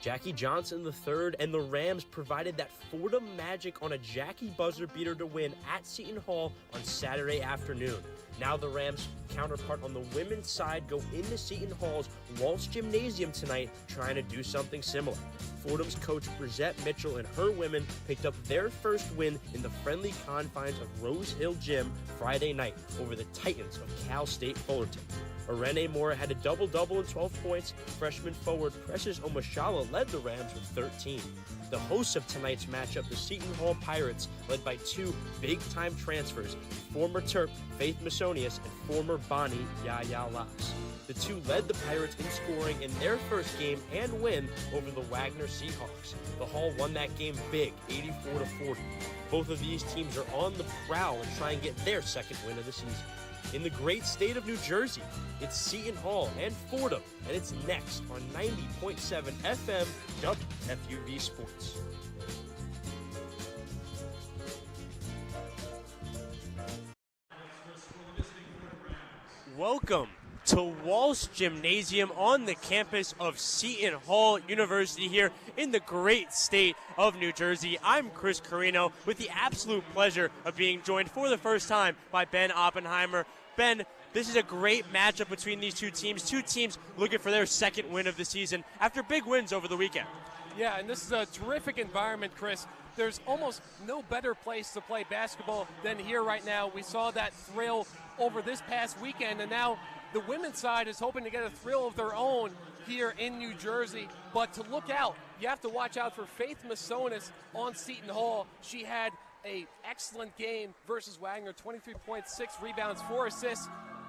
Jackie Johnson III and the Rams provided that Fordham magic on a Jackie buzzer beater to win at Seton Hall on Saturday afternoon. Now the Rams' counterpart on the women's side go into Seton Hall's Walsh Gymnasium tonight trying to do something similar. Fordham's coach Brizette Mitchell and her women picked up their first win in the friendly confines of Rose Hill Gym Friday night over the Titans of Cal State Fullerton. Irene Moore had a double-double and 12 points. Freshman forward Precious Omashala led the Rams with 13. The hosts of tonight's matchup, the Seton Hall Pirates, led by two big-time transfers, former Terp Faith Masonius and former Bonnie Yaya Lass. The two led the Pirates in scoring in their first game and win over the Wagner Seahawks. The Hall won that game big, 84-40. Both of these teams are on the prowl and try and get their second win of the season. In the great state of New Jersey, it's Seton Hall and Fordham, and it's next on 90.7 FM WFUV Sports. Welcome to Walsh Gymnasium on the campus of Seton Hall University here in the great state of New Jersey. I'm Chris Carrino with the absolute pleasure of being joined for the first time by Ben Oppenheimer. Ben, this is a great matchup between these two teams looking for their second win of the season after big wins over the weekend. Yeah, and this is a terrific environment, Chris. There's almost no better place to play basketball than here right now. We saw that thrill over this past weekend, and now the women's side is hoping to get a thrill of their own here in New Jersey. But to look out, you have to watch out for Faith Masonius on Seton Hall. She had an excellent game versus Wagner, 23.6 rebounds, 4 assists.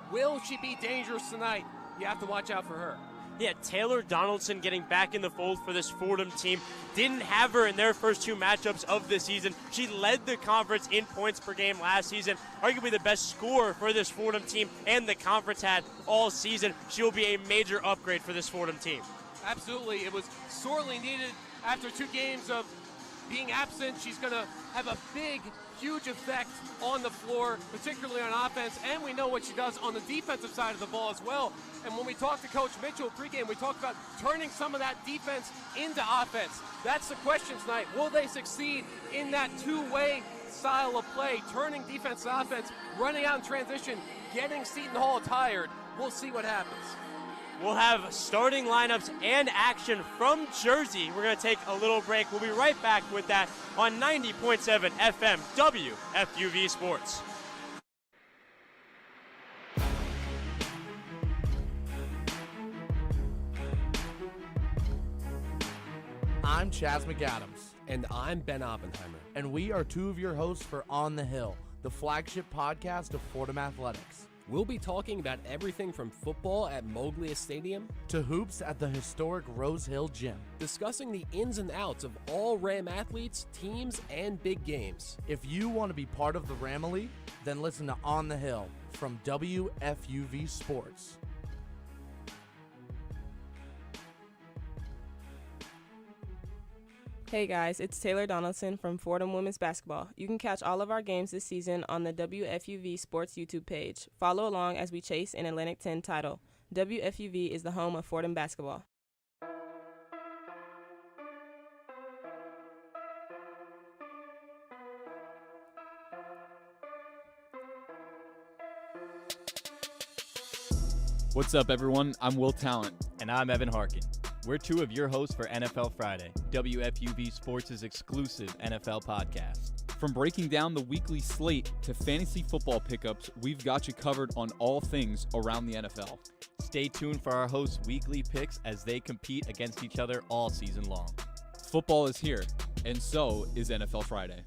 Will she be dangerous tonight? You have to watch out for her. Yeah, Taylor Donaldson getting back in the fold for this Fordham team. Didn't have her in their first two matchups of the season. She led the conference in points per game last season. Arguably the best scorer for this Fordham team and the conference had all season. She will be a major upgrade for this Fordham team. Absolutely. It was sorely needed after 2 games of being absent. She's going to have a big, huge effect on the floor, particularly on offense, and we know what she does on the defensive side of the ball as well. And when we talked to Coach Mitchell pregame, we talked about turning some of that defense into offense. That's the question tonight. Will they succeed in that two-way style of play, turning defense to offense, running out in transition, getting Seton Hall tired? We'll see what happens. We'll have starting lineups and action from Jersey. We're going to take a little break. We'll be right back with that on 90.7 FM WFUV Sports. I'm Chaz McAdams. And I'm Ben Oppenheimer. And we are two of your hosts for On the Hill, the flagship podcast of Fordham Athletics. We'll be talking about everything from football at Moglia Stadium to hoops at the historic Rose Hill Gym. Discussing the ins and outs of all Ram athletes, teams, and big games. If you want to be part of the Ramily, then listen to On the Hill from WFUV Sports. Hey guys, it's Taylor Donaldson from Fordham Women's Basketball. You can catch all of our games this season on the WFUV Sports YouTube page. Follow along as we chase an Atlantic 10 title. WFUV is the home of Fordham basketball. What's up, everyone? I'm Will Talent. And I'm Evan Harkin. We're two of your hosts for NFL Friday, WFUV Sports' exclusive NFL podcast. From breaking down the weekly slate to fantasy football pickups, we've got you covered on all things around the NFL. Stay tuned for our hosts' weekly picks as they compete against each other all season long. Football is here, and so is NFL Friday.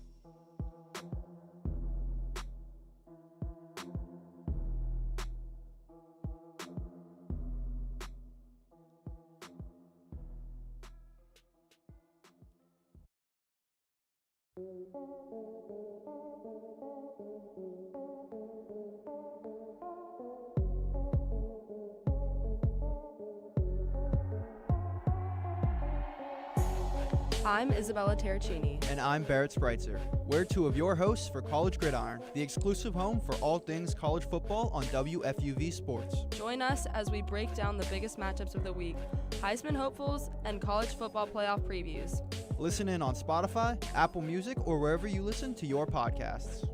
I'm Isabella Terracini. And I'm Barrett Spreitzer. We're two of your hosts for College Gridiron, the exclusive home for all things college football on WFUV Sports. Join us as we break down the biggest matchups of the week, Heisman hopefuls, and college football playoff previews. Listen in on Spotify, Apple Music, or wherever you listen to your podcasts.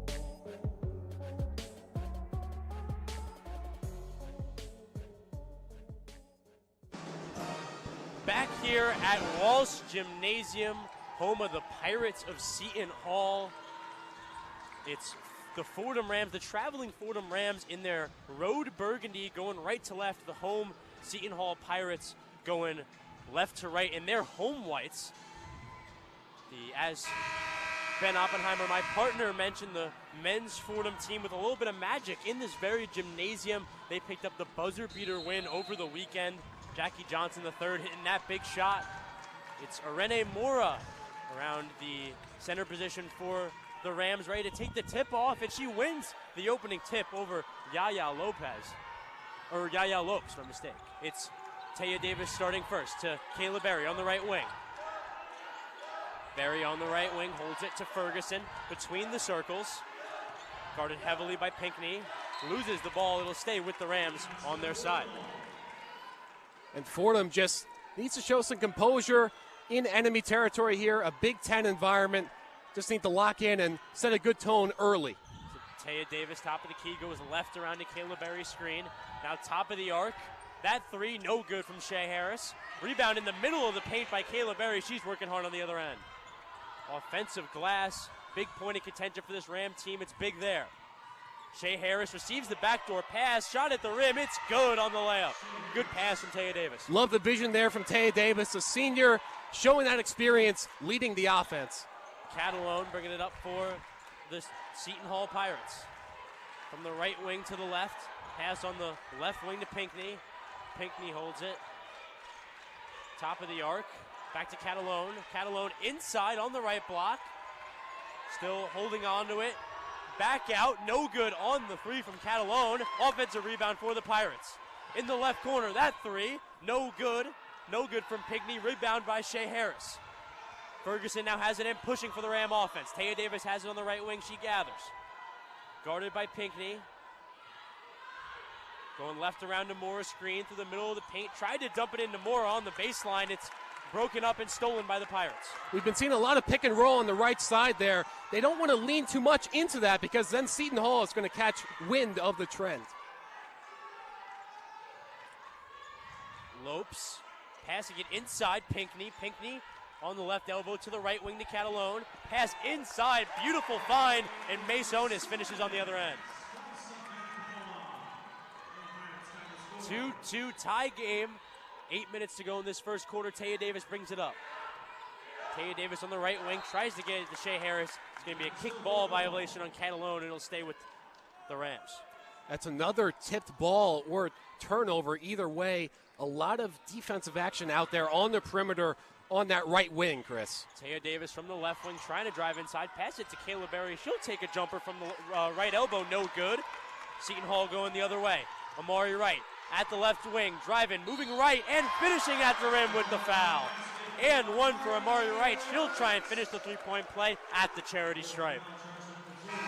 Back here at Walsh Gymnasium, home of the Pirates of Seton Hall. It's the Fordham Rams, the traveling Fordham Rams in their road burgundy, going right to left. The home Seton Hall Pirates going left to right in their home whites. As Ben Oppenheimer, my partner, mentioned, the men's Fordham team with a little bit of magic in this very gymnasium. They picked up the buzzer beater win over the weekend. Jackie Johnson III hitting that big shot. It's Irene Mora around the center position for the Rams, ready to take the tip off, and she wins the opening tip over Yaya Lopes, my mistake. It's Taya Davis starting first to Kayla Berry on the right wing. Berry on the right wing holds it to Ferguson between the circles. Guarded heavily by Pinckney. Loses the ball. It'll stay with the Rams on their side. And Fordham just needs to show some composure in enemy territory here, a Big Ten environment. Just need to lock in and set a good tone early. So Taya Davis, top of the key, goes left around to Kayla Berry's screen. Now top of the arc. That three, no good from Shea Harris. Rebound in the middle of the paint by Kayla Berry. She's working hard on the other end. Offensive glass, big point of contention for this Ram team. It's big there. Shea Harris receives the backdoor pass, shot at the rim. It's good on the layup. Good pass from Taya Davis. Love the vision there from Taya Davis, a senior showing that experience, leading the offense. Catalone bringing it up for the Seton Hall Pirates. From the right wing to the left. Pass on the left wing to Pinckney. Pinckney holds it. Top of the arc. Back to Catalone. Catalone inside on the right block. Still holding on to it. Back out. No good on the three from Catalone. Offensive rebound for the Pirates. In the left corner, that three. No good. No good from Pinckney. Rebound by Shea Harris. Ferguson now has it in, pushing for the Ram offense. Taya Davis has it on the right wing. She gathers. Guarded by Pinckney. Going left around to Mora's screen through the middle of the paint. Tried to dump it into Mora on the baseline. It's broken up and stolen by the Pirates. We've been seeing a lot of pick and roll on the right side there. They don't want to lean too much into that because then Seton Hall is going to catch wind of the trend. Lopes passing it inside Pinckney. Pinckney on the left elbow to the right wing to Catalone. Pass inside, beautiful find, and Masonis finishes on the other end. 2-2 tie game. 8 minutes to go in this first quarter. Taya Davis brings it up. Taya Davis on the right wing tries to get it to Shea Harris. It's going to be a kick ball violation on Catalone, and it'll stay with the Rams. That's another tipped ball or turnover. Either way, a lot of defensive action out there on the perimeter on that right wing, Chris. Taya Davis from the left wing trying to drive inside. Pass it to Kayla Berry. She'll take a jumper from the right elbow. No good. Seton Hall going the other way. Amari Wright at the left wing, driving, moving right, and finishing at the rim with the foul. And one for Amari Wright. She'll try and finish the three-point play at the charity stripe.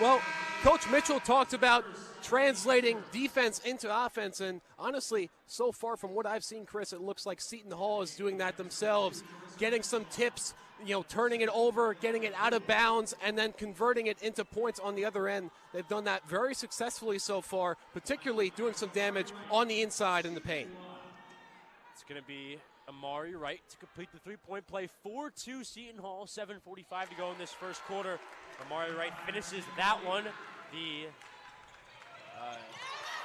Well, Coach Mitchell talked about translating defense into offense, and honestly, so far from what I've seen, Chris, it looks like Seton Hall is doing that themselves, getting some tips, turning it over, getting it out of bounds, and then converting it into points on the other end. They've done that very successfully so far, particularly doing some damage on the inside in the paint. It's going to be Amari Wright to complete the three-point play. 4-2 Seton Hall, 7:45 to go in this first quarter. Amari Wright finishes that one.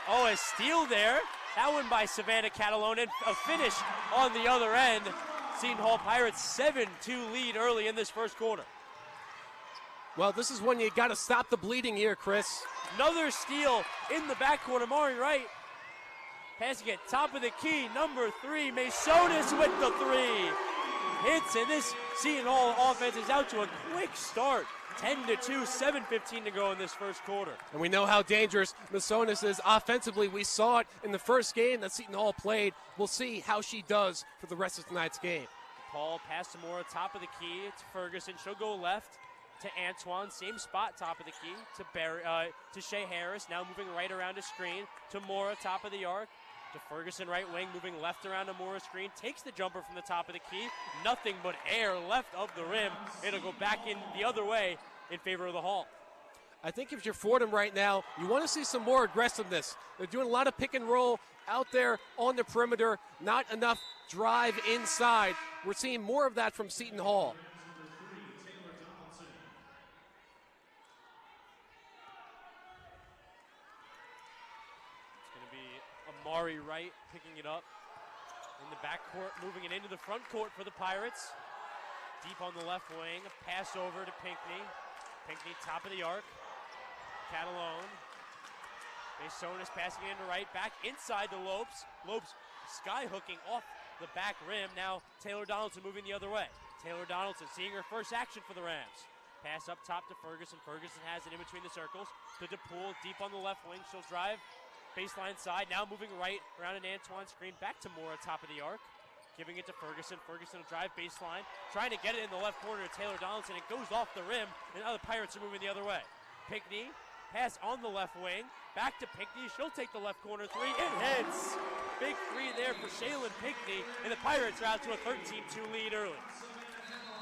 A steal there. That one by Savannah Catalone, and a finish on the other end. Seton Hall Pirates 7-2 lead early in this first quarter. Well, this is when you got to stop the bleeding here, Chris. Another steal in the backcourt. Amari Wright passing it top of the key. Number 3, Masonis with the three. Hits, and this Seton Hall offense is out to a quick start. 10-2, 7:15 to go in this first quarter. And we know how dangerous Masonis is offensively. We saw it in the first game that Seton Hall played. We'll see how she does for the rest of tonight's game. DePaul, pass to Mora, top of the key. It's Ferguson. She'll go left to Antoine, same spot, top of the key. To Shea Harris, now moving right around a screen. To Mora, top of the arc. To Ferguson, right wing, moving left around a Mora screen. Takes the jumper from the top of the key. Nothing but air left of the rim. It'll go back in the other way in favor of the Hall. I think if you're Fordham right now, you want to see some more aggressiveness. They're doing a lot of pick and roll out there on the perimeter, not enough drive inside. We're seeing more of that from Seton Hall. It's going to be Amari Wright picking it up in the backcourt, moving it into the front court for the Pirates. Deep on the left wing, a pass over to Pinckney. Pinckney, top of the arc. Catalone. Masonis passing into right, back inside to Lopes. Lopes sky hooking off the back rim. Now Taylor Donaldson moving the other way. Taylor Donaldson seeing her first action for the Rams. Pass up top to Ferguson. Ferguson has it in between the circles. To DePool, deep on the left wing. She'll drive baseline side. Now moving right around an Antoine screen. Back to Mora, top of the arc. Giving it to Ferguson. Ferguson will drive baseline. Trying to get it in the left corner to Taylor Donaldson. It goes off the rim, and now the Pirates are moving the other way. Pinckney, pass on the left wing. Back to Pinckney. She'll take the left corner three. It hits. Big three there for Shaylin Pinckney, and the Pirates are out to a 13-2 lead early.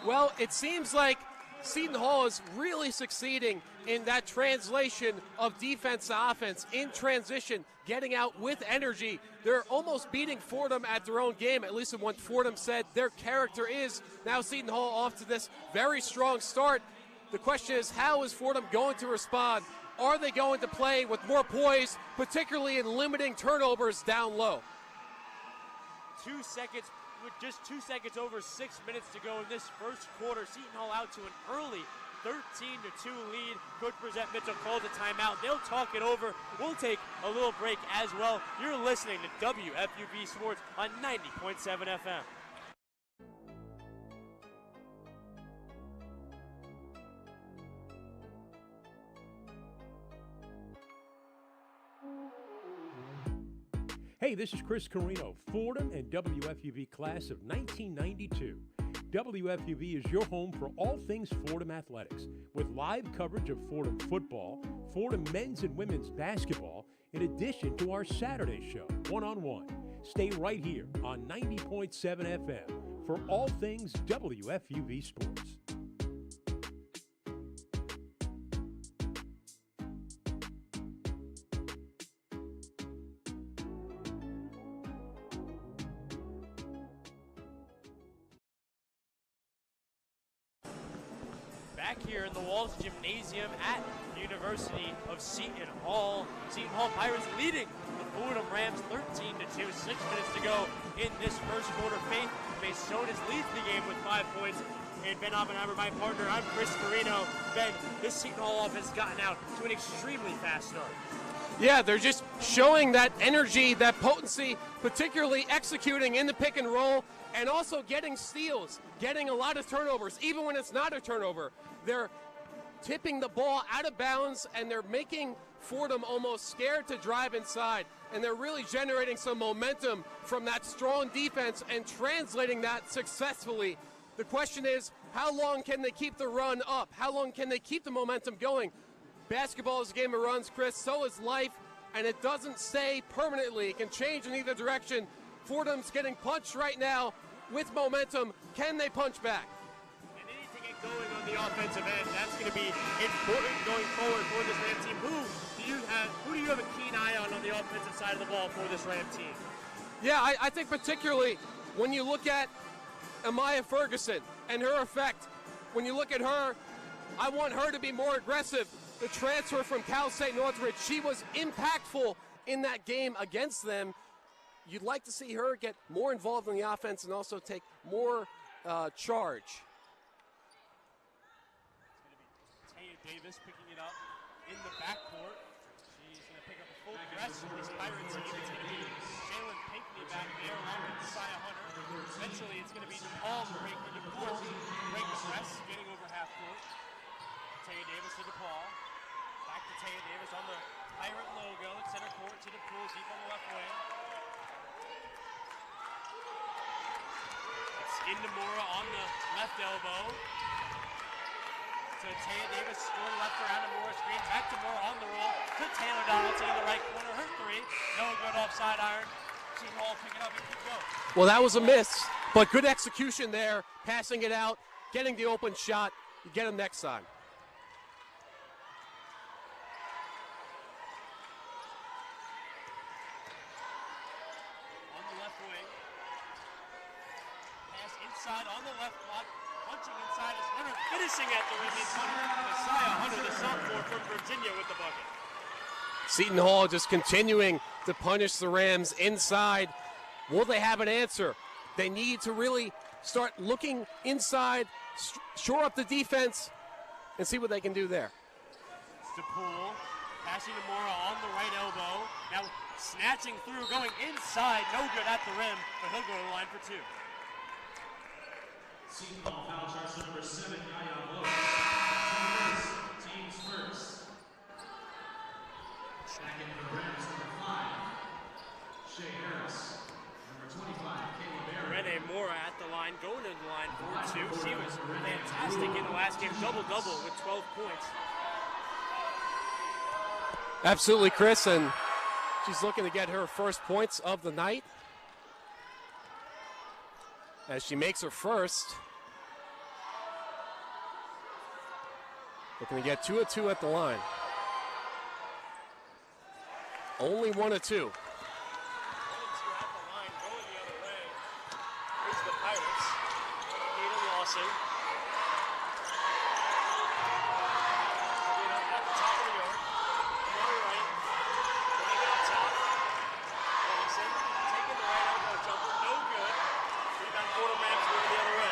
Well, it seems like Seton Hall is really succeeding in that translation of defense to offense, in transition, getting out with energy. They're almost beating Fordham at their own game, at least in what Fordham said their character is. Now Seton Hall off to this very strong start. The question is, how is Fordham going to respond? Are they going to play with more poise, particularly in limiting turnovers down low? 2 seconds, with just 2 seconds over 6 minutes to go in this first quarter. Seton Hall out to an early 13-2 lead. Coach Brissette Mitchell calls a timeout. They'll talk it over. We'll take a little break as well. You're listening to WFUV Sports on 90.7 FM. Hey, this is Chris Carrino, Fordham and WFUV class of 1992. WFUV is your home for all things Fordham athletics, with live coverage of Fordham football, Fordham men's and women's basketball, in addition to our Saturday show, One-on-One. Stay right here on 90.7 FM for all things WFUV Sports. Back here in the Walsh Gymnasium at the University of Seton Hall. Seton Hall Pirates leading the Fordham Rams 13-2, 6 minutes to go in this first quarter. Faith Masonis leads the game with 5 points. And Ben Oppenheimer, my partner, I'm Chris Carrino. Ben, this Seton Hall offense has gotten out to an extremely fast start. Yeah, they're just showing that energy, that potency, particularly executing in the pick and roll, and also getting steals, getting a lot of turnovers, even when it's not a turnover. They're tipping the ball out of bounds, and they're making Fordham almost scared to drive inside. And they're really generating some momentum from that strong defense and translating that successfully. The question is, how long can they keep the run up? How long can they keep the momentum going? Basketball is a game of runs, Chris. So is life, and it doesn't stay permanently. It can change in either direction. Fordham's getting punched right now with momentum. Can they punch back? And they need to get going on the offensive end. That's going to be important going forward for this Ram team. Who do you have a keen eye on the offensive side of the ball for this Ram team? Yeah, I think particularly when you look at Amaya Ferguson and her effect, when you look at her, I want her to be more aggressive. The transfer from Cal State Northridge, she was impactful in that game against them. You'd like to see her get more involved in the offense and also take more charge. It's going to be Taya Davis picking it up in the backcourt. She's going to pick up a full press for this Pirate team. It's going to be Shaylin Pinckney back there along with Messiah Hunter. Eventually, it's going to be DePaul breaking the press, getting over half court. Taya Davis to DePaul. Back to Taya Davis on the Pirate logo. Center court to DePaul, deep on the left wing. into Mora on the left elbow. To Taya Davis, going left around to Mora screen. Back to Mora on the roll. To Taylor Donaldson in the right corner. Her three. No good offside iron. Seton Hall pick it up and keep going. Well, that was a miss, but good execution there. Passing it out, getting the open shot. You get him next time. On the left wing. Pass inside on the left block. Punching inside is Hunter. Finishing at the rim is Messiah Hunter, the sophomore from Virginia, with the bucket. Seton Hall just continuing to punish the Rams inside. Will they have an answer? They need to really start looking inside, shore up the defense, and see what they can do there. DePool passing to Mora on the right elbow. Now snatching through, going inside. No good at the rim, but he'll go to the line for two. Seton Hall foul charge number 7, Kaya Blow. Teams first. Second for the Rams, number 5, Shea Harris. Number 25, Kayla Berry. Renee Mora at the line, going to the line for two. She was fantastic in the last game, double-double with 12 points. Absolutely, Chris, and she's looking to get her first points of the night. As she makes her first. Looking to get 2 of 2 at the line. Only 1 of 2. 1 of 2 at the line, going the other way. Here's the Pirates. Hayden Lawson. At the top of the yard. Murray right. Putting it up top. Williamson taking the right elbow jumper. No good. Rebound Fordham Rams going the other way.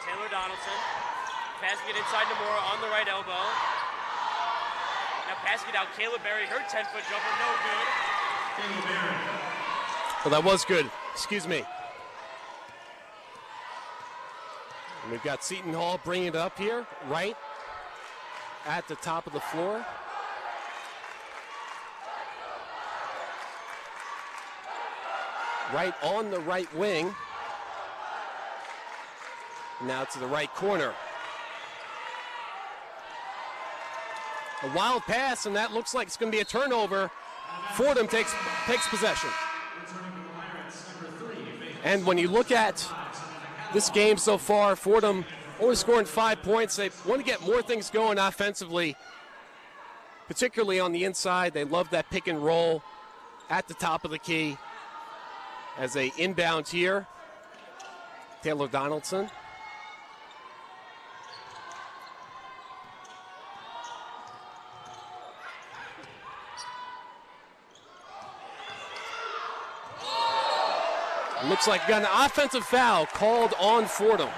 Taylor Donaldson. Passing it inside to Mora on the right elbow. Now passing it out, Kayla Berry, her 10-foot jumper, no good. Kayla Berry. Well, that was good. Excuse me. And we've got Seton Hall bringing it up here, right at the top of the floor. Right on the right wing. Now to the right corner. A wild pass, and that looks like it's going to be a turnover. Fordham takes possession. And when you look at this game so far, Fordham only scoring 5 points. They want to get more things going offensively, particularly on the inside. They love that pick and roll at the top of the key. As they inbound here, Taylor Donaldson. Looks like we got an offensive foul called on Fordham.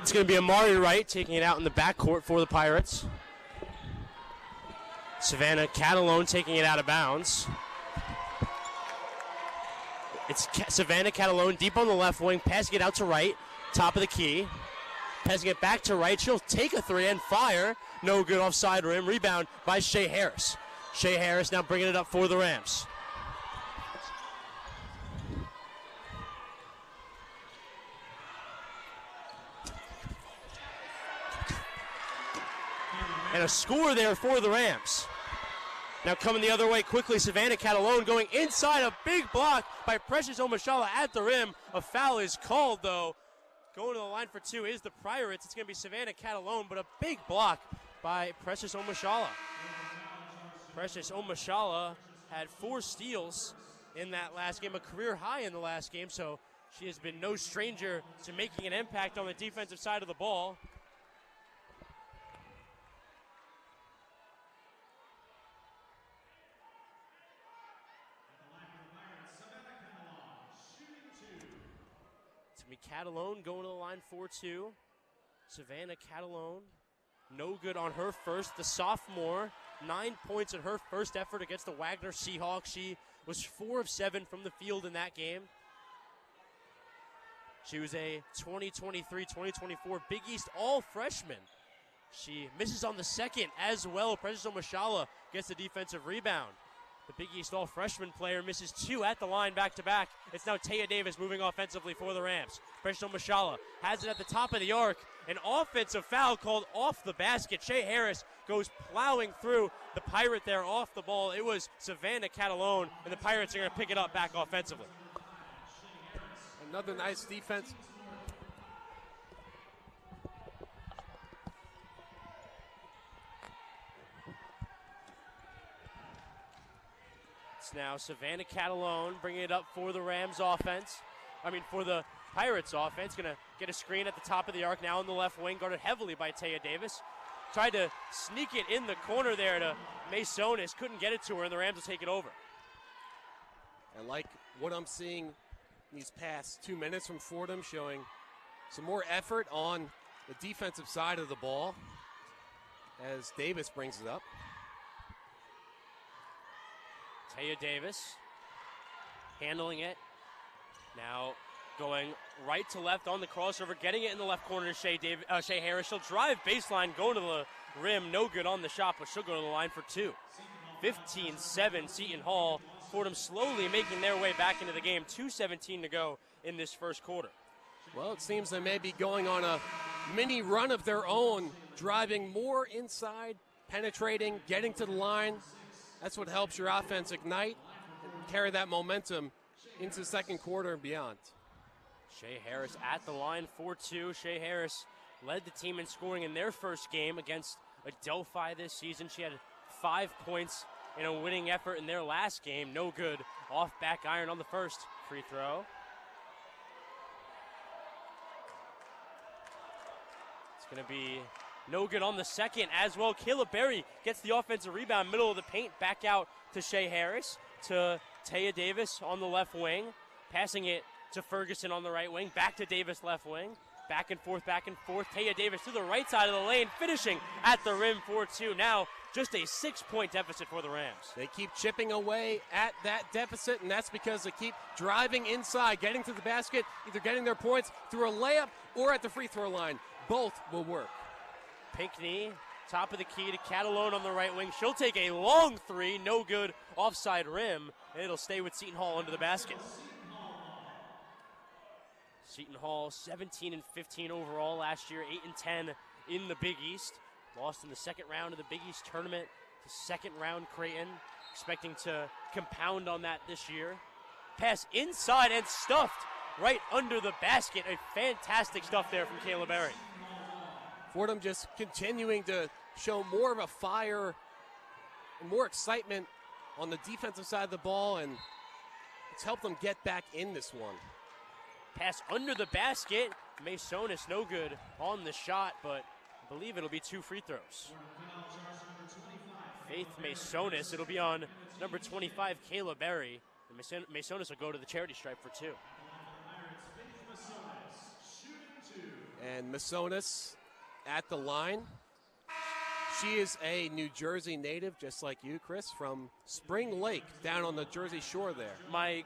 It's going to be Amari Wright taking it out in the backcourt for the Pirates. Savannah Catalone taking it out of bounds. It's Savannah Catalone deep on the left wing, passing it out to right, top of the key. Passing it back to right. She'll take a three and fire. No good offside rim. Rebound by Shea Harris. Shea Harris now bringing it up for the Rams. And a score there for the Rams. Now coming the other way quickly, Savannah Catalone going inside, a big block by Precious Omashala at the rim. A foul is called, though. Going to the line for two is the Pirates. It's going to be Savannah Catalone, but a big block by Precious Omashala. Precious Omashala had 4 steals in that last game, a career high in the last game, so she has been no stranger to making an impact on the defensive side of the ball. Catalone going to the line for 2. Savannah Catalone, no good on her first. The sophomore, 9 points in her first effort against the Wagner Seahawks. She was 4 of 7 from the field in that game. She was a 2023-2024 Big East All-Freshman. She misses on the second as well. Precious Omashala gets the defensive rebound. The Big East All-Freshman player misses 2 at the line back-to-back. It's now Taya Davis moving offensively for the Rams. Precious Omashala has it at the top of the arc. An offensive foul called off the basket. Shea Harris goes plowing through the Pirate there off the ball. It was Savannah Catalone, and the Pirates are going to pick it up back offensively. Another nice defense. It's now Savannah Catalone bringing it up for the Rams offense. For the Pirates offense. Going to get a screen at the top of the arc now in the left wing, guarded heavily by Taya Davis. Tried to sneak it in the corner there to Masonis. Couldn't get it to her, and the Rams will take it over. I like what I'm seeing these past 2 minutes from Fordham, showing some more effort on the defensive side of the ball as Davis brings it up. Taya Davis handling it. Now going right to left on the crossover, getting it in the left corner to Shea Harris. She'll drive baseline, go to the rim. No good on the shot, but she'll go to the line for 2. 15-7 Seton Hall. Fordham slowly making their way back into the game. 2:17 to go in this first quarter. Well, it seems they may be going on a mini run of their own, driving more inside, penetrating, getting to the line. That's what helps your offense ignite and carry that momentum into the second quarter and beyond. Shea Harris at the line for 2. Shea Harris led the team in scoring in their first game against Adelphi this season. She had 5 points in a winning effort in their last game. No good. Off back iron on the first free throw. It's going to be no good on the second as well. Kayla Berry gets the offensive rebound, middle of the paint, back out to Shea Harris, to Taya Davis on the left wing, passing it to Ferguson on the right wing, back to Davis left wing, back and forth, Taya Davis to the right side of the lane, finishing at the rim for 2. Now just a 6-point deficit for the Rams. They keep chipping away at that deficit, and that's because they keep driving inside, getting to the basket, either getting their points through a layup or at the free throw line. Both will work. Pinckney, top of the key to Catalone on the right wing. She'll take a long 3, no good, offside rim, and it'll stay with Seton Hall under the basket. Seton Hall 17-15 overall last year, 8-10 in the Big East. Lost in the second round of the Big East tournament to second round Creighton. Expecting to compound on that this year. Pass inside and stuffed right under the basket. A fantastic stuff there from Kayla Berry. Fordham just continuing to show more of a fire and more excitement on the defensive side of the ball, and it's helped them get back in this one. Pass under the basket. Masonis no good on the shot, but I believe it'll be 2 free throws. Faith Masonis, it'll be on number 25, Kayla Berry. And Masonis will go to the charity stripe for 2. And Masonis at the line. She is a New Jersey native, just like you, Chris, from Spring Lake, down on the Jersey Shore there. My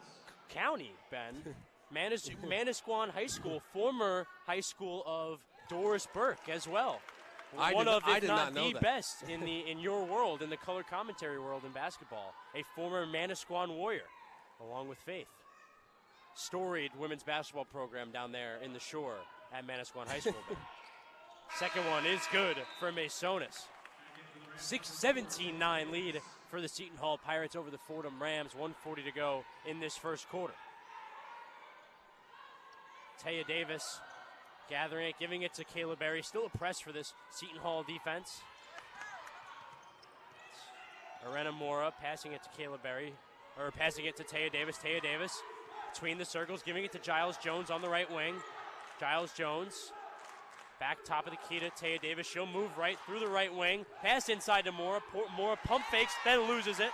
county, Ben. Manasquan High School, former high school of Doris Burke as well. One of, if not the best in your world, in the color commentary world in basketball. A former Manasquan Warrior, along with Faith. Storied women's basketball program down there in the Shore at Manasquan High School. Second one is good for Masonis. 17-9 lead for the Seton Hall Pirates over the Fordham Rams. 1:40 to go in this first quarter. Taya Davis gathering it, giving it to Kayla Berry. Still a press for this Seton Hall defense. Arena Mora passing it to Kayla Berry, or passing it to Taya Davis. Taya Davis between the circles, giving it to Giles Jones on the right wing. Giles Jones back top of the key to Taya Davis. She'll move right through the right wing. Pass inside to Mora. Mora pump fakes, then loses it.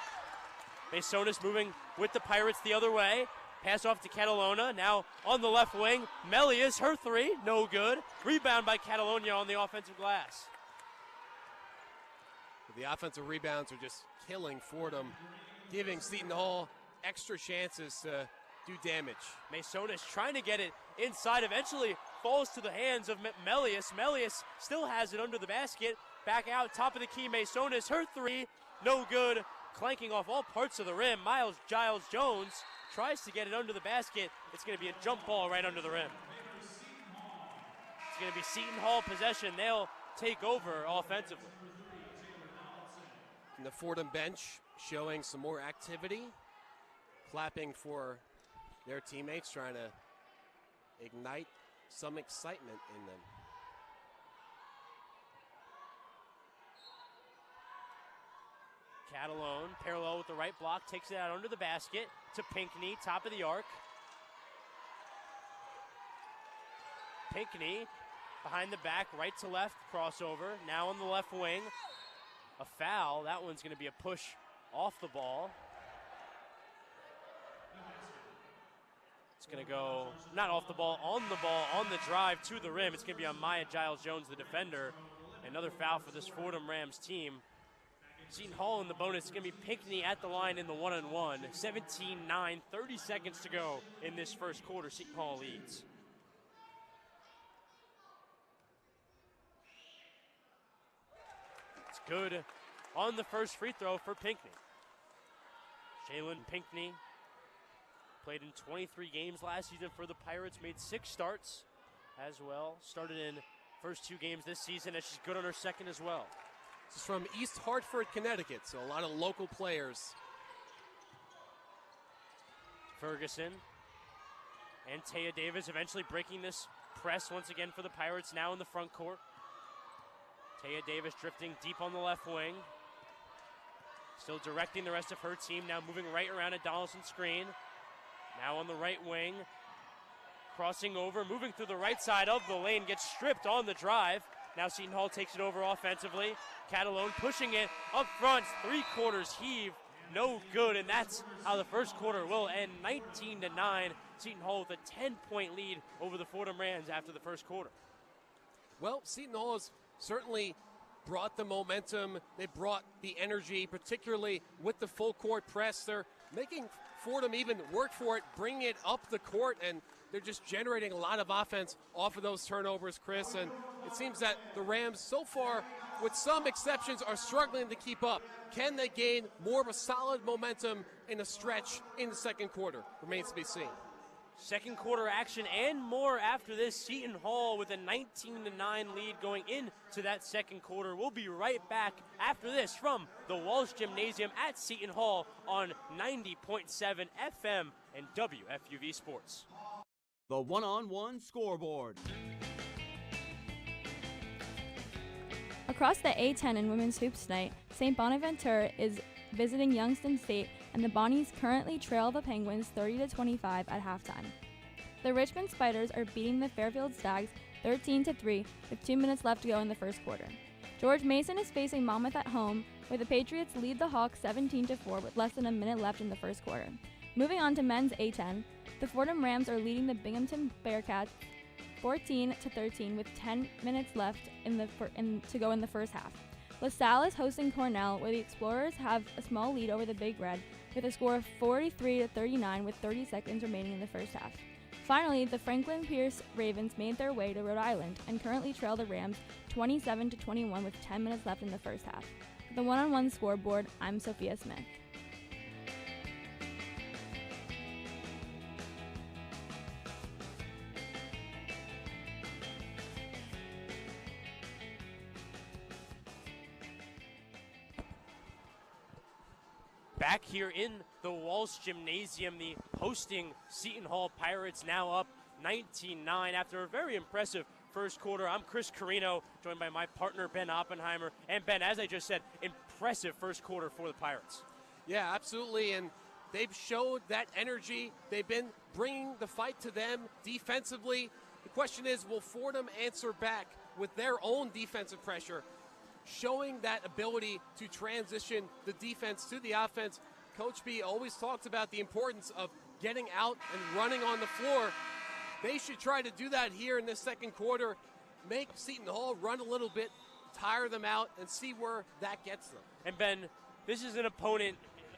Masonis moving with the Pirates the other way. Pass off to Catalona. Now on the left wing. Melius, her 3, no good. Rebound by Catalonia on the offensive glass. The offensive rebounds are just killing Fordham, giving Seton Hall extra chances to do damage. Masonis trying to get it inside, eventually falls to the hands of Melius. Melius still has it under the basket. Back out, top of the key, Masonis, her three, no good. Clanking off all parts of the rim. Giles Jones tries to get it under the basket. It's going to be a jump ball right under the rim. It's going to be Seton Hall possession. They'll take over offensively. And the Fordham bench showing some more activity, clapping for their teammates, trying to ignite some excitement in them. Catalone, parallel with the right block, takes it out under the basket to Pinckney, top of the arc. Pinckney, behind the back, right to left, crossover. Now on the left wing, a foul. That one's going to be a push off the ball. It's going to go, not off the ball, on the drive to the rim. It's going to be on Maya Giles Jones, the defender. Another foul for this Fordham Rams team. Seton Hall in the bonus. It's going to be Pinckney at the line in the one-on-one. 17-9, 30 seconds to go in this first quarter. Seton Hall leads. It's good on the first free throw for Pinckney. Jalen Pinckney played in 23 games last season for the Pirates, made 6 starts as well. Started in first 2 games this season, and she's good on her second as well. This is from East Hartford, Connecticut, so a lot of local players. Ferguson and Taya Davis eventually breaking this press once again for the Pirates, now in the front court. Taya Davis drifting deep on the left wing. Still directing the rest of her team, now moving right around a Donaldson screen. Now on the right wing, crossing over, moving through the right side of the lane, gets stripped on the drive. Now Seton Hall takes it over offensively. Catalone pushing it up front, 3/4 heave, no good, and that's how the first quarter will end. 19-9, Seton Hall with a 10-point lead over the Fordham Rams after the first quarter. Well, Seton Hall has certainly brought the momentum. They brought the energy, particularly with the full court press. They're making Fordham even work for it, bringing it up the court, and they're just generating a lot of offense off of those turnovers, Chris. And it seems that the Rams, so far, with some exceptions, are struggling to keep up. Can they gain more of a solid momentum in a stretch in the second quarter? Remains to be seen. Second quarter action and more after this. Seton Hall with a 19-9 lead going into that second quarter. We'll be right back after this from the Walsh Gymnasium at Seton Hall on 90.7 FM and WFUV Sports. The one-on-one scoreboard. Across the A10 in women's hoops tonight, St. Bonaventure is visiting Youngstown State, and the Bonnies currently trail the Penguins 30-25 at halftime. The Richmond Spiders are beating the Fairfield Stags 13-3 with 2 minutes left to go in the first quarter. George Mason is facing Monmouth at home, where the Patriots lead the Hawks 17-4 with less than a minute left in the first quarter. Moving on to men's A10, the Fordham Rams are leading the Binghamton Bearcats 14-13 with 10 minutes left to go in the first half. LaSalle is hosting Cornell, where the Explorers have a small lead over the Big Red with a score of 43-39 with 30 seconds remaining in the first half. Finally, the Franklin Pierce Ravens made their way to Rhode Island and currently trail the Rams 27-21 with 10 minutes left in the first half. For the one-on-one scoreboard, I'm Sophia Smith. Back here in the Walsh Gymnasium, the hosting Seton Hall Pirates now up 19-9 after a very impressive first quarter. I'm Chris Carrino, joined by my partner Ben Oppenheimer. And Ben, as I just said, impressive first quarter for the Pirates. Yeah, absolutely, and they've showed that energy. They've been bringing the fight to them defensively. The question is, will Fordham answer back with their own defensive pressure? Showing that ability to transition the defense to the offense. Coach B always talks about the importance of getting out and running on the floor. They should try to do that here in this second quarter. Make Seton Hall run a little bit, tire them out, and see where that gets them. And Ben, this is an opponent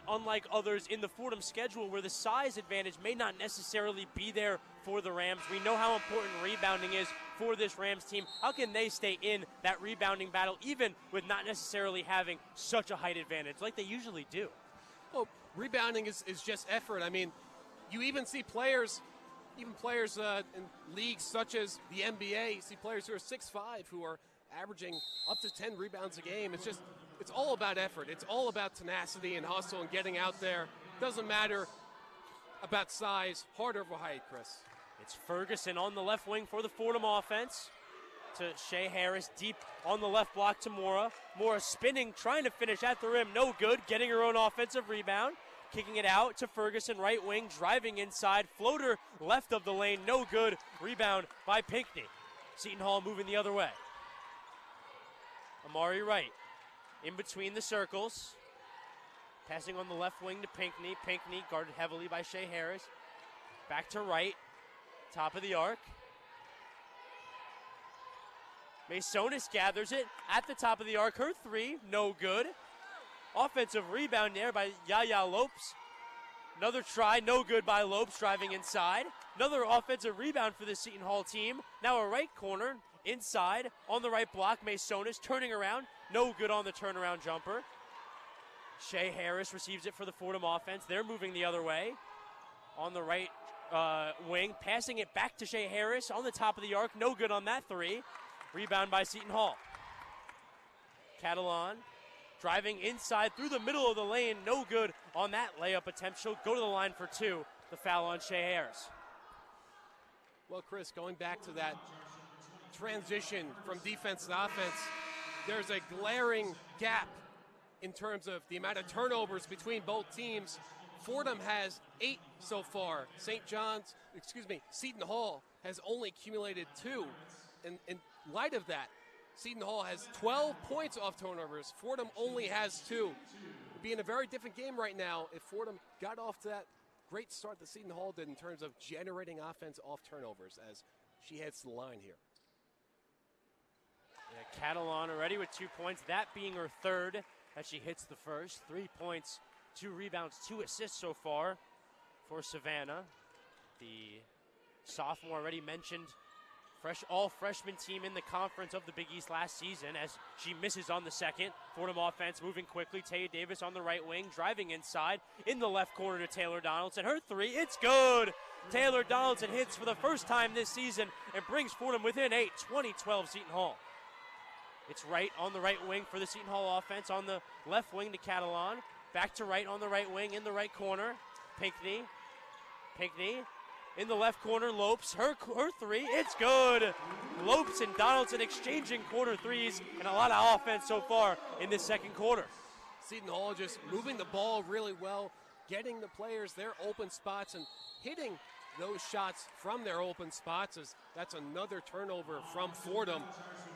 unlike others in the Fordham schedule where the size advantage may not necessarily be there for the Rams. We know how important rebounding is for this Rams team. How can they stay in that rebounding battle even with not necessarily having such a height advantage like they usually do? Well, rebounding is just effort. I mean, you even see players, in leagues such as the NBA, you see players who are 6'5", who are averaging up to 10 rebounds a game. It's all about effort. It's all about tenacity and hustle and getting out there. Doesn't matter about size, hard over height, Chris. It's Ferguson on the left wing for the Fordham offense to Shea Harris, deep on the left block to Mora. Mora spinning, trying to finish at the rim, no good, getting her own offensive rebound. Kicking it out to Ferguson, right wing, driving inside. Floater left of the lane, no good. Rebound by Pinckney. Seton Hall moving the other way. Amari Wright in between the circles. Passing on the left wing to Pinckney. Pinckney guarded heavily by Shea Harris. Back to Wright. Top of the arc. Masonis gathers it at the top of the arc. Her three, no good. Offensive rebound there by Yaya Lopes. Another try, no good by Lopes, driving inside. Another offensive rebound for the Seton Hall team. Now a right corner, inside, on the right block. Masonis turning around, no good on the turnaround jumper. Shea Harris receives it for the Fordham offense. They're moving the other way. On the right wing, passing it back to Shea Harris on the top of the arc. No good on that three. Rebound by Seton Hall. Catalan driving inside through the middle of the lane. No good on that layup attempt. She'll go to the line for two. The foul on Shea Harris. Well, Chris, going back to that transition from defense to offense, there's a glaring gap in terms of the amount of turnovers between both teams. Fordham has 8 so far. Seton Hall has only accumulated 2. In light of that, Seton Hall has 12 points off turnovers. Fordham only has 2. It'd be in a very different game right now if Fordham got off to that great start that Seton Hall did in terms of generating offense off turnovers as she heads to the line here. Yeah, Catalan already with 2 points, that being her third as she hits the first. 3 points, 2 rebounds, 2 assists so far for Savannah. The sophomore already mentioned all-freshman team in the conference of the Big East last season as she misses on the second. Fordham offense moving quickly. Taya Davis on the right wing, driving inside in the left corner to Taylor Donaldson. Her three, it's good! Taylor Donaldson hits for the first time this season and brings Fordham within 8, 20-12 Seton Hall. It's Wright on the right wing for the Seton Hall offense. On the left wing to Catalan. Back to Wright on the right wing in the right corner. Pinckney. In the left corner, Lopes, her three, it's good. Lopes and Donaldson exchanging corner threes, and a lot of offense so far in this second quarter. Seton Hall just moving the ball really well, getting the players their open spots and hitting those shots from their open spots. As that's another turnover from Fordham.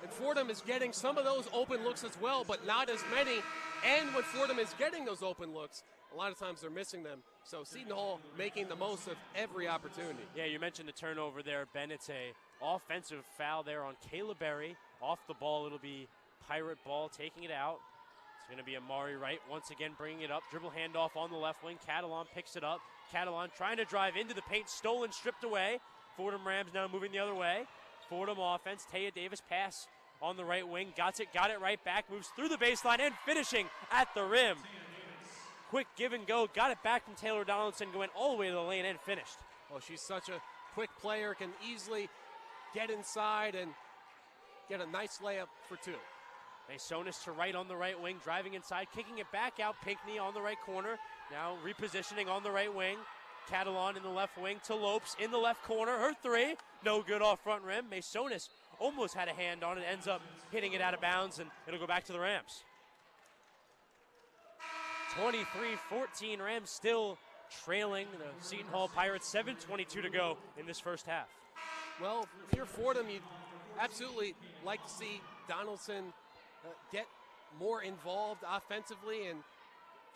And Fordham is getting some of those open looks as well, but not as many. And when Fordham is getting those open looks, a lot of times they're missing them. So Seton Hall making the most of every opportunity. Yeah, you mentioned the turnover there, Ben. It's a offensive foul there on Kayla Berry. Off the ball, it'll be Pirate ball, taking it out. It's going to be Amari Wright once again bringing it up. Dribble handoff on the left wing. Catalan picks it up. Catalan trying to drive into the paint, stolen, stripped away. Fordham Rams now moving the other way. Fordham offense, Taya Davis pass on the right wing. Got it right back, moves through the baseline and finishing at the rim. Quick give and go, got it back from Taylor Donaldson, going all the way to the lane and finished. Well, she's such a quick player, can easily get inside and get a nice layup for two. Masonis to Wright on the right wing, driving inside, kicking it back out. Pinckney on the right corner, now repositioning on the right wing. Catalan in the left wing to Lopes in the left corner. Her three, no good off front rim. Masonis almost had a hand on it, ends up hitting it out of bounds, and it'll go back to the Rams. 23-14, Rams still trailing the Seton Hall Pirates. 7:22 to go in this first half. Well, if you're Fordham, you'd absolutely like to see Donaldson get more involved offensively, and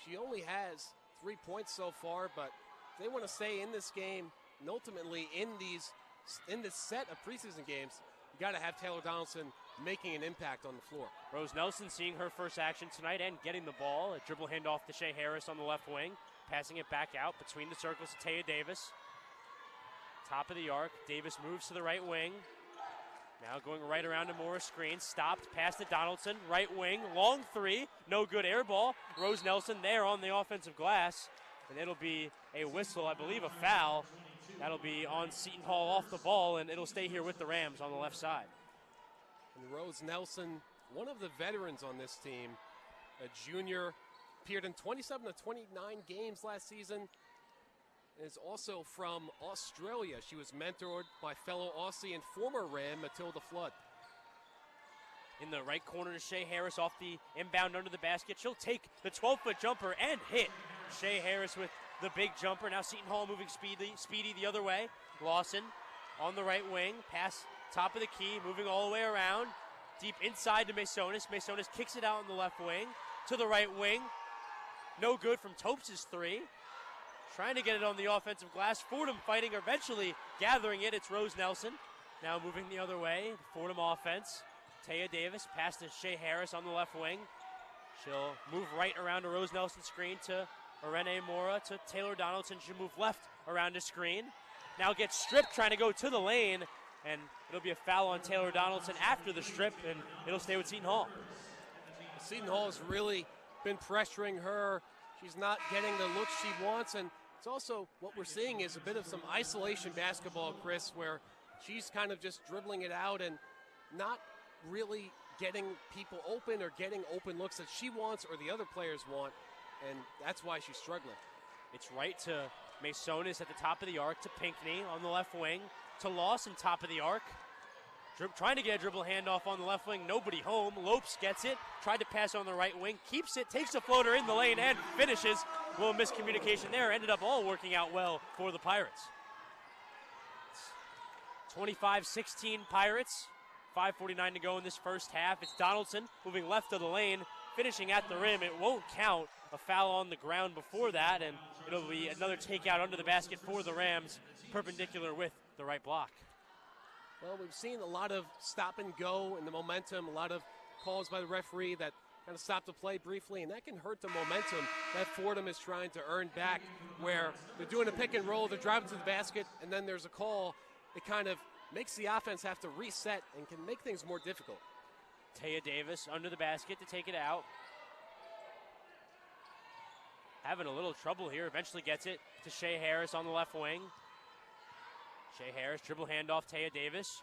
she only has 3 points so far, but if they want to stay in this game and ultimately in this set of preseason games, you got to have Taylor Donaldson making an impact on the floor. Rose Nelson seeing her first action tonight and getting the ball. A dribble handoff to Shea Harris on the left wing. Passing it back out between the circles to Taya Davis. Top of the arc. Davis moves to the right wing. Now going right around to Morris screen. Stopped. Pass to Donaldson. Right wing. Long three. No good air ball. Rose Nelson there on the offensive glass. And it'll be a whistle, I believe a foul. That'll be on Seton Hall off the ball, and it'll stay here with the Rams on the left side. And Rose Nelson, one of the veterans on this team, a junior, appeared in 27 to 29 games last season, and is also from Australia. She was mentored by fellow Aussie and former Ram Matilda Flood. In the right corner to Shea Harris off the inbound under the basket. She'll take the 12-foot jumper and hit. Shea Harris with the big jumper. Now Seton Hall moving speedy the other way. Lawson on the right wing. Pass top of the key, moving all the way around. Deep inside to Masonis. Masonis kicks it out on the left wing. To the right wing. No good from Topes' three. Trying to get it on the offensive glass. Fordham fighting, eventually gathering it. It's Rose Nelson. Now moving the other way. Fordham offense. Taya Davis, pass to Shea Harris on the left wing. She'll move right around to Rose Nelson's screen to Irene Mora to Taylor Donaldson. She'll move left around the screen. Now gets stripped, trying to go to the lane, and it'll be a foul on Taylor Donaldson after the strip, and it'll stay with Seton Hall. Seton Hall has really been pressuring her. She's not getting the look she wants, and it's also what we're seeing is a bit of some isolation basketball, Chris, where she's kind of just dribbling it out and not really getting people open or getting open looks that she wants or the other players want, and that's why she's struggling. It's right to Masonis at the top of the arc to Pinckney on the left wing to Lawson, top of the arc. Trying to get a dribble handoff on the left wing, nobody home. Lopes gets it, tried to pass on the right wing, keeps it, takes a floater in the lane and finishes. Little miscommunication there, ended up all working out well for the Pirates. 25-16 Pirates. 5:49 to go in this first half. It's Donaldson moving left of the lane, finishing at the rim. It won't count. A foul on the ground before that, and it'll be another takeout under the basket for the Rams, perpendicular with the right block. Well, we've seen a lot of stop and go in the momentum, a lot of calls by the referee that kind of stop the play briefly, and that can hurt the momentum that Fordham is trying to earn back, where they're doing a pick and roll, they're driving to the basket, and then there's a call. It kind of makes the offense have to reset and can make things more difficult. Taya Davis under the basket to take it out. Having a little trouble here, eventually gets it to Shea Harris on the left wing. Shea Harris, dribble handoff, Taya Davis.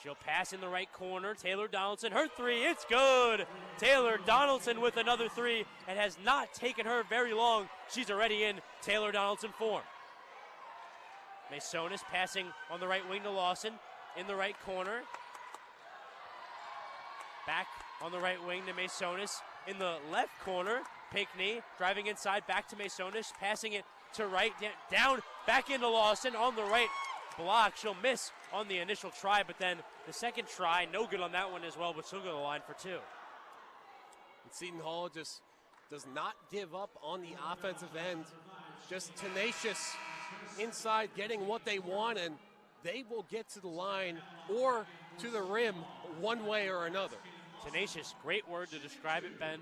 She'll pass in the right corner. Taylor Donaldson, her three, it's good! Taylor Donaldson with another three. It has not taken her very long. She's already in Taylor Donaldson form. Masonis passing on the right wing to Lawson in the right corner. Back on the right wing to Masonis in the left corner. Pinckney driving inside, back to Masonis, passing it to right, down, back into Lawson on the right block. She'll miss on the initial try, but then the second try, no good on that one as well, but she'll go to the line for two. And Seton Hall just does not give up on the offensive end. Just tenacious inside, getting what they want, and they will get to the line or to the rim one way or another. Tenacious, great word to describe it, Ben.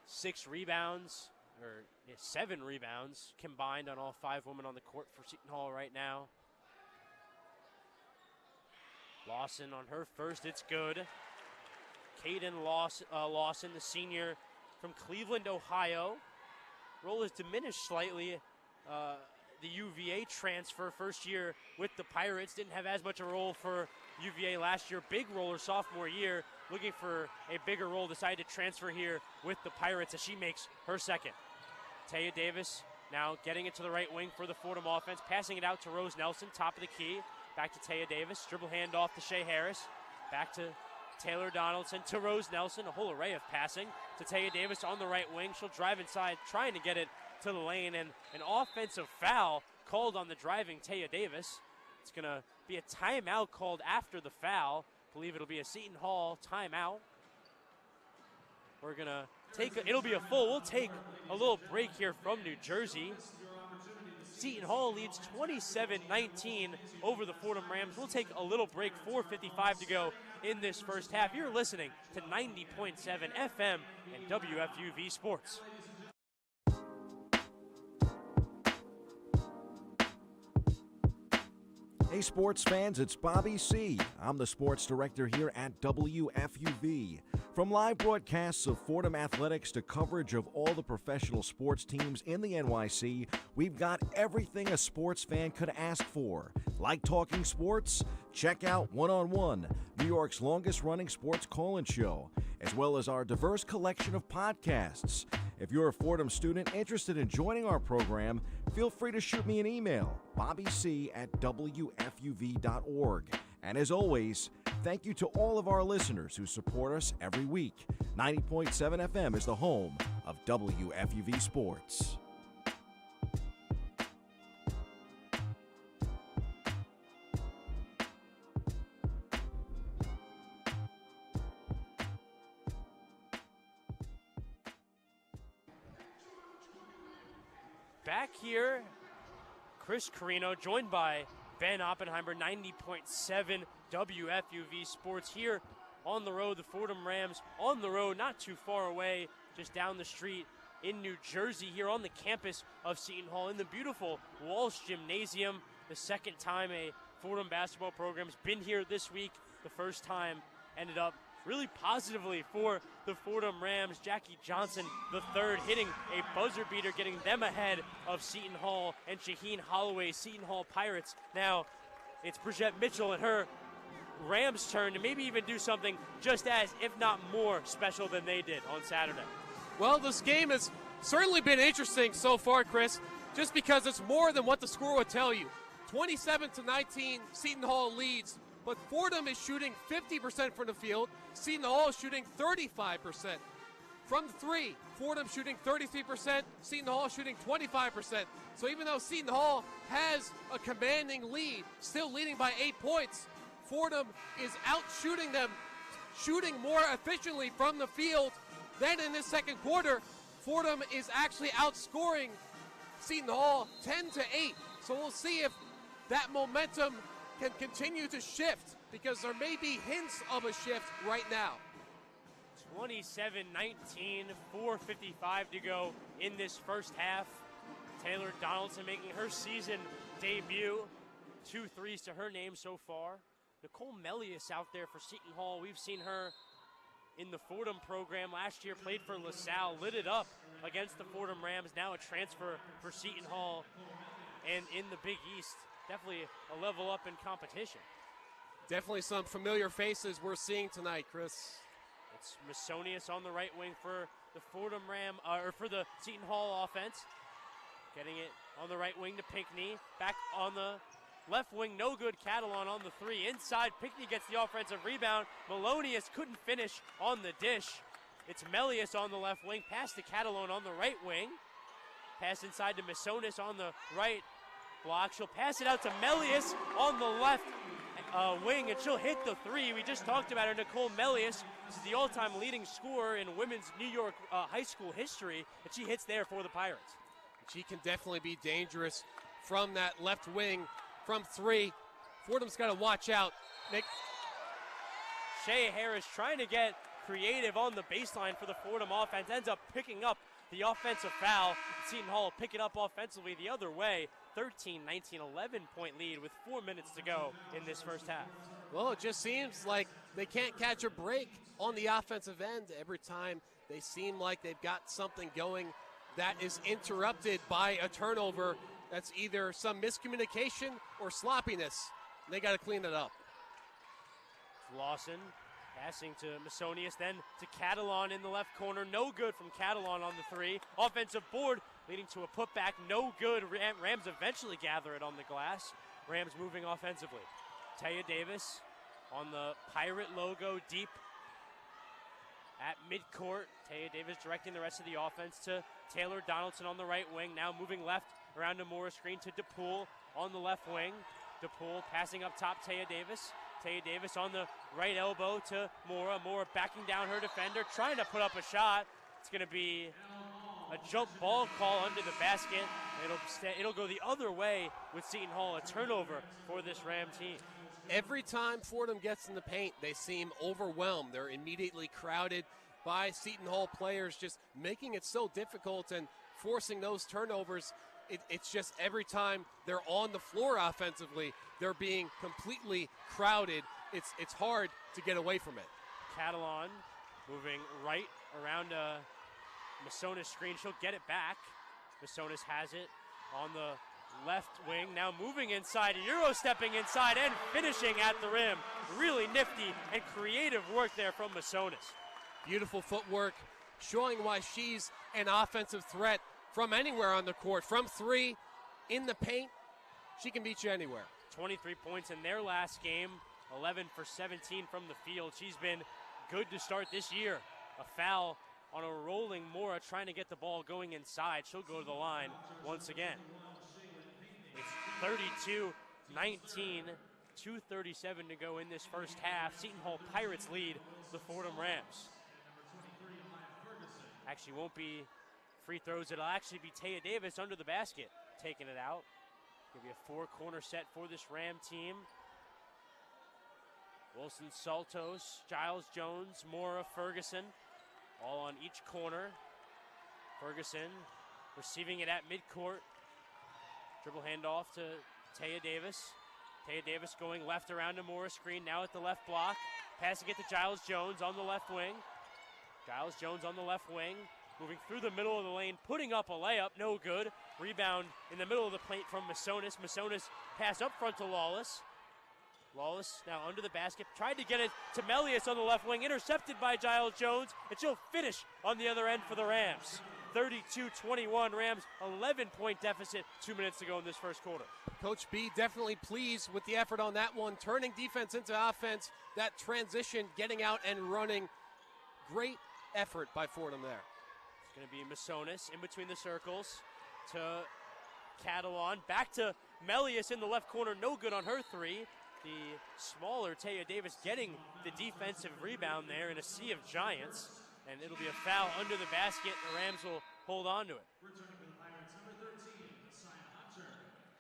7 rebounds combined on all 5 women on the court for Seton Hall right now. Lawson on her first, it's good. Caden Lawson, the senior from Cleveland, Ohio. Role is diminished slightly. The UVA transfer, first year with the Pirates, didn't have as much a role for UVA last year. Big role her sophomore year, looking for a bigger role, decided to transfer here with the Pirates as she makes her second. Taya Davis now getting it to the right wing for the Fordham offense, passing it out to Rose Nelson, top of the key. Back to Taya Davis, dribble handoff to Shea Harris. Back to Taylor Donaldson to Rose Nelson, a whole array of passing to Taya Davis on the right wing. She'll drive inside, trying to get it to the lane, and an offensive foul called on the driving Taya Davis. It's going to be a timeout called after the foul. I believe it'll be a Seton Hall timeout. We're going to take, it'll be a full, we'll take a little break here from New Jersey. Seton Hall leads 27-19 over the Fordham Rams. We'll take a little break, 4:55 to go in this first half. You're listening to 90.7 FM and WFUV Sports. Hey sports fans, it's Bobby C. I'm the sports director here at WFUV. From live broadcasts of Fordham athletics to coverage of all the professional sports teams in the NYC, we've got everything a sports fan could ask for. Like talking sports? Check out One on One, New York's longest-running sports call-in show, as well as our diverse collection of podcasts. If you're a Fordham student interested in joining our program, feel free to shoot me an email, bobbyc@wfuv.org. And as always, thank you to all of our listeners who support us every week. 90.7 FM is the home of WFUV Sports. Back here, Chris Carrino, joined by Ben Oppenheimer, 90.7 WFUV Sports here on the road. The Fordham Rams on the road, not too far away, just down the street in New Jersey, here on the campus of Seton Hall in the beautiful Walsh Gymnasium. The second time a Fordham basketball program's been here this week. The first time ended up really positively for the Fordham Rams. Jackie Johnson, the third, hitting a buzzer beater, getting them ahead of Seton Hall and Shaheen Holloway's Seton Hall Pirates. Now, it's Bridgette Mitchell and her Rams' turn to maybe even do something just as, if not more, special than they did on Saturday. Well, this game has certainly been interesting so far, Chris, just because it's more than what the score would tell you. 27-19, Seton Hall leads, but Fordham is shooting 50% from the field. Seton Hall is shooting 35%. From the three, Fordham shooting 33%, Seton Hall shooting 25%. So even though Seton Hall has a commanding lead, still leading by 8 points, Fordham is out shooting them, shooting more efficiently from the field. Then in this second quarter, Fordham is actually outscoring Seton Hall 10-8. So we'll see if that momentum can continue to shift, because there may be hints of a shift right now. 27-19, 4:55 to go in this first half. Taylor Donaldson making her season debut. 2 threes to her name so far. Nicole Melius out there for Seton Hall. We've seen her in the Fordham program last year, played for LaSalle, lit it up against the Fordham Rams, now a transfer for Seton Hall. And in the Big East, definitely a level up in competition. Definitely some familiar faces we're seeing tonight, Chris. It's Masonius on the right wing for the Fordham or for the Seton Hall offense. Getting it on the right wing to Pinckney. Back on the left wing, no good. Catalan on the three. Inside, Pinckney gets the offensive rebound. Melonius couldn't finish on the dish. It's Melius on the left wing. Pass to Catalan on the right wing. Pass inside to Masonius on the right block. She'll pass it out to Melius on the left wing, and she'll hit the three. We just talked about her, Nicole Melius. This is the all-time leading scorer in women's New York high school history, and she hits there for the Pirates. She can definitely be dangerous from that left wing from three. Fordham's got to watch out. Shea Harris trying to get creative on the baseline for the Fordham offense, ends up picking up the offensive foul. Seton Hall pick it up offensively the other way. 13-19, 11-point lead with 4 minutes to go in this first half. Well, it just seems like they can't catch a break on the offensive end. Every time they seem like they've got something going that is interrupted by a turnover. That's either some miscommunication or sloppiness. They got to clean it up. Lawson passing to Masonius, then to Catalan in the left corner. No good from Catalan on the three. Offensive board leading to a putback. No good. Rams eventually gather it on the glass. Rams moving offensively. Taya Davis on the Pirate logo deep at midcourt. Taya Davis directing the rest of the offense to Taylor Donaldson on the right wing. Now moving left around to Moore screen to DePool on the left wing. DePool passing up top, Taya Davis. Taya Davis on the right elbow to Mora. Mora backing down her defender, trying to put up a shot. It's going to be a jump ball call under the basket. It'll go the other way with Seton Hall, a turnover for this Ram team. Every time Fordham gets in the paint, they seem overwhelmed. They're immediately crowded by Seton Hall players, just making it so difficult and forcing those turnovers. It's just every time they're on the floor offensively, they're being completely crowded. It's hard to get away from it. Catalan moving right around Masonis' screen. She'll get it back. Masonis has it on the left wing. Now moving inside, Euro stepping inside and finishing at the rim. Really nifty and creative work there from Masonis. Beautiful footwork, showing why she's an offensive threat from anywhere on the court. From three, in the paint, she can beat you anywhere. 23 points in their last game, 11 for 17 from the field. She's been good to start this year. A foul on a rolling Mora trying to get the ball going inside. She'll go to the line once again. It's 32-19, 2:37 to go in this first half. Seton Hall Pirates lead the Fordham Rams. Actually won't be free throws. It'll actually be Taya Davis under the basket taking it out. Going to be a four-corner set for this Ram team. Wilson, Saltos, Giles Jones, Mora, Ferguson, all on each corner. Ferguson receiving it at midcourt. Dribble handoff to Taya Davis. Taya Davis going left around to Mora's screen, now at the left block. Passing it to Giles Jones on the left wing. Giles Jones on the left wing, moving through the middle of the lane, putting up a layup, no good. Rebound in the middle of the plate from Masonis. Masonis pass up front to Lawless. Lawless now under the basket, tried to get it to Melius on the left wing, intercepted by Giles Jones, and she'll finish on the other end for the Rams. 32-21, Rams 11-point deficit, 2 minutes to go in this first quarter. Coach B definitely pleased with the effort on that one, turning defense into offense, that transition, getting out and running. Great effort by Fordham there. It's going to be Masonis in between the circles to Catalan, back to Melius in the left corner, no good on her three. The smaller Taya Davis getting the defensive rebound there in a sea of giants. And it'll be a foul under the basket. The Rams will hold on to it. Returning for the Pirates, number 13, Messiah Hunter.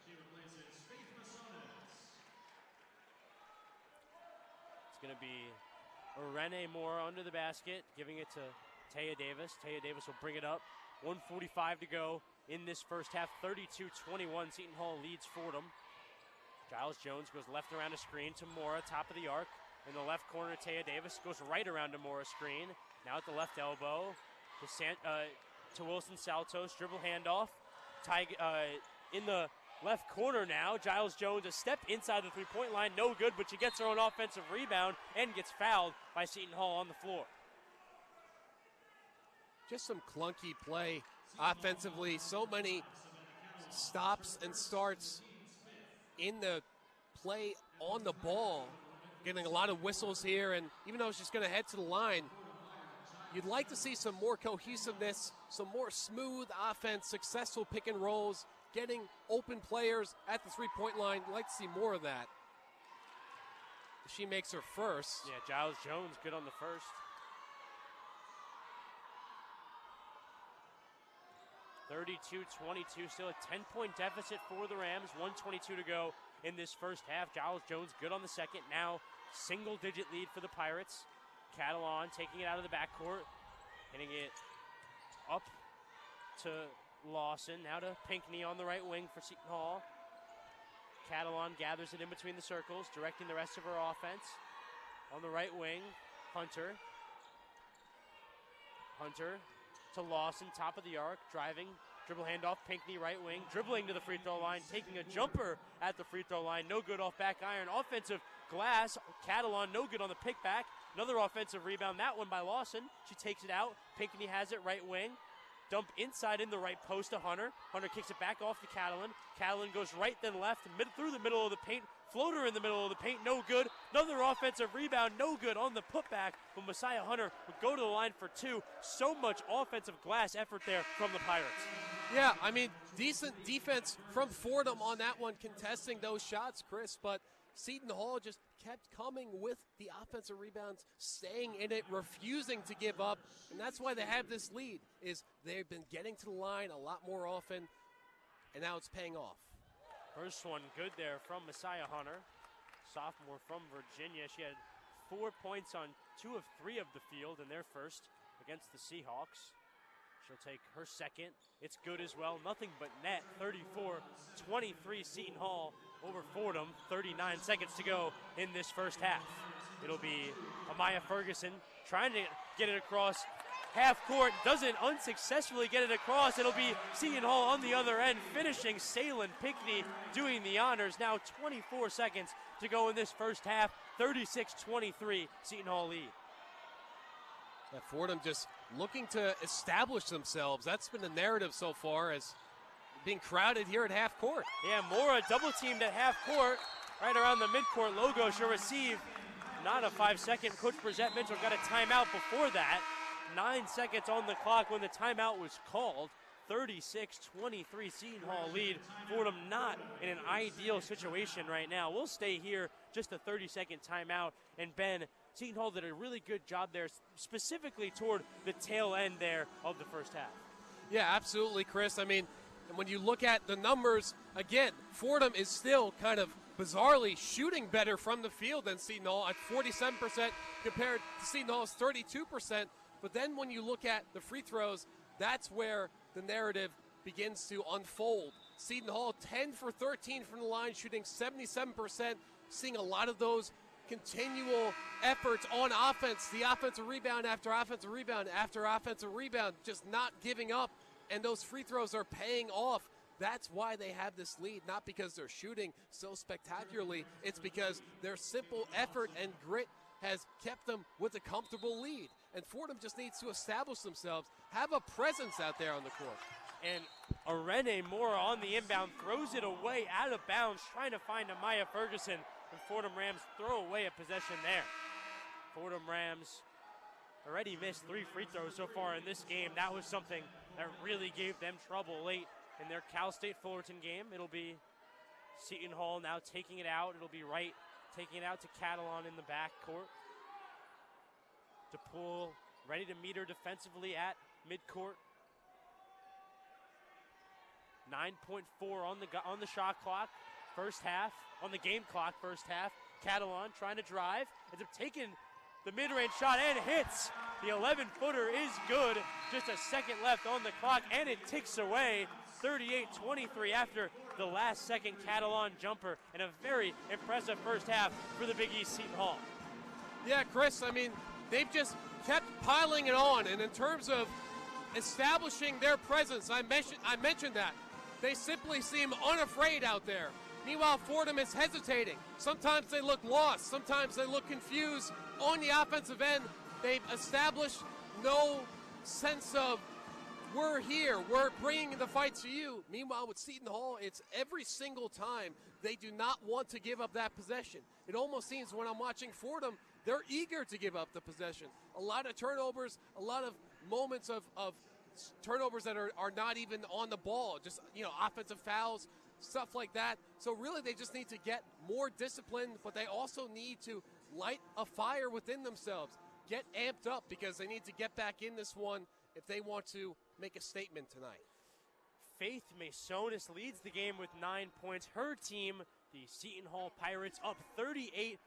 She replaces Faith Masonis. It's going to be Rene Moore under the basket, giving it to Taya Davis. Taya Davis will bring it up. 1:45 to go in this first half. 32-21, Seton Hall leads Fordham. Giles Jones goes left around a screen to Mora, top of the arc. In the left corner, Taya Davis goes right around to Mora's screen. Now at the left elbow to Wilson Saltos, dribble handoff. In the left corner now, Giles Jones a step inside the three-point line, no good, but she gets her own offensive rebound and gets fouled by Seton Hall on the floor. Just some clunky play offensively. So many stops and starts in the play on the ball. Getting a lot of whistles here, and even though she's going to head to the line, you'd like to see some more cohesiveness, some more smooth offense, successful pick and rolls, getting open players at the three-point line. You'd like to see more of that. She makes her first. Yeah, Giles Jones good on the first. (32-22), still a 10-point deficit for the Rams. 1:22 to go in this first half. Giles Jones good on the second. Now single-digit lead for the Pirates. Catalan taking it out of the backcourt, hitting it up to Lawson. Now to Pinckney on the right wing for Seton Hall. Catalan gathers it in between the circles, directing the rest of her offense. On the right wing, Hunter. Hunter to Lawson, top of the arc, driving, dribble handoff, Pinckney right wing, dribbling to the free throw line, taking a jumper at the free throw line, no good off back iron. Offensive glass, Catalan no good on the pick back. Another offensive rebound, that one by Lawson. She takes it out, Pinckney has it right wing. Dump inside in the right post to Hunter. Hunter kicks it back off to Catalan. Catalan goes right then left, through the middle of the paint. Floater in the middle of the paint, no good. Another offensive rebound, no good on the putback. But Messiah Hunter would go to the line for two. So much offensive glass effort there from the Pirates. Yeah, I mean, decent defense from Fordham on that one, contesting those shots, Chris. But Seton Hall just kept coming with the offensive rebounds, staying in it, refusing to give up. And that's why they have this lead, is they've been getting to the line a lot more often. and now it's paying off. First one good there from Messiah Hunter, sophomore from Virginia. She had 4 points on 2 of 3 of the field in their first against the Seahawks. She'll take her second. It's good as well. Nothing but net. 34-23 Seton Hall over Fordham. 39 seconds to go in this first half. It'll be Amaya Ferguson trying to get it across half court. Doesn't unsuccessfully get it across. It'll be Seton Hall on the other end, finishing Salem Pickney doing the honors. Now 24 seconds to go in this first half. 36-23 Seton Hall lead. Yeah, Fordham just looking to establish themselves. That's been the narrative so far, as being crowded here at half court. Yeah, Mora double teamed at half court, right around the midcourt logo. She'll receive not a 5-second. Coach Brissette Mitchell got a timeout before that. 9 seconds on the clock when the timeout was called. 36-23 Seton Hall lead. Fordham not in an ideal situation right now. We'll stay here, just a 30-second timeout. And Ben, Seton Hall did a really good job there, specifically toward the tail end there of the first half. Yeah, absolutely, Chris. I mean, when you look at the numbers, again, Fordham is still kind of bizarrely shooting better from the field than Seton Hall at 47% compared to Seton Hall's 32%. But then when you look at the free throws, that's where the narrative begins to unfold. Seton Hall 10 for 13 from the line, shooting 77%, seeing a lot of those continual efforts on offense, the offensive rebound after offensive rebound after offensive rebound, just not giving up, and those free throws are paying off. That's why they have this lead, not because they're shooting so spectacularly. It's because their simple effort and grit has kept them with a comfortable lead. And Fordham just needs to establish themselves, have a presence out there on the court. And Arene Mora on the inbound throws it away out of bounds, trying to find Amaya Ferguson. And Fordham Rams throw away a possession there. Fordham Rams already missed 3 free throws so far in this game. That was something that really gave them trouble late in their Cal State Fullerton game. It'll be Seton Hall now taking it out. It'll be Wright taking it out to Catalan in the backcourt. DePool ready to meet her defensively at midcourt. 9.4 on the shot clock. First half, on the game clock, first half. Catalan trying to drive, ends up taking the mid-range shot and hits. The 11-footer is good. Just a second left on the clock, and it ticks away. 38-23 after the last second Catalan jumper, and a very impressive first half for the Big East Seton Hall. Yeah, Chris, I mean, they've just kept piling it on, and in terms of establishing their presence, I mentioned that. They simply seem unafraid out there. Meanwhile, Fordham is hesitating. Sometimes they look lost. Sometimes they look confused. On the offensive end, they've established no sense of, we're here, we're bringing the fight to you. Meanwhile, with Seton Hall, it's every single time they do not want to give up that possession. It almost seems when I'm watching Fordham, they're eager to give up the possession. A lot of turnovers, a lot of moments of turnovers that are not even on the ball, just, offensive fouls, stuff like that. So really they just need to get more disciplined, but they also need to light a fire within themselves, get amped up, because they need to get back in this one if they want to make a statement tonight. Faith Masonis leads the game with 9 points. Her team, the Seton Hall Pirates, up 38-23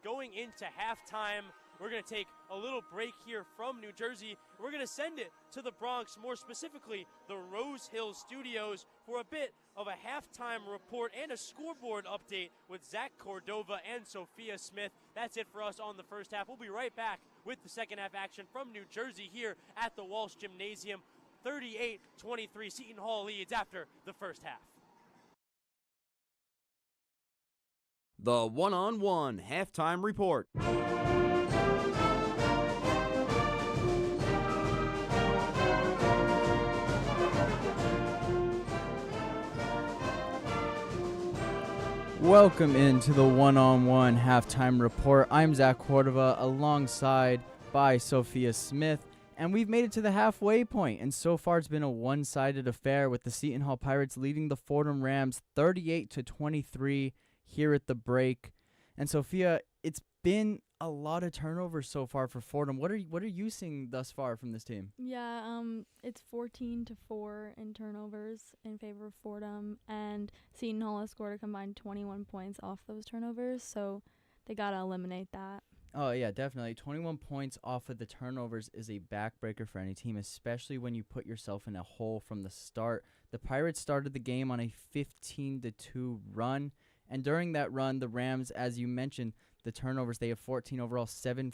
going into halftime. We're going to take a little break here from New Jersey. We're going to send it to the Bronx, more specifically the Rose Hill Studios, for a bit of a halftime report and a scoreboard update with Zach Cordova and Sophia Smith. That's it for us on the first half. We'll be right back with the second half action from New Jersey here at the Walsh Gymnasium. 38-23 Seton Hall leads after the first half. The one-on-one halftime report. Welcome into the one-on-one halftime report. I'm Zach Cordova alongside by Sophia Smith, and we've made it to the halfway point, and so far it's been a one-sided affair with the Seton Hall Pirates leading the Fordham Rams 38-23 here at the break. And Sophia, it's been a lot of turnovers so far for Fordham. What are you seeing thus far from this team? Yeah, it's 14-4 in turnovers in favor of Fordham, and Seton Hall has scored a combined 21 points off those turnovers, so they got to eliminate that. Oh, yeah, definitely. 21 points off of the turnovers is a backbreaker for any team, especially when you put yourself in a hole from the start. The Pirates started the game on a 15-2 run, and during that run, the Rams, as you mentioned, the turnovers, they have 14 overall, 7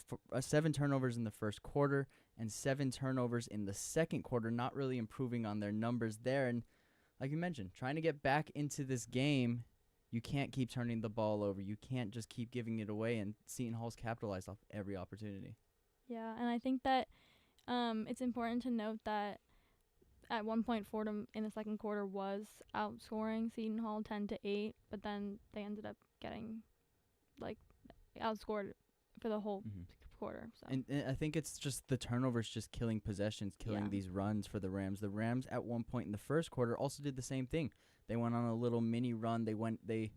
turnovers in the first quarter and 7 turnovers in the second quarter, not really improving on their numbers there. And like you mentioned, trying to get back into this game, you can't keep turning the ball over. You can't just keep giving it away, and Seton Hall's capitalized off every opportunity. Yeah, and I think that it's important to note that at one point Fordham in the second quarter was outscoring Seton Hall 10-8, but then they ended up getting outscored for the whole quarter. So. And I think it's just the turnovers just killing possessions, killing these runs for the Rams. The Rams at one point in the first quarter also did the same thing. They went on a little mini run. They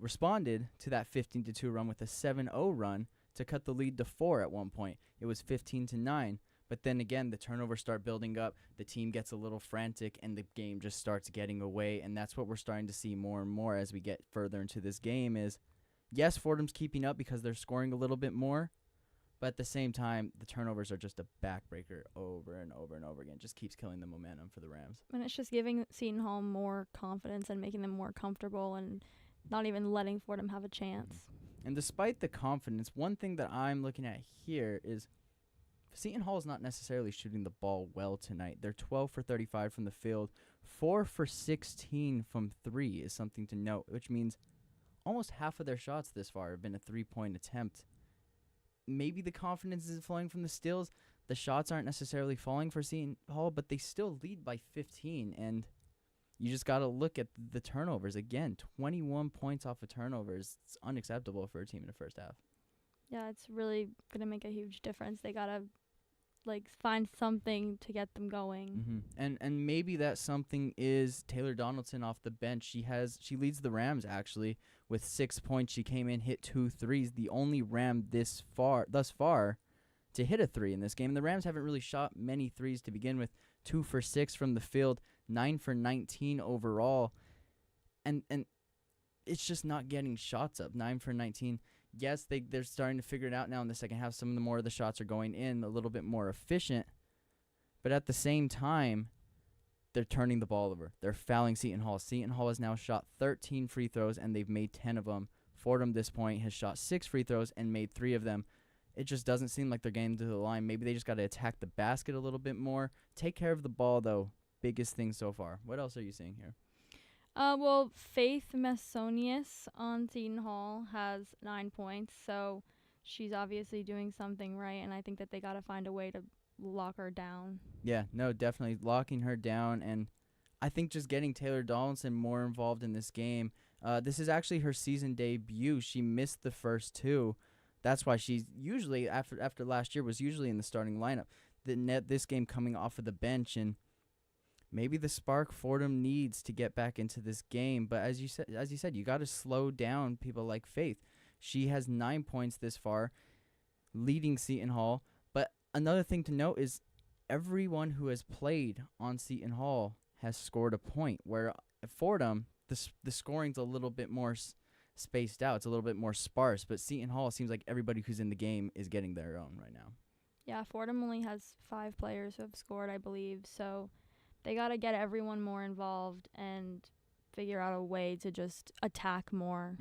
responded to that 15-2 run with a 7-0 run to cut the lead to 4 at one point. It was 15-9. But then again, the turnovers start building up. The team gets a little frantic, and the game just starts getting away. And that's what we're starting to see more and more as we get further into this game is, yes, Fordham's keeping up because they're scoring a little bit more. But at the same time, the turnovers are just a backbreaker over and over and over again. Just keeps killing the momentum for the Rams. And it's just giving Seton Hall more confidence and making them more comfortable and not even letting Fordham have a chance. And despite the confidence, one thing that I'm looking at here is Seton Hall is not necessarily shooting the ball well tonight. They're 12 for 35 from the field. 4 for 16 from 3 is something to note, which means almost half of their shots this far have been a three-point attempt. Maybe the confidence isn't flowing from the steals. The shots aren't necessarily falling for Seton Hall, but they still lead by 15. And you just got to look at the turnovers. Again, 21 points off of turnovers. It's unacceptable for a team in the first half. Yeah, it's really going to make a huge difference. They got to find something to get them going. And maybe that something is Taylor Donaldson off the bench. She leads the Rams actually with 6 points. She came in, hit 2 threes. The only Ram thus far to hit a 3 in this game. The Rams haven't really shot many threes to begin with. 2 for 6 from the field, 9 for 19 overall, and it's just not getting shots up. 9 for 19. Yes, they're starting to figure it out now in the second half. Some of the more of the shots are going in, a little bit more efficient. But at the same time, they're turning the ball over. They're fouling Seton Hall. Seton Hall has now shot 13 free throws, and they've made 10 of them. Fordham, this point, has shot 6 free throws and made 3 of them. It just doesn't seem like they're getting to the line. Maybe they just got to attack the basket a little bit more. Take care of the ball, though. Biggest thing so far. What else are you seeing here? Well, Faith Messonius on Seton Hall has 9 points, so she's obviously doing something right, and I think that they got to find a way to lock her down. Yeah, no, definitely locking her down, and I think just getting Taylor Donaldson more involved in this game. This is actually her season debut. She missed the first 2. That's why she's usually, after last year, was usually in the starting lineup. This game coming off of the bench, and maybe the spark Fordham needs to get back into this game. But as you said, you got to slow down people like Faith. She has 9 points this far, leading Seton Hall. But another thing to note is everyone who has played on Seton Hall has scored a point, where at Fordham, the scoring's a little bit more spaced out. It's a little bit more sparse. But Seton Hall, seems like everybody who's in the game is getting their own right now. Yeah, Fordham only has 5 players who have scored, I believe, so they got to get everyone more involved and figure out a way to just attack more.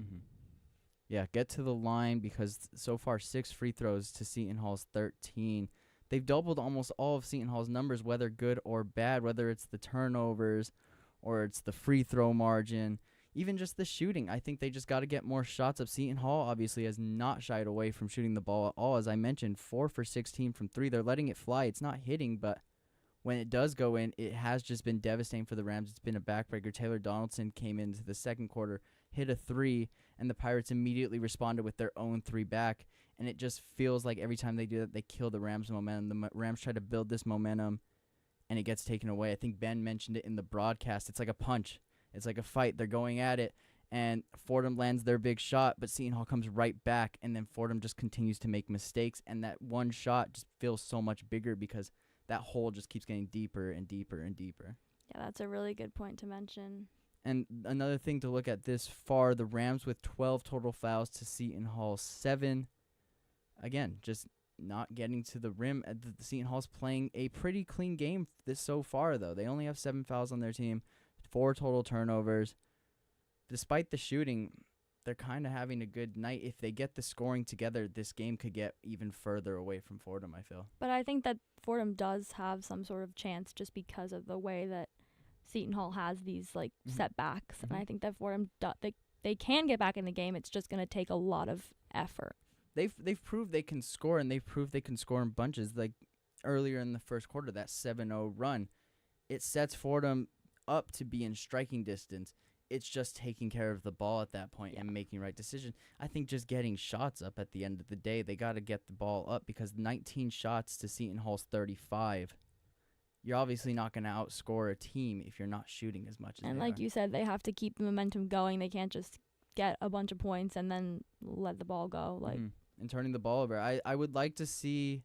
Yeah, get to the line, because so far 6 free throws to Seton Hall's 13. They've doubled almost all of Seton Hall's numbers, whether good or bad, whether it's the turnovers or it's the free throw margin, even just the shooting. I think they just got to get more shots up. Seton Hall obviously has not shied away from shooting the ball at all. As I mentioned, 4 for 16 from 3. They're letting it fly. It's not hitting, but when it does go in, it has just been devastating for the Rams. It's been a backbreaker. Taylor Donaldson came into the second quarter, hit a 3, and the Pirates immediately responded with their own 3 back. And it just feels like every time they do that, they kill the Rams' momentum. The Rams try to build this momentum, and it gets taken away. I think Ben mentioned it in the broadcast. It's like a punch. It's like a fight. They're going at it, and Fordham lands their big shot, but Seton Hall comes right back, and then Fordham just continues to make mistakes, and that one shot just feels so much bigger because that hole just keeps getting deeper and deeper and deeper. Yeah, that's a really good point to mention. And another thing to look at this far, the Rams with 12 total fouls to Seton Hall 7. Again, just not getting to the rim. The Seton Hall's playing a pretty clean game this so far, though. They only have 7 fouls on their team, 4 total turnovers. Despite the shooting, they're kind of having a good night. If they get the scoring together, this game could get even further away from Fordham, I feel. But I think that Fordham does have some sort of chance just because of the way that Seton Hall has these setbacks, and I think that Fordham they can get back in the game. It's just going to take a lot of effort. They've proved they can score, and they've proved they can score in bunches. Like earlier in the first quarter, that 7-0 run, it sets Fordham up to be in striking distance. It's just taking care of the ball at that point and making right decision. I think just getting shots up at the end of the day, they got to get the ball up because 19 shots to Seton Hall's 35. You're obviously not going to outscore a team if you're not shooting as much as And they like are. you said, they have to keep the momentum going. They can't just get a bunch of points and then let the ball go. And turning the ball over. I would like to see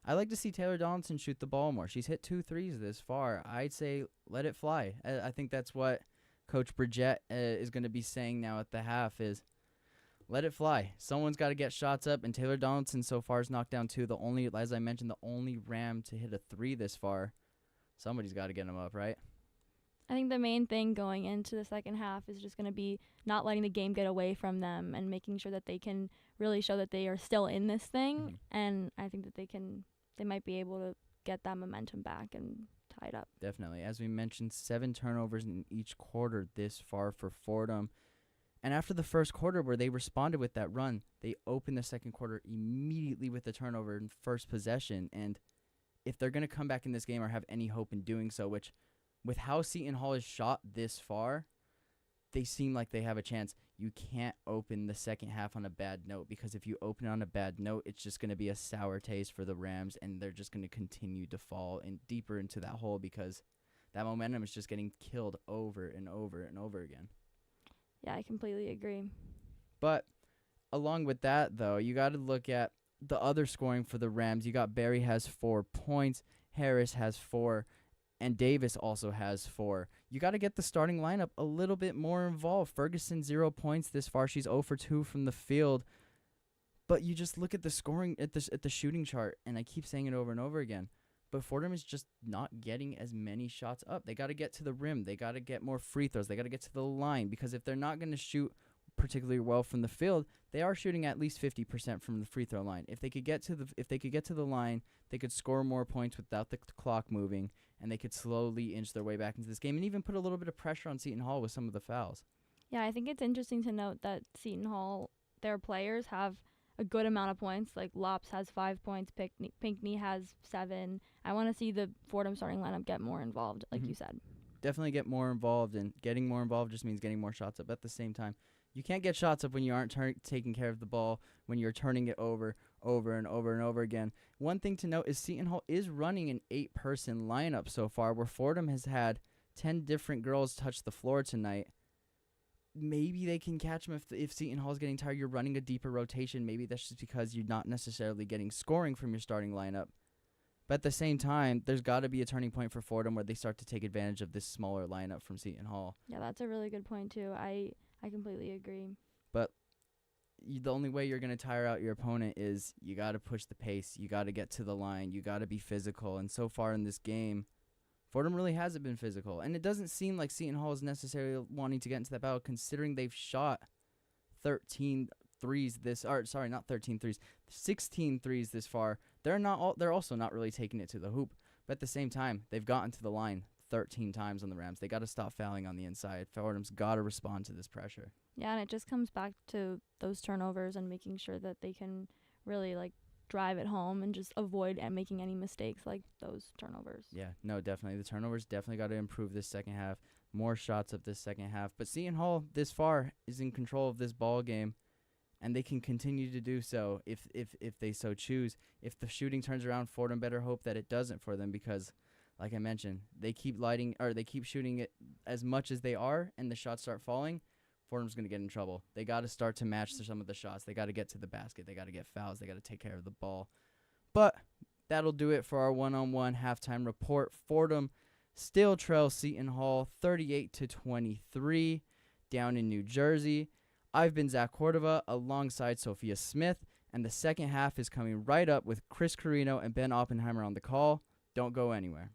Taylor Donaldson shoot the ball more. She's hit 2 threes this far. I'd say let it fly. I think that's what Coach Bridgette is going to be saying now at the half is let it fly. Someone's got to get shots up, and Taylor Donaldson so far has knocked down 2. As I mentioned, the only Ram to hit a 3 this far. Somebody's got to get him up, right? I think the main thing going into the second half is just going to be not letting the game get away from them and making sure that they can really show that they are still in this thing. And I think that they might be able to get that momentum back and tie it up. Definitely. As we mentioned, 7 turnovers in each quarter this far for Fordham. And after the first quarter where they responded with that run, they opened the second quarter immediately with a turnover in first possession. And if they're going to come back in this game or have any hope in doing so, which with how Seton Hall is shot this far, they seem like they have a chance. You can't open the second half on a bad note because if you open it on a bad note, it's just going to be a sour taste for the Rams, and they're just going to continue to fall in deeper into that hole because that momentum is just getting killed over and over and over again. Yeah, I completely agree. But along with that, though, you got to look at the other scoring for the Rams. You got Barry has 4 points, Harris has 4, and Davis also has 4. You got to get the starting lineup a little bit more involved. Ferguson 0 points this far. She's 0 for 2 from the field. But you just look at the scoring at the shooting chart, and I keep saying it over and over again. But Fordham is just not getting as many shots up. They got to get to the rim. They got to get more free throws. They got to get to the line because if they're not going to shoot particularly well from the field, they are shooting at least 50% from the free throw line. If they could get to the line, they could score more points without the clock moving, and they could slowly inch their way back into this game and even put a little bit of pressure on Seton Hall with some of the fouls. Yeah, I think it's interesting to note that Seton Hall, their players have a good amount of points. Like Lops has 5 points, Pinkney has 7. I want to see the Fordham starting lineup get more involved, like you said. Definitely get more involved, and getting more involved just means getting more shots up at the same time. You can't get shots up when you aren't taking care of the ball, when you're turning it over and over and over again. One thing to note is Seton Hall is running an 8-person lineup so far, where Fordham has had 10 different girls touch the floor tonight. Maybe they can catch them if Seton Hall's getting tired. You're running a deeper rotation. Maybe that's just because you're not necessarily getting scoring from your starting lineup. But at the same time, there's got to be a turning point for Fordham where they start to take advantage of this smaller lineup from Seton Hall. Yeah, that's a really good point, too. I completely agree. But the only way you're going to tire out your opponent is you got to push the pace. You got to get to the line. You got to be physical. And so far in this game, Fordham really hasn't been physical. And it doesn't seem like Seton Hall is necessarily wanting to get into that battle, considering they've shot 16 threes this far. They're also not really taking it to the hoop. But at the same time, they've gotten to the line 13 times on the Rams. They got to stop fouling on the inside. Fordham's got to respond to this pressure. Yeah, and it just comes back to those turnovers and making sure that they can really drive it home and just avoid making any mistakes like those turnovers. Yeah, no, definitely. The turnovers definitely got to improve this second half. More shots up this second half. But Seton Hall this far is in control of this ball game, and they can continue to do so if they so choose. If the shooting turns around, Fordham better hope that it doesn't for them because, like I mentioned, they keep shooting it as much as they are, and the shots start falling. Fordham's going to get in trouble. They got to start to match some of the shots. They got to get to the basket. They got to get fouls. They got to take care of the ball. But that'll do it for our one-on-one halftime report. Fordham still trails Seton Hall 38-23 down in New Jersey. I've been Zach Cordova alongside Sophia Smith, and the second half is coming right up with Chris Carrino and Ben Oppenheimer on the call. Don't go anywhere.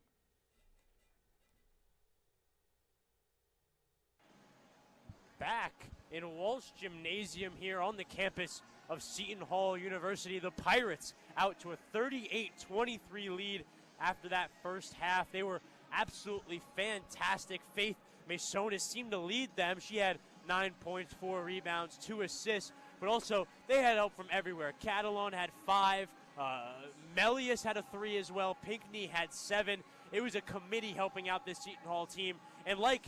Back in Walsh Gymnasium here on the campus of Seton Hall University, the Pirates out to a 38-23 lead after that first half. They were absolutely fantastic. Faith Masonis seemed to lead them. She had 9 points, 4 rebounds, 2 assists, but also they had help from everywhere. Catalan had 5, Melius had a 3 as well, Pinckney had 7. It was a committee helping out this Seton Hall team, and like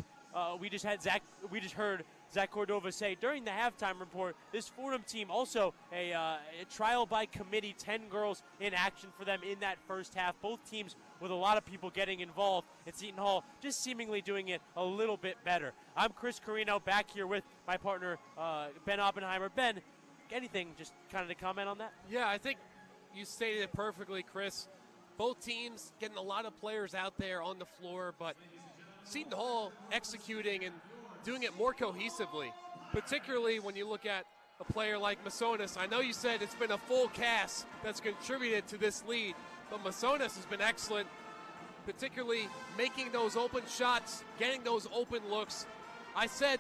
we just heard Zach Cordova say during the halftime report, this Fordham team also a trial by committee, 10 girls in action for them in that first half. Both teams with a lot of people getting involved, and Seton Hall just seemingly doing it a little bit better. I'm Chris Carrino back here with my partner Ben Oppenheimer. Ben, anything just kind of to comment on that? Yeah, I think you stated it perfectly, Chris. Both teams getting a lot of players out there on the floor, but Seton Hall executing and doing it more cohesively, particularly when you look at a player like Masonis. I know you said it's been a full cast that's contributed to this lead, but Masonis has been excellent, particularly making those open shots, getting those open looks. I said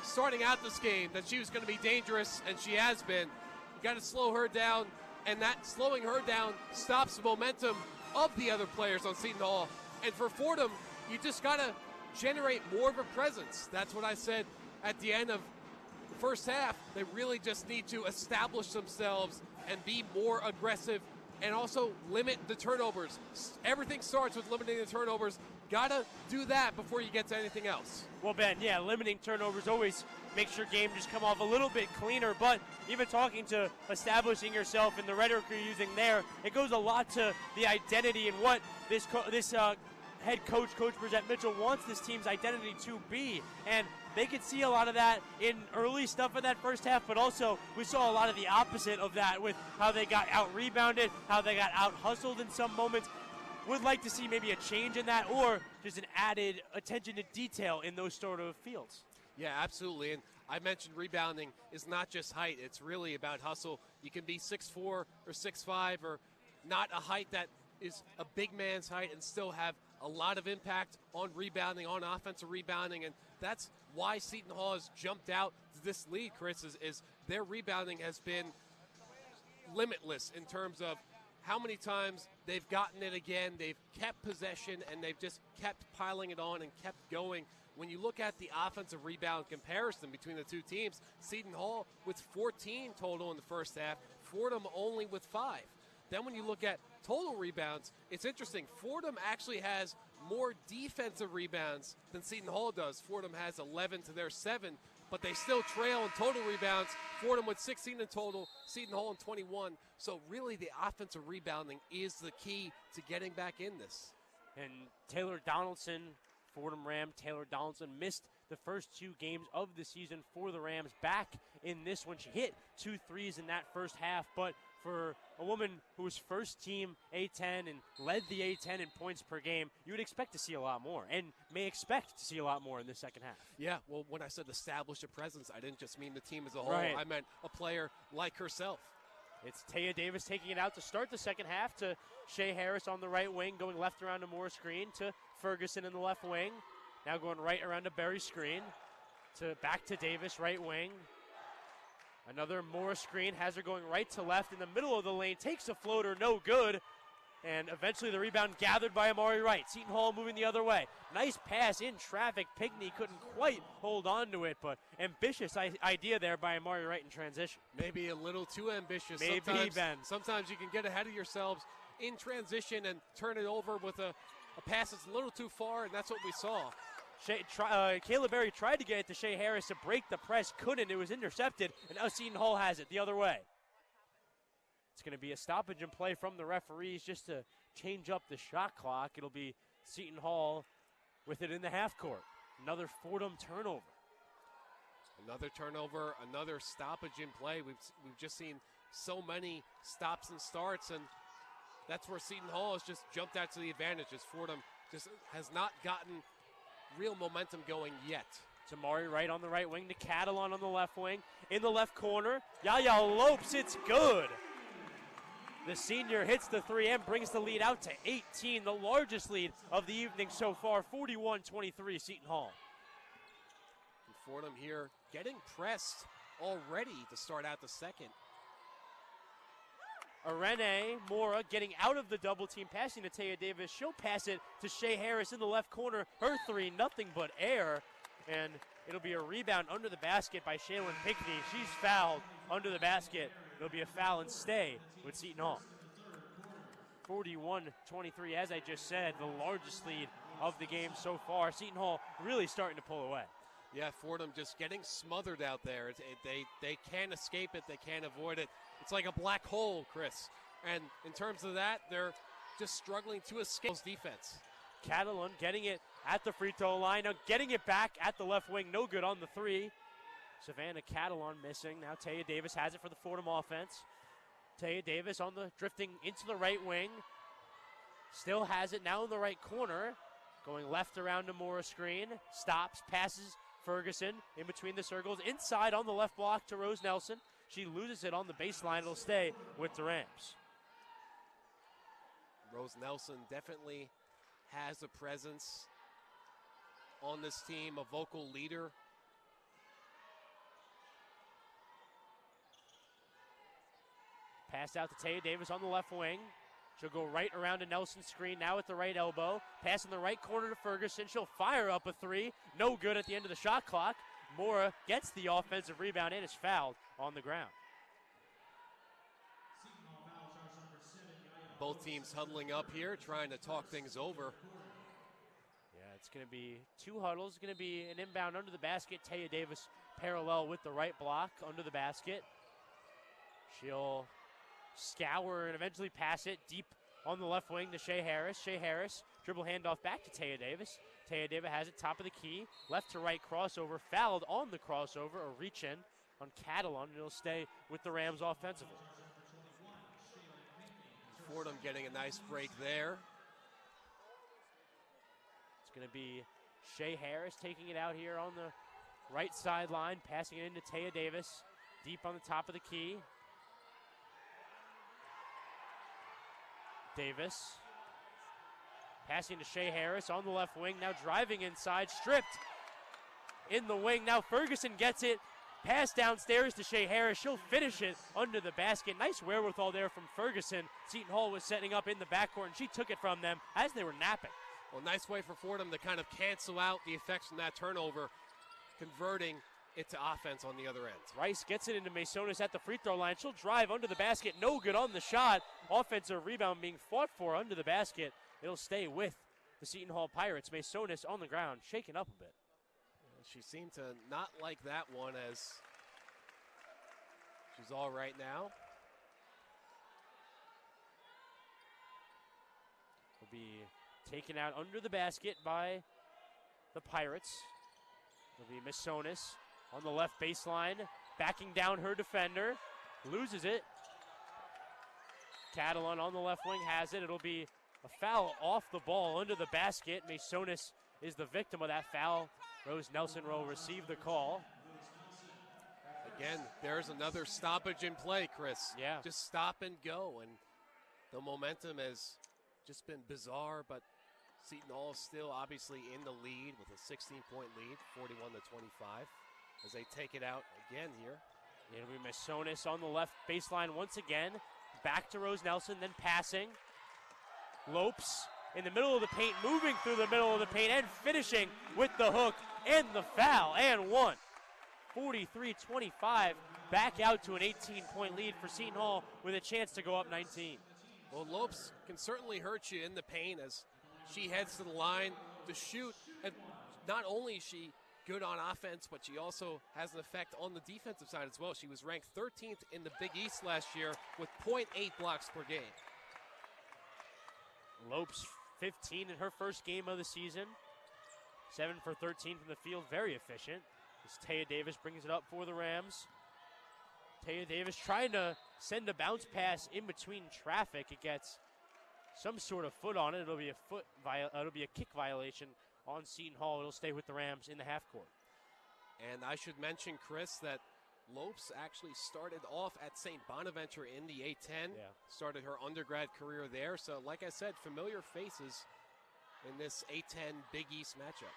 starting out this game that she was going to be dangerous, and she has been. You got to slow her down, and that slowing her down stops the momentum of the other players on Seton Hall. And for Fordham, you just got to generate more of a presence. That's what I said at the end of the first half. They really just need to establish themselves and be more aggressive and also limit the turnovers. Everything starts with limiting the turnovers. Gotta do that before you get to anything else. Well, Ben, yeah, limiting turnovers always makes your game just come off a little bit cleaner, but even talking to establishing yourself in the rhetoric you're using there, it goes a lot to the identity and what this head coach, Coach Bridgette Mitchell, wants this team's identity to be. And they could see a lot of that in early stuff in that first half, but also we saw a lot of the opposite of that with how they got out-rebounded, how they got out-hustled in some moments. Would like to see maybe a change in that or just an added attention to detail in those sort of fields. Yeah, absolutely. And I mentioned rebounding is not just height. It's really about hustle. You can be 6'4 or 6'5 or not a height that is a big man's height and still have a lot of impact on rebounding, on offensive rebounding. And that's why Seton Hall has jumped out to this lead, Chris, is their rebounding has been limitless in terms of how many times they've gotten it again. They've kept possession, and they've just kept piling it on and kept going. When you look at the offensive rebound comparison between the two teams, Seton Hall with 14 total in the first half, Fordham only with 5. Then when you look at total rebounds, it's interesting. Fordham actually has more defensive rebounds than Seton Hall does. Fordham has 11 to their 7, but they still trail in total rebounds. Fordham with 16 in total, Seton Hall in 21. So really the offensive rebounding is the key to getting back in this. And Taylor Donaldson, Fordham Ram, Taylor Donaldson missed the first 2 games of the season for the Rams. Back in this one, she hit 2 threes in that first half, but for a woman who was first team A10 and led the A10 in points per game, you would expect to see a lot more and may expect to see a lot more in the second half. Yeah, well, when I said establish a presence, I didn't just mean the team as a whole. Right. I meant a player like herself. It's Taya Davis taking it out to start the second half to Shea Harris on the right wing, going left around to Moore's screen to Ferguson in the left wing. Now going right around to Berry's screen to back to Davis, right wing. Another Moore screen has her going right to left in the middle of the lane. Takes a floater, no good. And eventually the rebound gathered by Amari Wright. Seton Hall moving the other way. Nice pass in traffic. Pinckney couldn't quite hold on to it, but ambitious idea there by Amari Wright in transition. Maybe a little too ambitious. Maybe, Ben. Sometimes you can get ahead of yourselves in transition and turn it over with a pass that's a little too far, and that's what we saw. Kayla Berry tried to get it to Shea Harris to break the press, couldn't. It was intercepted, and now Seton Hall has it the other way. It's going to be a stoppage in play from the referees just to change up the shot clock. It'll be Seton Hall with it in the half court. Another Fordham turnover. Another turnover, another stoppage in play. We've just seen so many stops and starts, and that's where Seton Hall has just jumped out to the advantage as Fordham just has not gotten real momentum going yet. Tamari Wright on the right wing to Catalan on the left wing. In the left corner, Yaya Lopes, it's good. The senior hits the three and brings the lead out to 18, the largest lead of the evening so far, 41-23 Seton Hall. And Fordham here getting pressed already to start out the second. Irene Mora getting out of the double team, passing to Taya Davis. She'll pass it to Shea Harris in the left corner. Her three, nothing but air. And it'll be a rebound under the basket by Shaylin Pinkney. She's fouled under the basket. It'll be a foul and stay with Seton Hall. 41-23, as I just said, the largest lead of the game so far. Seton Hall really starting to pull away. Yeah, Fordham just getting smothered out there. They can't escape it. They can't avoid it. It's like a black hole, Chris. And in terms of that, they're just struggling to escape defense. Catalan getting it at the free throw line. Now getting it back at the left wing. No good on the three. Savannah Catalan missing. Now Taya Davis has it for the Fordham offense. Taya Davis on the drifting into the right wing. Still has it now in the right corner. Going left around to Mora screen. Stops, passes Ferguson in between the circles. Inside on the left block to Rose Nelson. She loses it on the baseline. It'll stay with the Rams. Rose Nelson definitely has a presence on this team, a vocal leader. Pass out to Taya Davis on the left wing. She'll go right around to Nelson's screen, now at the right elbow. Pass in the right corner to Ferguson. She'll fire up a three. No good at the end of the shot clock. Mora gets the offensive rebound and is fouled on the ground. Both teams huddling up here, trying to talk things over. Yeah, it's going to be two huddles. It's going to be an inbound under the basket. Taya Davis parallel with the right block under the basket. She'll scour and eventually pass it deep on the left wing to Shea Harris. Shea Harris, dribble handoff back to Taya Davis. Taya Davis has it top of the key. Left to right crossover. Fouled on the crossover. A reach in on Catalan, and it'll stay with the Rams offensively. Fordham getting a nice break there. It's going to be Shea Harris taking it out here on the right sideline, passing it into Taya Davis, deep on the top of the key. Davis passing to Shea Harris on the left wing, now driving inside, stripped in the wing. Now Ferguson gets it. Pass downstairs to Shea Harris. She'll finish it under the basket. Nice wherewithal there from Ferguson. Seton Hall was setting up in the backcourt, and she took it from them as they were napping. Well, nice way for Fordham to kind of cancel out the effects from that turnover, converting it to offense on the other end. Rice gets it into Masonis at the free throw line. She'll drive under the basket. No good on the shot. Offensive rebound being fought for under the basket. It'll stay with the Seton Hall Pirates. Masonis on the ground, shaken up a bit. She seemed to not like that one, as she's all right now. Will be taken out under the basket by the Pirates. It'll be Masonis on the left baseline, backing down her defender. Loses it. Catalan on the left wing has it. It'll be a foul off the ball under the basket. Masonis is the victim of that foul. Rose Nelson will receive the call. Again, there's another stoppage in play, Chris. Yeah. Just stop and go. And the momentum has just been bizarre, but Seton Hall is still obviously in the lead with a 16-point lead, 41-25, as they take it out again here. It'll be Masonis on the left baseline once again. Back to Rose Nelson, then passing. Lopes in the middle of the paint, moving through the middle of the paint and finishing with the hook and the foul, and one. 43-25, back out to an 18-point lead for Seton Hall with a chance to go up 19. Well, Lopes can certainly hurt you in the paint as she heads to the line to shoot. And not only is she good on offense, but she also has an effect on the defensive side as well. She was ranked 13th in the Big East last year with 0.8 blocks per game. Lopes 15 in her first game of the season. 7 for 13 from the field, very efficient. As Taya Davis brings it up for the Rams. Taya Davis trying to send a bounce pass in between traffic. It gets some sort of foot on it. It'll be a kick violation on Seton Hall. It'll stay with the Rams in the half court. And I should mention, Chris, that Lopes actually started off at St. Bonaventure in the A-10. Yeah. Started her undergrad career there. So, like I said, familiar faces in this A-10 Big East matchup.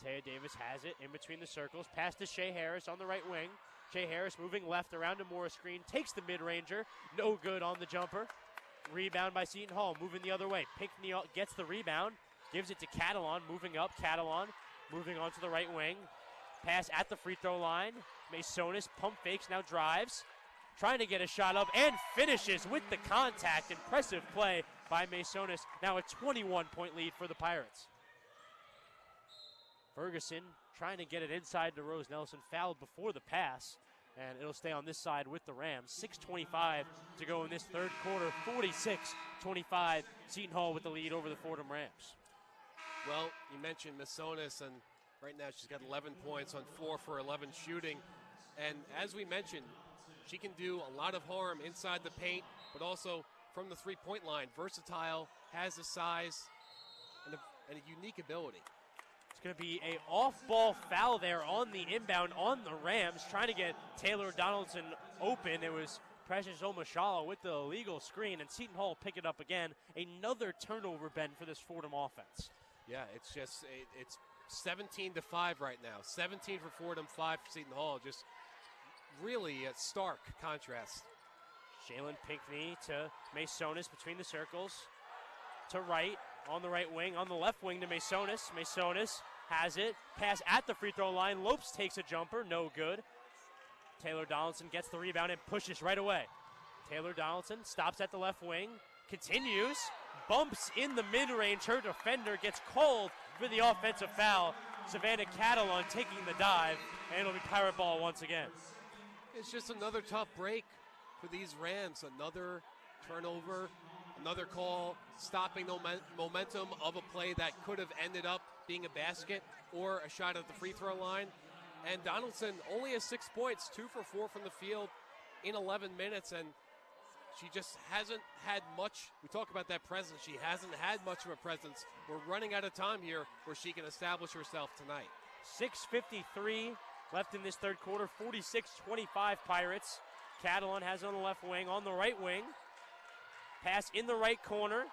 Taya Davis has it in between the circles. Pass to Shea Harris on the right wing. Shea Harris moving left around to Morris Green. Takes the mid-ranger. No good on the jumper. Rebound by Seton Hall. Moving the other way. Pinckney gets the rebound. Gives it to Catalon. Moving up. Catalon moving on to the right wing. Pass at the free throw line. Masonis pump fakes, now drives. Trying to get a shot up and finishes with the contact. Impressive play by Masonis. Now a 21-point lead for the Pirates. Ferguson trying to get it inside to Rose Nelson. Fouled before the pass. And it'll stay on this side with the Rams. 6:25 to go in this third quarter. 46-25. Seton Hall with the lead over the Fordham Rams. Well, you mentioned Masonis, and right now she's got 11 points on 4 for 11 shooting. And as we mentioned, she can do a lot of harm inside the paint, but also from the three-point line. Versatile, has the size, and a unique ability. It's going to be a off-ball foul there on the inbound on the Rams, trying to get Taylor Donaldson open. It was Precious Omashala with the illegal screen, and Seton Hall pick it up again. Another turnover, Ben, for this Fordham offense. Yeah, it's just it's 17-5 right now. 17 for Fordham, 5 for Seton Hall. Just really a stark contrast. Shaylin Pinckney to Masonis between the circles. To right, on the right wing, on the left wing to Masonis. Masonis has it. Pass at the free throw line. Lopes takes a jumper, no good. Taylor Donaldson gets the rebound and pushes right away. Taylor Donaldson stops at the left wing, continues, bumps in the mid-range. Her defender gets called for the offensive foul. Savannah Catalon taking the dive, and it'll be Pirate ball once again. It's just another tough break for these Rams. Another turnover, another call, stopping the momentum of a play that could have ended up being a basket or a shot at the free throw line. And Donaldson only has 6 points, 2 for 4 from the field in 11 minutes, and she just hasn't had much. We talk about that presence. She hasn't had much of a presence. We're running out of time here where she can establish herself tonight. 6:53 left in this third quarter. 46-25 Pirates. Catalon has it on the left wing. On the right wing, pass in the right corner.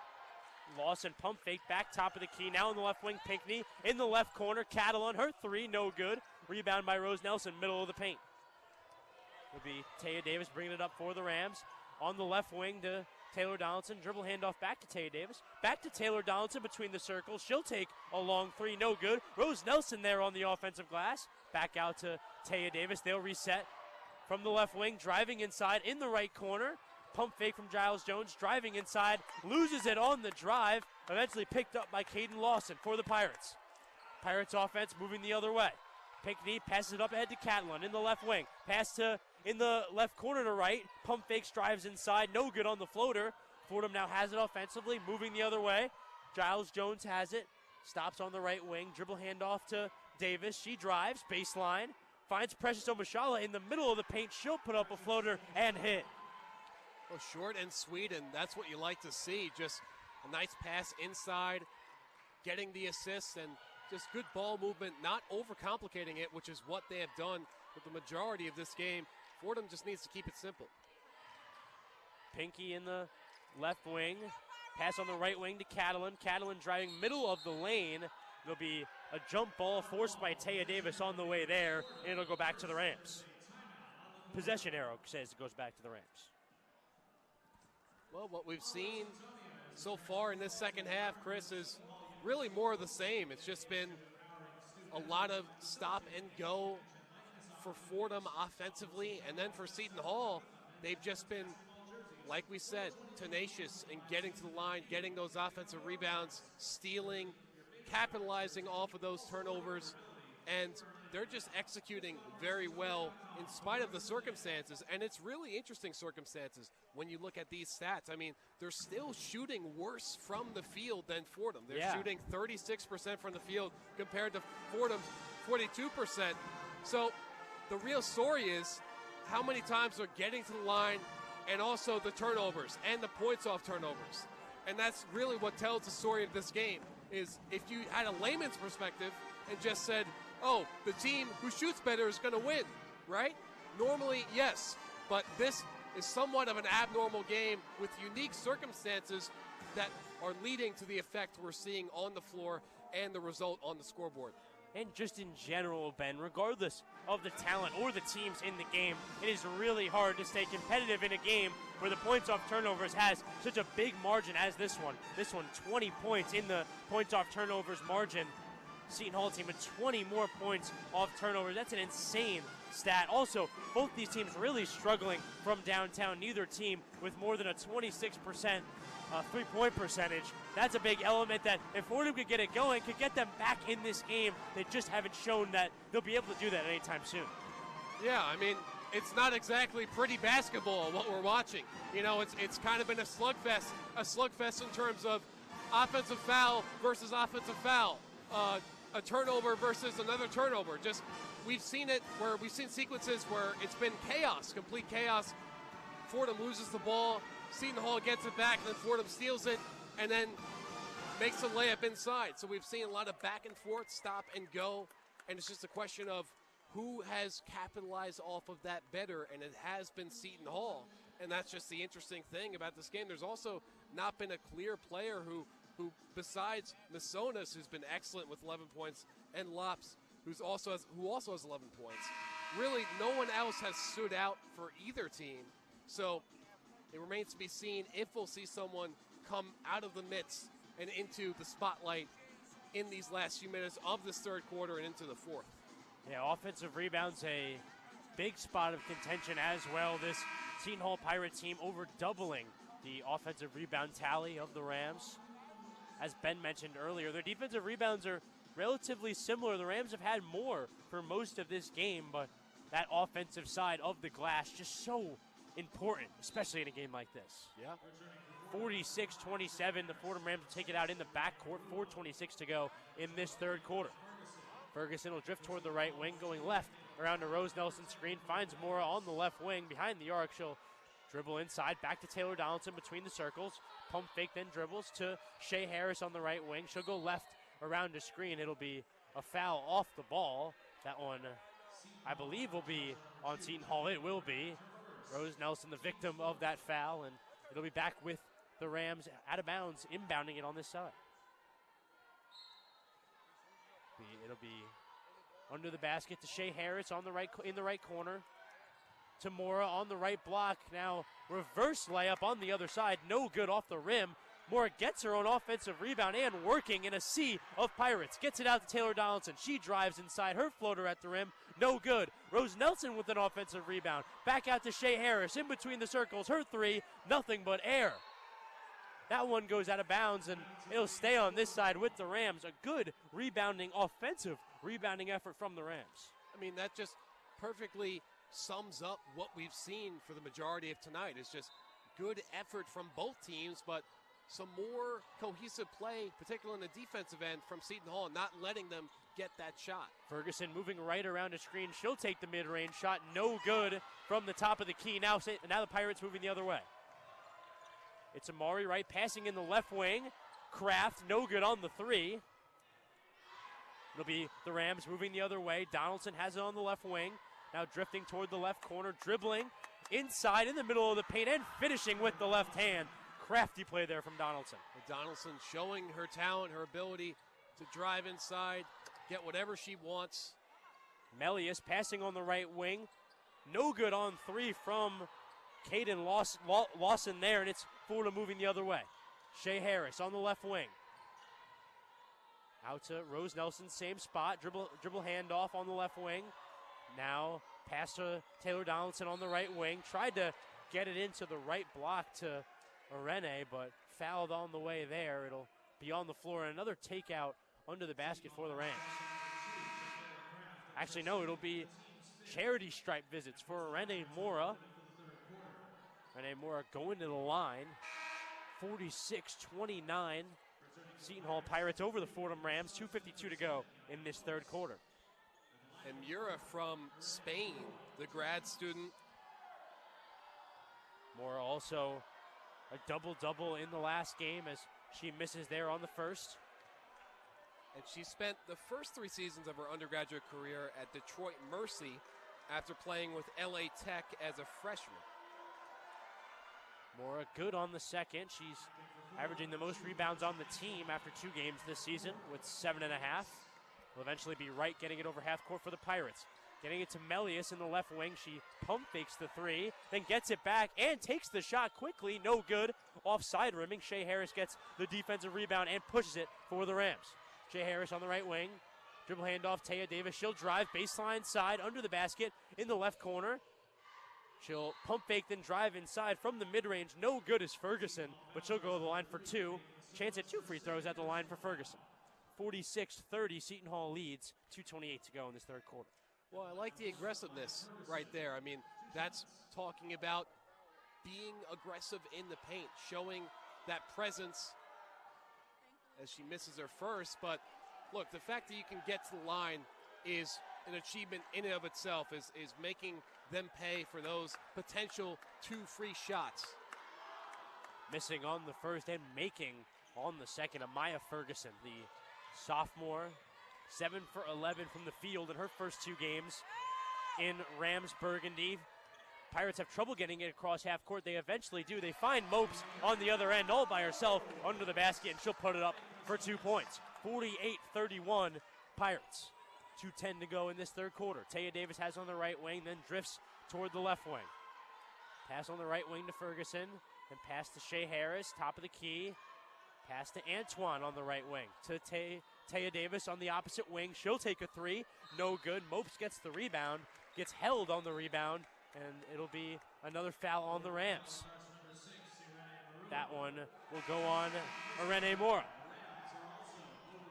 Lawson pump fake back top of the key. Now in the left wing, Pinckney in the left corner. Catalon, her three, no good. Rebound by Rose Nelson, middle of the paint. Will be Taya Davis bringing it up for the Rams. On the left wing to Taylor Donaldson. Dribble handoff back to Taya Davis. Back to Taylor Donaldson between the circles. She'll take a long three, no good. Rose Nelson there on the offensive glass. Back out to Taya Davis. They'll reset from the left wing, driving inside in the right corner. Pump fake from Giles Jones, driving inside, loses it on the drive, eventually picked up by Caden Lawson for the Pirates. Pirates offense moving the other way. Pinckney passes it up ahead to Catalan in the left wing. Pass to in the left corner to right. Pump fakes, drives inside, no good on the floater. Fordham now has it offensively, moving the other way. Giles Jones has it, stops on the right wing, dribble handoff to Davis. She drives, baseline, finds Precious Omashala in the middle of the paint. She'll put up a floater and hit. Well, short and sweet, and that's what you like to see. Just a nice pass inside, getting the assist, and just good ball movement, not overcomplicating it, which is what they have done with the majority of this game. Fordham just needs to keep it simple. Pinky in the left wing. Pass on the right wing to Catalan. Catalan driving middle of the lane. There'll be a jump ball forced by Taya Davis on the way there, and it'll go back to the Rams. Possession arrow says it goes back to the Rams. Well, what we've seen so far in this second half, Chris, is really more of the same. It's just been a lot of stop and go for Fordham offensively, and then for Seton Hall, they've just been, like we said, tenacious in getting to the line, getting those offensive rebounds, stealing, capitalizing off of those turnovers, and they're just executing very well in spite of the circumstances. And it's really interesting circumstances when you look at these stats. I mean, they're still shooting worse from the field than Fordham. They're shooting 36% from the field compared to Fordham's 42%. So the real story is how many times they're getting to the line and also the turnovers and the points off turnovers. And that's really what tells the story of this game, is if you had a layman's perspective and just said, oh, the team who shoots better is going to win, right? Normally, yes, but this is somewhat of an abnormal game with unique circumstances that are leading to the effect we're seeing on the floor and the result on the scoreboard. And just in general, Ben, regardless of the talent or the teams in the game, it is really hard to stay competitive in a game where the points off turnovers has such a big margin as this one. This one, 20 points in the points off turnovers margin. Seton Hall team with 20 more points off turnovers. That's an insane stat. Also, both these teams really struggling from downtown. Neither team with more than a 26% three-point percentage. That's a big element that if Fordham could get it going, could get them back in this game. They just haven't shown that they'll be able to do that anytime soon. Yeah, I mean, it's not exactly pretty basketball what we're watching. You know, it's kind of been a slugfest in terms of offensive foul versus offensive foul, a turnover versus another turnover. Just we've seen sequences where it's been chaos, complete chaos. Fordham loses the ball, Seton Hall gets it back, and then Fordham steals it, and then makes a layup inside. So we've seen a lot of back and forth, stop and go, and it's just a question of who has capitalized off of that better, and it has been Seton Hall. And that's just the interesting thing about this game. There's also not been a clear player who besides Masonas, who's been excellent with 11 points, and Lops, who also has 11 points. Really, no one else has stood out for either team. So it remains to be seen if we'll see someone come out of the midst and into the spotlight in these last few minutes of this third quarter and into the fourth. Yeah, offensive rebounds, a big spot of contention as well. This Seton Hall Pirates team over doubling the offensive rebound tally of the Rams. As Ben mentioned earlier, their defensive rebounds are relatively similar. The Rams have had more for most of this game, but that offensive side of the glass just so important, especially in a game like this. Yeah. 46-27, the Fordham Rams will take it out in the backcourt, 4:26 to go in this third quarter. Ferguson will drift toward the right wing, going left around a Rose Nelson screen, finds Mora on the left wing behind the arc. She'll dribble inside, back to Taylor Donaldson between the circles. Pump fake, then dribbles to Shea Harris on the right wing. She'll go left around a screen. It'll be a foul off the ball. That one, I believe, will be on Seton Hall. It will be. Rose Nelson, the victim of that foul, and it'll be back with the Rams out of bounds, inbounding it on this side. It'll be under the basket to Shea Harris on the right, in the right corner. To Mora on the right block. Now reverse layup on the other side. No good off the rim. Mora gets her own offensive rebound and working in a sea of Pirates. Gets it out to Taylor Donaldson. She drives inside. Her floater at the rim. No good. Rose Nelson with an offensive rebound. Back out to Shea Harris in between the circles. Her three. Nothing but air. That one goes out of bounds, and it'll stay on this side with the Rams. A good rebounding, offensive rebounding effort from the Rams. I mean, that just perfectly sums up what we've seen for the majority of tonight. It's just good effort from both teams, but some more cohesive play, particularly in the defensive end from Seton Hall, not letting them get that shot. Ferguson moving right around a screen. She'll take the mid-range shot. No good from the top of the key. Now the Pirates moving the other way. It's Amari Wright passing in the left wing. Kraft, no good on the three. It'll be the Rams moving the other way. Donaldson has it on the left wing. Now drifting toward the left corner, dribbling inside in the middle of the paint and finishing with the left hand. Crafty play there from Donaldson. Donaldson showing her talent, her ability to drive inside, get whatever she wants. Melius passing on the right wing. No good on three from Caden Lawson there, and it's Fordham moving the other way. Shea Harris on the left wing. Out to Rose Nelson, same spot. Dribble handoff on the left wing. Now pass to Taylor Donaldson on the right wing. Tried to get it into the right block to Arene, but fouled on the way there. It'll be on the floor. And another takeout under the basket for the Rams. Actually, no, it'll be charity stripe visits for Arene Mora. Arene Mora going to the line. 46-29. Seton Hall Pirates over the Fordham Rams. 2:52 to go in this third quarter. And Mura from Spain, the grad student. Mora also a double-double in the last game as she misses there on the first. And she spent the first 3 seasons of her undergraduate career at Detroit Mercy after playing with LA Tech as a freshman. Mora good on the second. She's averaging the most rebounds on the team after 2 games this season with 7.5. Will eventually be Wright getting it over half court for the Pirates. Getting it to Melius in the left wing. She pump fakes the 3, then gets it back and takes the shot quickly. No good. Offside rimming. Shea Harris gets the defensive rebound and pushes it for the Rams. Shea Harris on the right wing. Dribble handoff. Taya Davis. She'll drive baseline side under the basket in the left corner. She'll pump fake, then drive inside from the mid-range. No good is Ferguson, but she'll go to the line for 2. Chance at 2 free throws at the line for Ferguson. 46-30, Seton Hall leads. 2:28 to go in this third quarter. Well, I like the aggressiveness right there. I mean, that's talking about being aggressive in the paint, showing that presence as she misses her first. But look, the fact that you can get to the line is an achievement in and of itself, is making them pay for those potential 2 free shots. Missing on the first and making on the second, Amaya Ferguson, the sophomore, 7 for 11 from the field in her first 2 games in Rams Burgundy. Pirates have trouble getting it across half court. They eventually do. They find Mopes on the other end all by herself under the basket, and she'll put it up for 2 points. 48-31 Pirates. 2:10 to go in this third quarter. Taya Davis has on the right wing, then drifts toward the left wing. Pass on the right wing to Ferguson, then pass to Shea Harris, top of the key. Pass to Antoine on the right wing. To Taya Davis on the opposite wing. She'll take a 3. No good. Mopes gets the rebound, gets held on the rebound, and it'll be another foul on the Rams. That one will go on Irene Mora.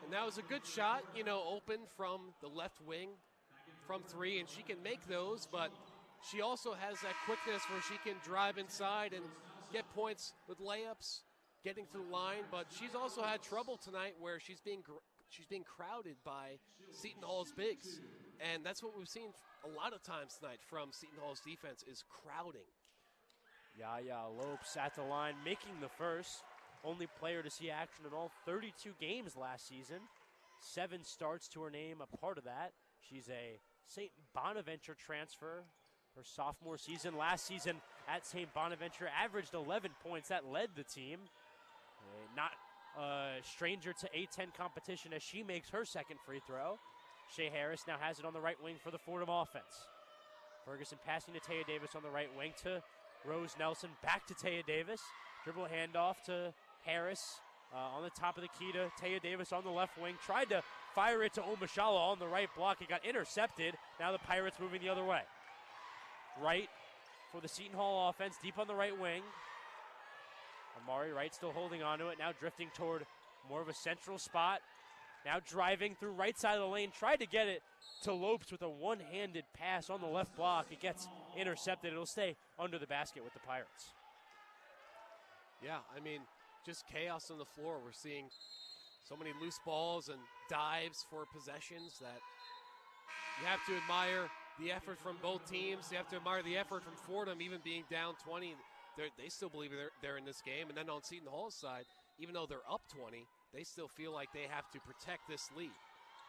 And that was a good shot, open from the left wing from 3, and she can make those, but she also has that quickness where she can drive inside and get points with layups, getting to the line. But she's also had trouble tonight where she's being crowded by Seton Hall's bigs, and that's what we've seen a lot of times tonight from Seton Hall's defense, is crowding. Yaya Lopes at the line, making the first. Only player to see action in all 32 games last season. 7 starts to her name, a part of that. She's a St. Bonaventure transfer. Her sophomore season, last season at St. Bonaventure, averaged 11 points. That led the team. Not a stranger to A-10 competition as she makes her second free throw. Shea Harris now has it on the right wing for the Fordham offense. Ferguson passing to Taya Davis on the right wing to Rose Nelson. Back to Taya Davis. Dribble handoff to Harris on the top of the key to Taya Davis on the left wing. Tried to fire it to Omashala on the right block. It got intercepted. Now the Pirates moving the other way. Wright for the Seton Hall offense, deep on the right wing. Amari Wright still holding on to it. Now drifting toward more of a central spot. Now driving through right side of the lane. Tried to get it to Lopes with a one-handed pass on the left block. It gets intercepted. It'll stay under the basket with the Pirates. Yeah, I mean, just chaos on the floor. We're seeing so many loose balls and dives for possessions that you have to admire the effort from both teams. You have to admire the effort from Fordham, even being down 20. They still believe they're in this game. And then on Seton Hall's side, even though they're up 20, they still feel like they have to protect this lead.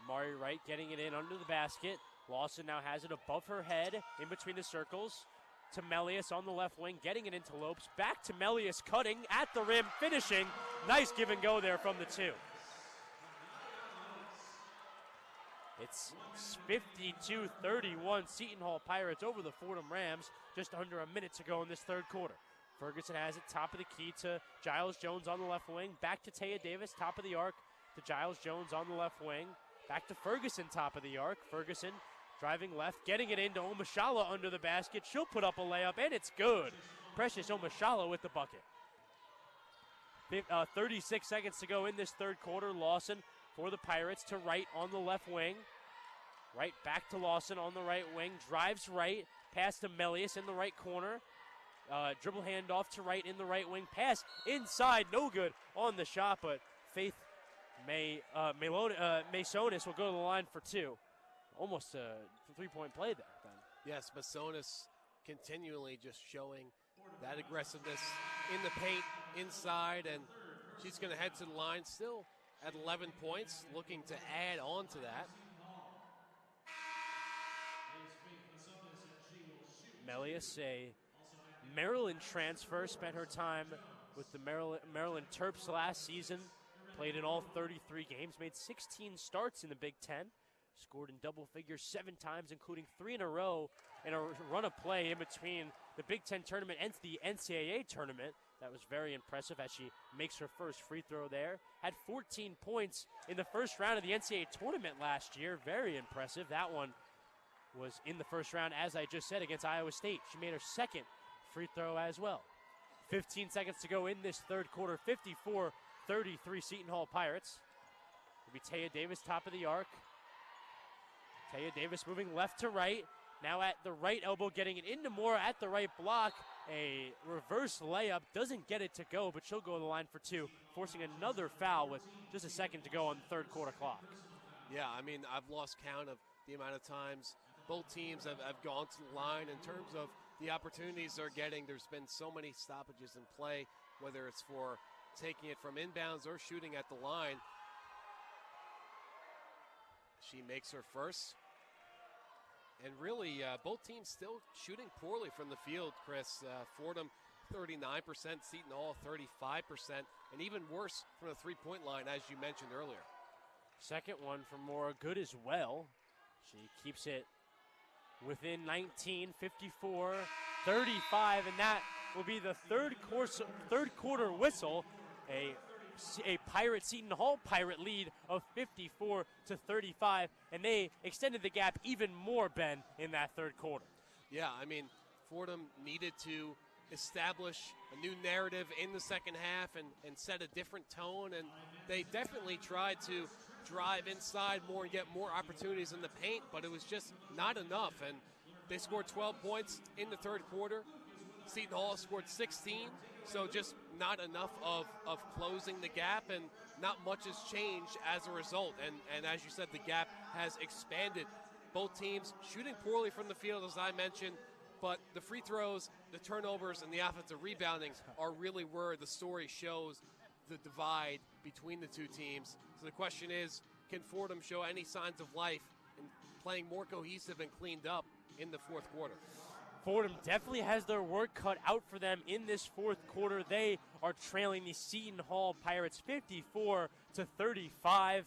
Mari Wright getting it in under the basket. Lawson now has it above her head in between the circles. To Melius on the left wing, getting it into Lopes. Back to Melius, cutting at the rim, finishing. Nice give and go there from the 2. It's 52-31, Seton Hall Pirates over the Fordham Rams. Just under a minute to go in this third quarter. Ferguson has it top of the key to Giles Jones on the left wing. Back to Taya Davis, top of the arc to Giles Jones on the left wing. Back to Ferguson, top of the arc. Ferguson driving left, getting it into Omashala under the basket. She'll put up a layup, and it's good. Precious Omashala with the bucket. 36 seconds to go in this third quarter. Lawson for the Pirates to Wright on the left wing. Wright back to Lawson on the right wing. Drives right, pass to Melius in the right corner. Dribble handoff to Wright in the right wing. Pass inside, no good on the shot, but Faith Masonis will go to the line for 2. almost a 3-point play there, Ben. Yes, Masonis continually just showing that aggressiveness in the paint, inside, and she's going to head to the line still at 11 points, looking to add on to that. Melius, a Maryland transfer, spent her time with the Maryland Terps last season, played in all 33 games, made 16 starts in the Big Ten, scored in double figures 7 times, including 3 in a row in a run of play in between the Big Ten tournament and the NCAA tournament. That was very impressive as she makes her first free throw there. Had 14 points in the first round of the NCAA tournament last year. Very impressive. That one was in the first round, as I just said, against Iowa State. She made her second free throw as well. 15 seconds to go in this third quarter. 54-33 Seton Hall Pirates. It'll be Taya Davis, top of the arc. Taya Davis moving left to right. Now at the right elbow, getting it into Moore at the right block. A reverse layup, doesn't get it to go, but she'll go to the line for 2, forcing another foul with just a second to go on the third quarter clock. Yeah, I mean, I've lost count of the amount of times both teams have gone to the line in terms of the opportunities they're getting. There's been so many stoppages in play, whether it's for taking it from inbounds or shooting at the line. She makes her first. And really, both teams still shooting poorly from the field, Chris. Fordham, 39%, Seton Hall, 35%, and even worse from the three-point line, as you mentioned earlier. Second one from Moore, good as well. She keeps it within 19, 54-35, and that will be the third quarter whistle. A Pirate Seton Hall Pirate lead of 54-35, and they extended the gap even more, Ben, in that third quarter. Yeah, I mean, Fordham needed to establish a new narrative in the second half and set a different tone, and they definitely tried to drive inside more and get more opportunities in the paint, but it was just not enough, and they scored 12 points in the third quarter. Seton Hall scored 16, so just not enough of closing the gap, and not much has changed as a result. And as you said, the gap has expanded. Both teams shooting poorly from the field, as I mentioned, but the free throws, the turnovers, and the offensive rebounding are really where the story shows the divide between the two teams. So the question is, can Fordham show any signs of life in playing more cohesive and cleaned up in the fourth quarter? Fordham definitely has their work cut out for them in this fourth quarter. They are trailing the Seton Hall Pirates 54-35.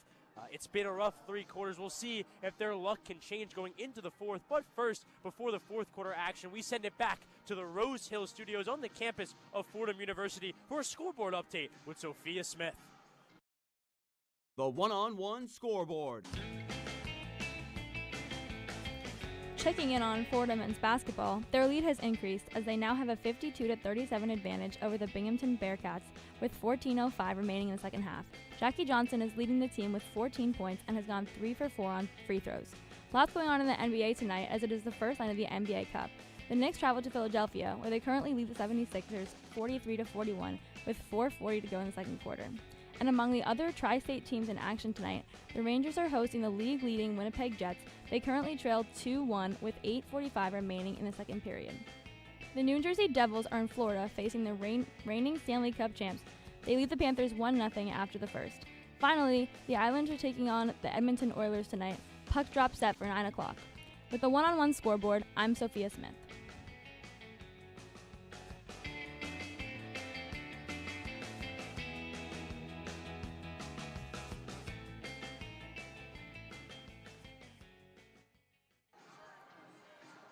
It's been a rough 3 quarters. We'll see if their luck can change going into the fourth. But first, before the fourth quarter action, we send it back to the Rose Hill Studios on the campus of Fordham University for a scoreboard update with Sophia Smith. The one-on-one scoreboard. Checking in on Fordham men's basketball, their lead has increased as they now have a 52-37 advantage over the Binghamton Bearcats with 14:05 remaining in the second half. Jackie Johnson is leading the team with 14 points and has gone 3 for 4 on free throws. Lots going on in the NBA tonight as it is the first night of the NBA Cup. The Knicks travel to Philadelphia, where they currently lead the 76ers 43-41 with 4:40 to go in the second quarter. And among the other tri-state teams in action tonight, the Rangers are hosting the league-leading Winnipeg Jets. They currently trail 2-1 with 8:45 remaining in the second period. The New Jersey Devils are in Florida facing the reigning Stanley Cup champs. They lead the Panthers 1-0 after the first. Finally, the Islanders are taking on the Edmonton Oilers tonight. Puck drop set for 9 o'clock. With the one-on-one scoreboard, I'm Sophia Smith.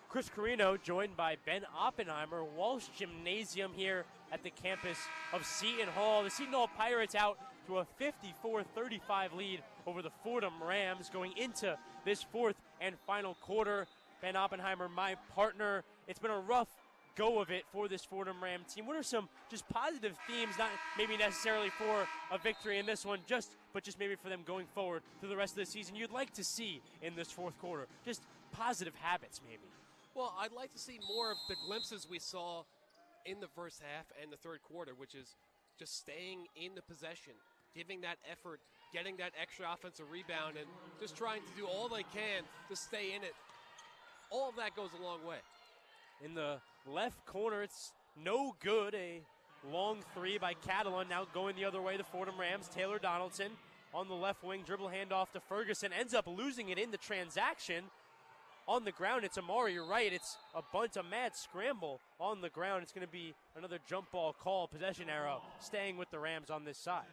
Chris Carrino, joined by Ben Oppenheimer, Walsh Gymnasium here at the campus of Seton Hall. The Seton Hall Pirates out to a 54-35 lead over the Fordham Rams going into this fourth and final quarter. Ben Oppenheimer, my partner. It's been a rough go of it for this Fordham Ram team. What are some just positive themes, not maybe necessarily for a victory in this one, but just maybe for them going forward through the rest of the season you'd like to see in this fourth quarter? Just positive habits maybe. Well, I'd like to see more of the glimpses we saw in the first half and the third quarter, which is just staying in the possession, giving that effort, getting that extra offensive rebound, and just trying to do all they can to stay in it. All of that goes a long way. In the left corner, it's no good. A long three by Catalan. Now going the other way, the Fordham Rams. Taylor Donaldson on the left wing, dribble handoff to Ferguson. Ends up losing it in the transaction. On the ground, it's Amari. You're right. It's a mad scramble on the ground. It's going to be another jump ball call, possession arrow, staying with the Rams on this side.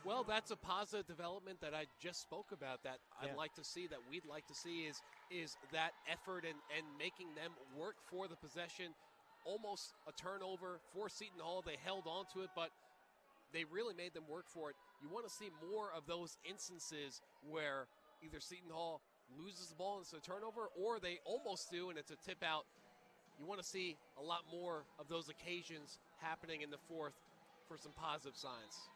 Well, that's a positive development that I just spoke about that I'd like to see, that we'd like to see is that effort and making them work for the possession. Almost a turnover for Seton Hall. They held on to it, but they really made them work for it. You want to see more of those instances where either Seton Hall loses the ball and it's a turnover, or they almost do and it's a tip out. You want to see a lot more of those occasions happening in the fourth for some positive signs.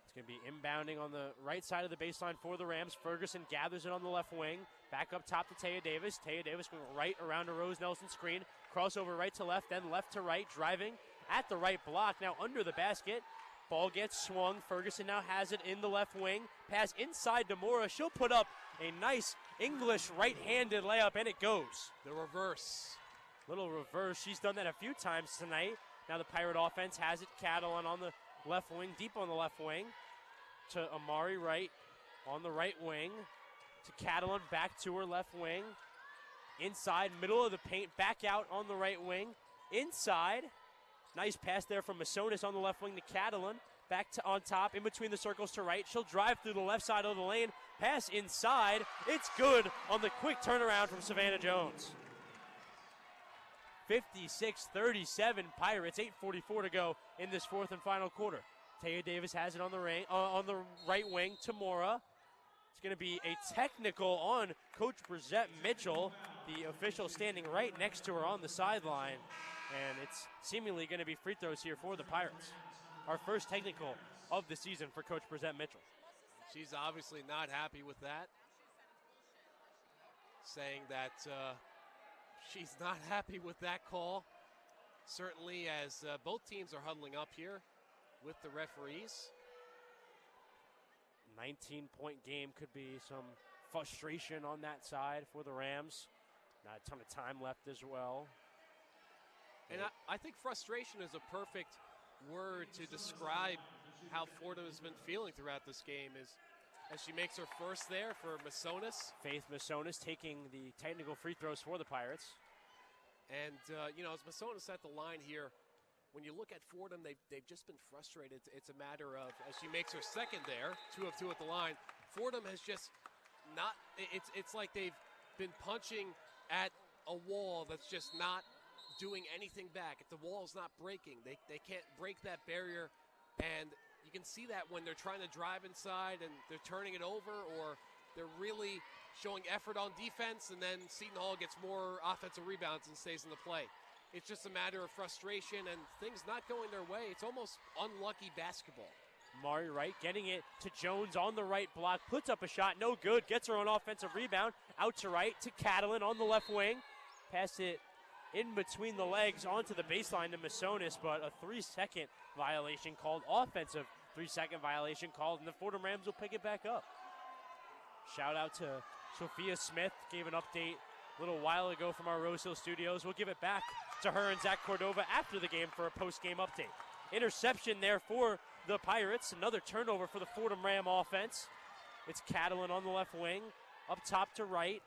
It's going to be inbounding on the right side of the baseline for the Rams. Ferguson gathers it on the left wing. Back up top to Taya Davis. Taya Davis going right around a Rose Nelson screen. Crossover right to left, then left to right. Driving at the right block. Now under the basket. Ball gets swung. Ferguson now has it in the left wing. Pass inside to Mora. She'll put up a nice English right-handed layup, and it goes. The reverse. Little reverse. She's done that a few times tonight. Now the Pirate offense has it. Catalan on the left wing, deep on the left wing. To Amari Wright on the right wing. To Catalan, back to her left wing. Inside, middle of the paint, back out on the right wing. Inside. Nice pass there from Masonis on the left wing to Catalan. Back to on top, in between the circles to right. She'll drive through the left side of the lane. Pass inside. It's good on the quick turnaround from Savannah Jones. 56-37 Pirates. 8:44 to go in this fourth and final quarter. Taya Davis has it on the right wing to Mora. It's going to be a technical on Coach Brissette Mitchell, the official standing right next to her on the sideline. And it's seemingly going to be free throws here for the Pirates. Our first technical of the season for Coach Brissette Mitchell. She's obviously not happy with that. Saying that she's not happy with that call. Certainly as both teams are huddling up here with the referees. 19-point game, could be some frustration on that side for the Rams. Not a ton of time left as well. And I think frustration is a perfect word to describe how Fordham has been feeling throughout this game as she makes her first there for Masonis. Faith Masonis taking the technical free throws for the Pirates. And, as Masonis at the line here, when you look at Fordham, they've just been frustrated. It's a matter of, as she makes her second there, 2 of 2 at the line, Fordham has just not, it's like they've been punching at a wall that's just not doing anything back. If the wall's not breaking, they can't break that barrier. And you can see that when they're trying to drive inside and they're turning it over, or they're really showing effort on defense, and then Seton Hall gets more offensive rebounds and stays in the play. It's just a matter of frustration and things not going their way. It's almost unlucky basketball. Mari Wright getting it to Jones on the right block, puts up a shot, no good, gets her own offensive rebound, out to right to Catalan on the left wing. Pass it in between the legs onto the baseline to Masonis, but a 3-second violation called, offensive 3-second violation called, and the Fordham Rams will pick it back up. Shout out to Sophia Smith, gave an update a little while ago from our Rose Hill studios. We'll give it back to her and Zach Cordova after the game for a post-game update. Interception there for the Pirates. Another turnover for the Fordham Ram offense. It's Catalan on the left wing, up top to right.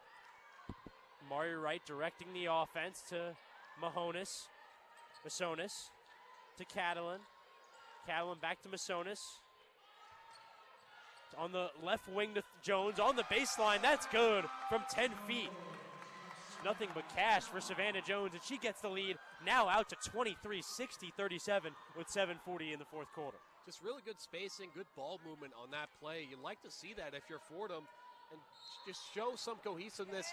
Mari Wright directing the offense to Masonis to Catalan. Catalan back to Masonis. On the left wing to Jones on the baseline. That's good from 10 feet. Nothing but cash for Savannah Jones, and she gets the lead now out to 23-60-37 with 7:40 in the fourth quarter. Just really good spacing, good ball movement on that play. You'd like to see that if you're Fordham, and just show some cohesiveness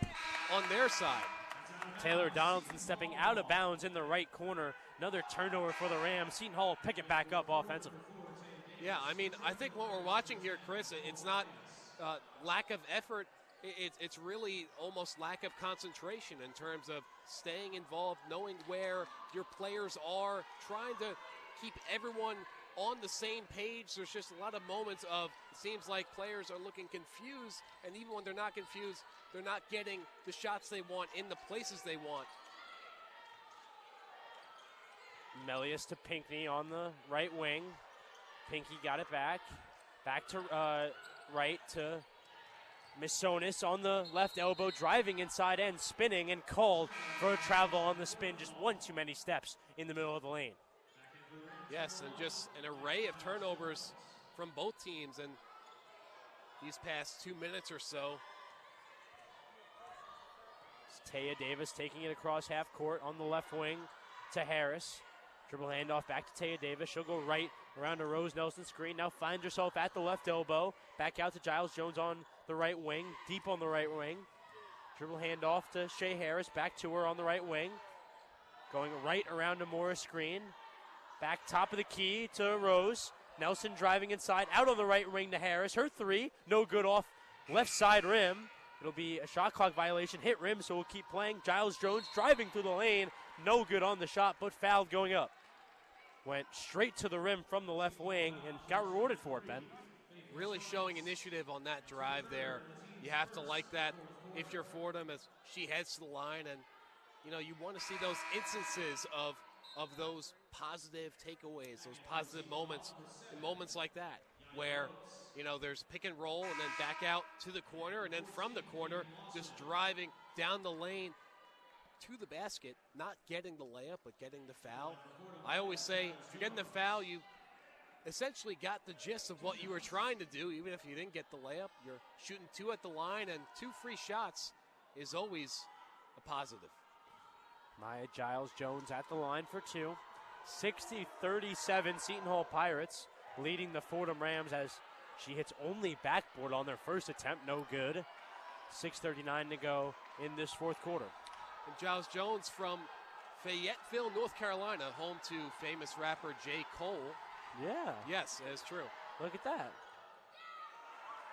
on their side. Taylor Donaldson stepping out of bounds in the right corner. Another turnover for the Rams. Seton Hall pick it back up offensively. Yeah, I mean, I think what we're watching here, Chris, it's not lack of effort. It's really almost lack of concentration in terms of staying involved, knowing where your players are, trying to keep everyone on the same page. There's just a lot of moments of, it seems like players are looking confused, and even when they're not confused, they're not getting the shots they want in the places they want. Melius to Pinckney on the right wing. Pinckney got it back. Back to right to Misonis on the left elbow, driving inside end, spinning, and called for a travel on the spin. Just one too many steps in the middle of the lane. Yes, and just an array of turnovers from both teams in these past 2 minutes or so. It's Taya Davis taking it across half court on the left wing to Harris. Dribble handoff back to Taya Davis. She'll go right around a Rose Nelson screen. Now finds herself at the left elbow. Back out to Giles Jones on the right wing. Deep on the right wing. Dribble handoff to Shea Harris. Back to her on the right wing. Going right around a Morris screen. Back top of the key to Rose. Nelson driving inside. Out on the right wing to Harris. Her three. No good off left side rim. It'll be a shot clock violation. Hit rim, so we'll keep playing. Giles Jones driving through the lane. No good on the shot, but fouled going up. Went straight to the rim from the left wing and got rewarded for it, Ben. Really showing initiative on that drive there. You have to like that if you're Fordham as she heads to the line. And, you know, you want to see those instances of those positive takeaways, those positive moments, and moments like that where, you know, there's pick and roll and then back out to the corner and then from the corner just driving down the lane to the basket, not getting the layup, but getting the foul. I always say, if you're getting the foul, you essentially got the gist of what you were trying to do. Even if you didn't get the layup, you're shooting two at the line, and 2 free shots is always a positive. Maya Giles Jones at the line for 2. 60-37 Seton Hall Pirates leading the Fordham Rams as she hits only backboard on their first attempt. No good. 6:39 to go in this fourth quarter. And Giles Jones from Fayetteville, North Carolina, home to famous rapper J. Cole. Yeah. Yes, that is true. Look at that.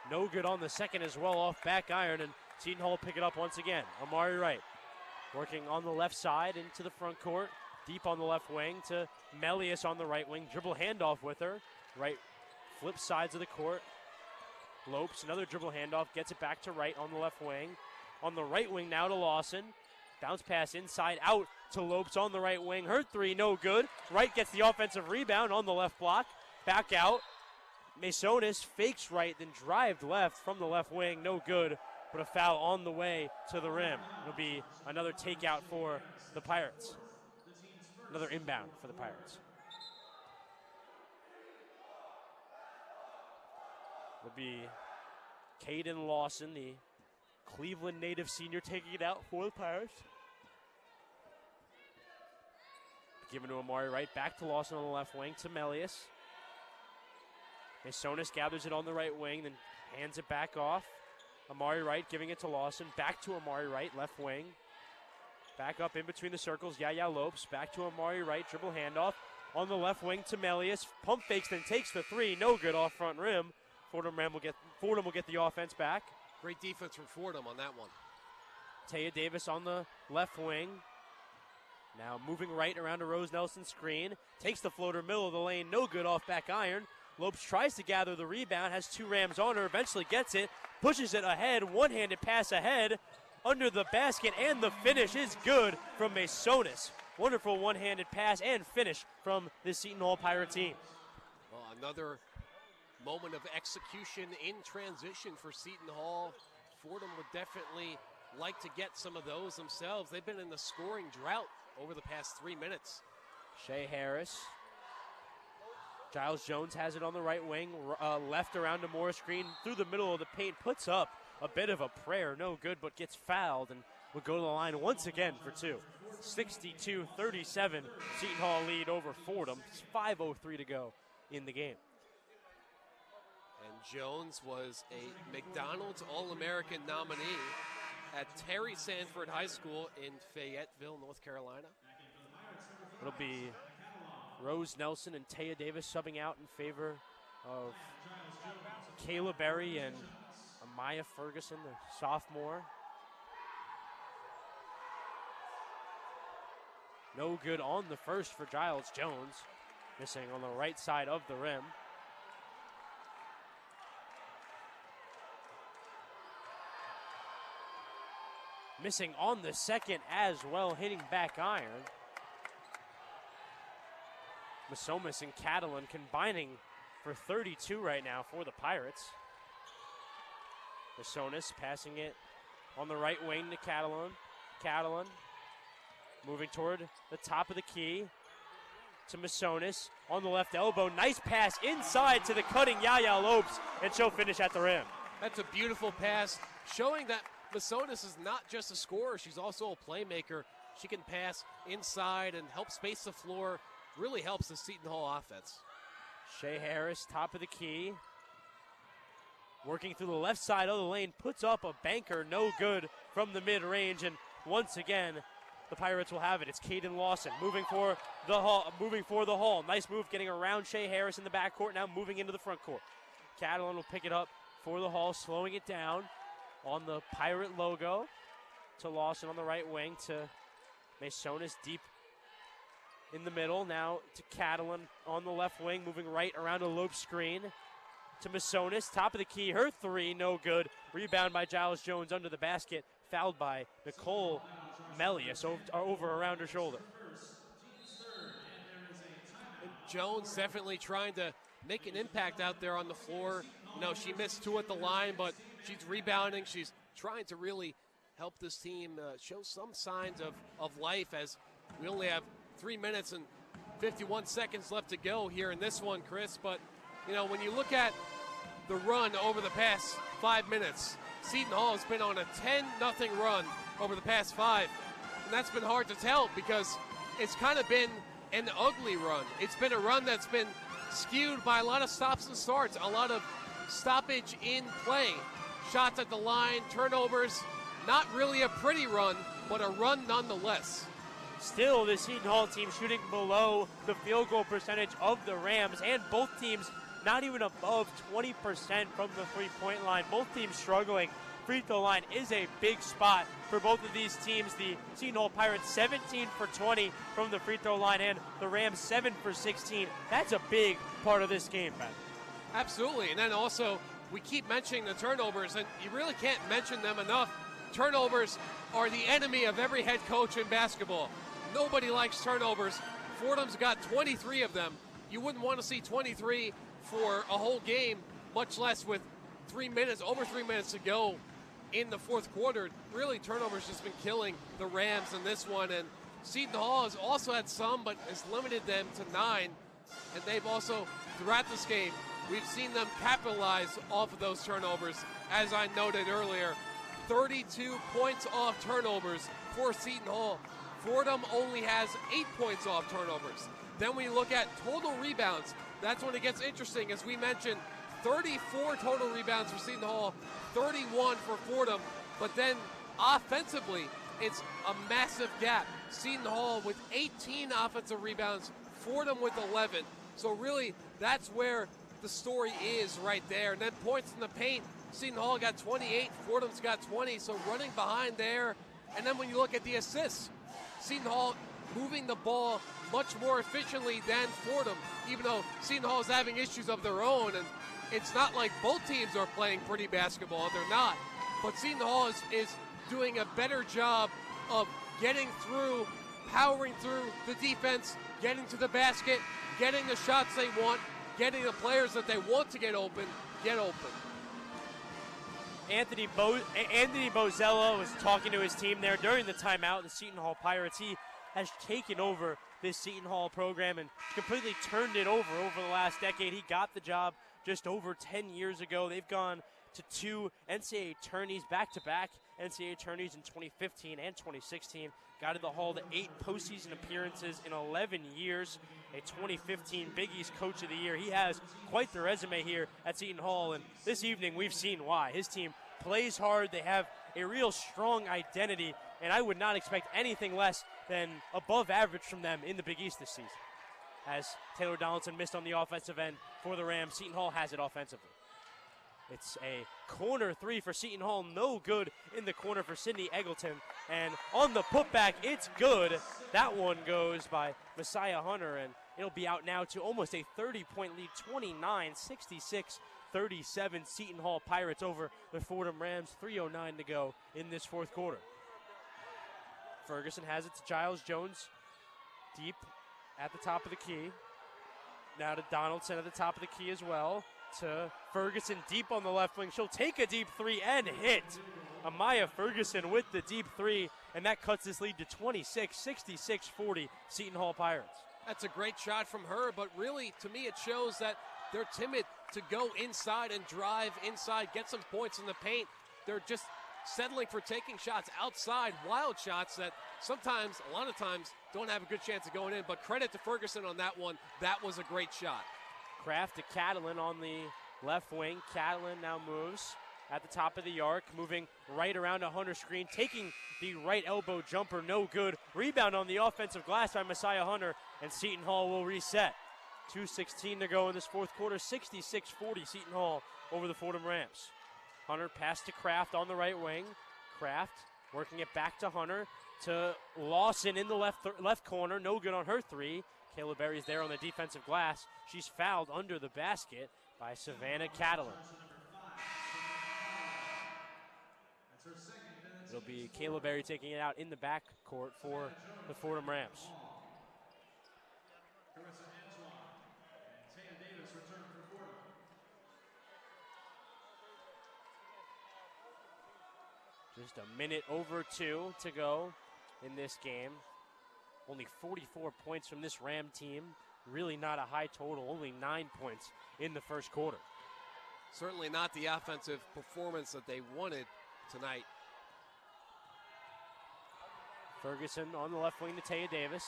No good on the second as well, off back iron, and Seton Hall pick it up once again. Amari Wright working on the left side into the front court, deep on the left wing to Melius on the right wing. Dribble handoff with her. Right flip sides of the court. Lopes, another dribble handoff, gets it back to Wright on the left wing. On the right wing now to Lawson. Bounce pass inside out to Lopes on the right wing. Her three, no good. Wright gets the offensive rebound on the left block. Back out. Masonis fakes right, then drived left from the left wing. No good, but a foul on the way to the rim. It'll be another takeout for the Pirates. Another inbound for the Pirates. It'll be Caden Lawson, the Cleveland native senior, taking it out for the Pirates. Given to Amari Wright, back to Lawson on the left wing to Melius. Masonis gathers it on the right wing, then hands it back off. Amari Wright giving it to Lawson, back to Amari Wright, left wing. Back up in between the circles, Yaya Lopes, back to Amari Wright, dribble handoff on the left wing to Melius. Pump fakes, then takes the three, no good off front rim. Fordham will get the offense back. Great defense from Fordham on that one. Taya Davis on the left wing. Now moving right around a Rose Nelson screen. Takes the floater middle of the lane. No good off back iron. Lopes tries to gather the rebound. Has 2 Rams on her. Eventually gets it. Pushes it ahead. One-handed pass ahead. Under the basket. And the finish is good from Masonis. Wonderful one-handed pass and finish from the Seton Hall Pirate team. Well, another moment of execution in transition for Seton Hall. Fordham would definitely like to get some of those themselves. They've been in the scoring drought over the past 3 minutes. Shea Harris. Giles Jones has it on the right wing, left around a Morris screen through the middle of the paint, puts up a bit of a prayer, no good, but gets fouled and will go to the line once again for 2. 62-37, Seton Hall lead over Fordham. 5:03 to go in the game. And Jones was a McDonald's All-American nominee at Terry Sanford High School in Fayetteville, North Carolina. It'll be Rose Nelson and Taya Davis subbing out in favor of Kayla Berry and Amaya Ferguson, the sophomore. No good on the first for Giles Jones. Missing on the right side of the rim. Missing on the second as well, hitting back iron. Masomis and Catalan combining for 32 right now for the Pirates. Masonis passing it on the right wing to Catalan. Catalan moving toward the top of the key to Masonis on the left elbow. Nice pass inside to the cutting Yaya Lopes, and she'll finish at the rim. That's a beautiful pass, showing that Masonis is not just a scorer, she's also a playmaker. She can pass inside and help space the floor. Really helps the Seton Hall offense. Shea Harris, top of the key. Working through the left side of the lane, puts up a banker, no good from the mid-range, and once again, the Pirates will have it. It's Caden Lawson moving for the Hall. Nice move getting around Shea Harris in the backcourt, now moving into the front court. Catalan will pick it up for the Hall, slowing it down on the Pirate logo to Lawson on the right wing to Masonis deep in the middle. Now to Catalan on the left wing, moving right around a loop screen to Masonis. Top of the key, her three, no good. Rebound by Giles Jones under the basket, fouled by Nicole Melius over around her shoulder. And Jones definitely trying to make an impact out there on the floor. You know, she missed two at the line, but she's rebounding. She's trying to really help this team show some signs of life, as we only have 3 minutes and 51 seconds left to go here in this one, Chris. But, you know, when you look at the run over the past 5 minutes, Seton Hall has been on a 10-0 run over the past 5. And that's been hard to tell because it's kind of been an ugly run. It's been a run that's been skewed by a lot of stops and starts, a lot of stoppage in play, shots at the line, turnovers. Not really a pretty run, but a run nonetheless. Still, the Seton Hall team shooting below the field goal percentage of the Rams, and both teams not even above 20% from the three-point line. Both teams struggling. Free throw line is a big spot for both of these teams. The Seton Hall Pirates 17 for 20 from the free throw line, and the Rams 7 for 16. That's a big part of this game, Ben. Absolutely, and then also we keep mentioning the turnovers, and you really can't mention them enough. Turnovers are the enemy of every head coach in basketball. Nobody likes turnovers. Fordham's got 23 of them. You wouldn't want to see 23 for a whole game, much less with over 3 minutes to go in the fourth quarter. Really, turnovers just been killing the Rams in this one, and Seton Hall has also had some, but has limited them to 9. And they've also, throughout this game, we've seen them capitalize off of those turnovers. As I noted earlier, 32 points off turnovers for Seton Hall. Fordham only has 8 points off turnovers. Then we look at total rebounds. That's when it gets interesting. As we mentioned, 34 total rebounds for Seton Hall, 31 for Fordham. But then offensively, it's a massive gap. Seton Hall with 18 offensive rebounds, Fordham with 11. So really, that's where the story is right there. And then points in the paint, Seton Hall got 28, Fordham's got 20, so running behind there. And then when you look at the assists, Seton Hall moving the ball much more efficiently than Fordham, even though Seton Hall is having issues of their own. And it's not like both teams are playing pretty basketball. They're not. But Seton Hall is doing a better job of getting through, powering through the defense, getting to the basket, getting the shots they want, getting the players that they want to get open. Anthony Bozella was talking to his team there during the timeout. The Seton Hall Pirates, he has taken over this Seton Hall program and completely turned it over the last decade. He got the job just over 10 years ago. They've gone to 2 NCAA tourneys, back-to-back NCAA tourneys in 2015 and 2016. Got to the Hall to 8 postseason appearances in 11 years. A 2015 Big East Coach of the Year. He has quite the resume here at Seton Hall, and this evening we've seen why. His team plays hard. They have a real strong identity, and I would not expect anything less than above average from them in the Big East this season. As Taylor Donaldson missed on the offensive end for the Rams, Seton Hall has it offensively. It's a corner 3 for Seton Hall, no good in the corner for Sydney Eggleton. And on the putback, it's good. That one goes by Messiah Hunter, and It'll be out now to almost a 30-point lead, 29-66-37. Seton Hall Pirates over the Fordham Rams, 3:09 to go in this fourth quarter. Ferguson has it to Giles Jones deep at the top of the key. Now to Donaldson at the top of the key as well. To Ferguson deep on the left wing. She'll take a deep three and hit. Amaya Ferguson with the deep three, and that cuts this lead to 26-66-40 Seton Hall Pirates. That's a great shot from her, but really, to me, it shows that they're timid to go inside and drive inside, get some points in the paint. They're just settling for taking shots outside, wild shots that sometimes, a lot of times, don't have a good chance of going in. But credit to Ferguson on that one. That was a great shot. Kraft to Catalan on the left wing. Catalan now moves at the top of the arc, moving right around a Hunter screen, taking the right elbow jumper, no good. Rebound on the offensive glass by Messiah Hunter, and Seton Hall will reset. 2:16 to go in this fourth quarter, 66-40 Seton Hall over the Fordham Rams. Hunter pass to Kraft on the right wing. Kraft working it back to Hunter, to Lawson in the left corner, no good on her three. Kayla Berry's there on the defensive glass. She's fouled under the basket by Savannah Catalan. It'll be Kayla Berry taking it out in the backcourt for the Fordham Rams. Just a minute over 2 to go in this game. Only 44 points from this Ram team. Really not a high total, only 9 points in the first quarter. Certainly not the offensive performance that they wanted tonight. Ferguson on the left wing to Taya Davis.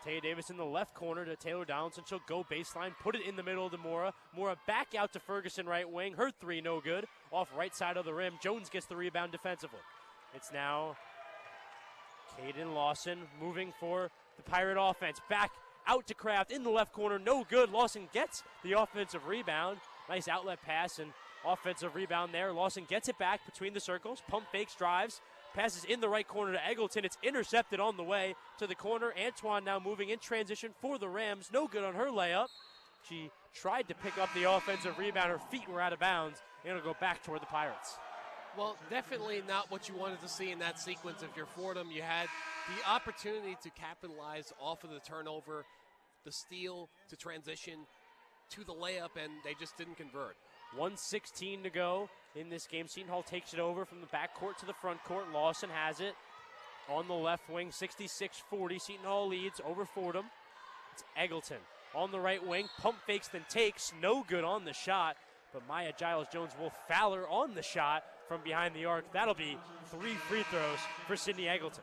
Taya Davis in the left corner to Taylor Donaldson. She'll go baseline, put it in the middle to Mora. Mora back out to Ferguson right wing. Her three no good. Off right side of the rim. Jones gets the rebound defensively. It's now Caden Lawson moving for the Pirate offense. Back out to Kraft in the left corner. No good. Lawson gets the offensive rebound. Nice outlet pass and offensive rebound there. Lawson gets it back between the circles. Pump fakes, drives. Passes in the right corner to Eggleton. It's intercepted on the way to the corner. Antoine now moving in transition for the Rams. No good on her layup. She tried to pick up the offensive rebound. Her feet were out of bounds. And it'll go back toward the Pirates. Well, definitely not what you wanted to see in that sequence. If you're Fordham, you had the opportunity to capitalize off of the turnover, the steal, to transition to the layup, and they just didn't convert. 1:16 to go in this game. Seton Hall takes it over from the backcourt to the front court. Lawson has it on the left wing, 66-40. Seton Hall leads over Fordham. It's Eggleton on the right wing. Pump fakes, then takes. No good on the shot, but Maya Giles-Jones will foul her on the shot from behind the arc. That'll be 3 free throws for Sydney Eggleton.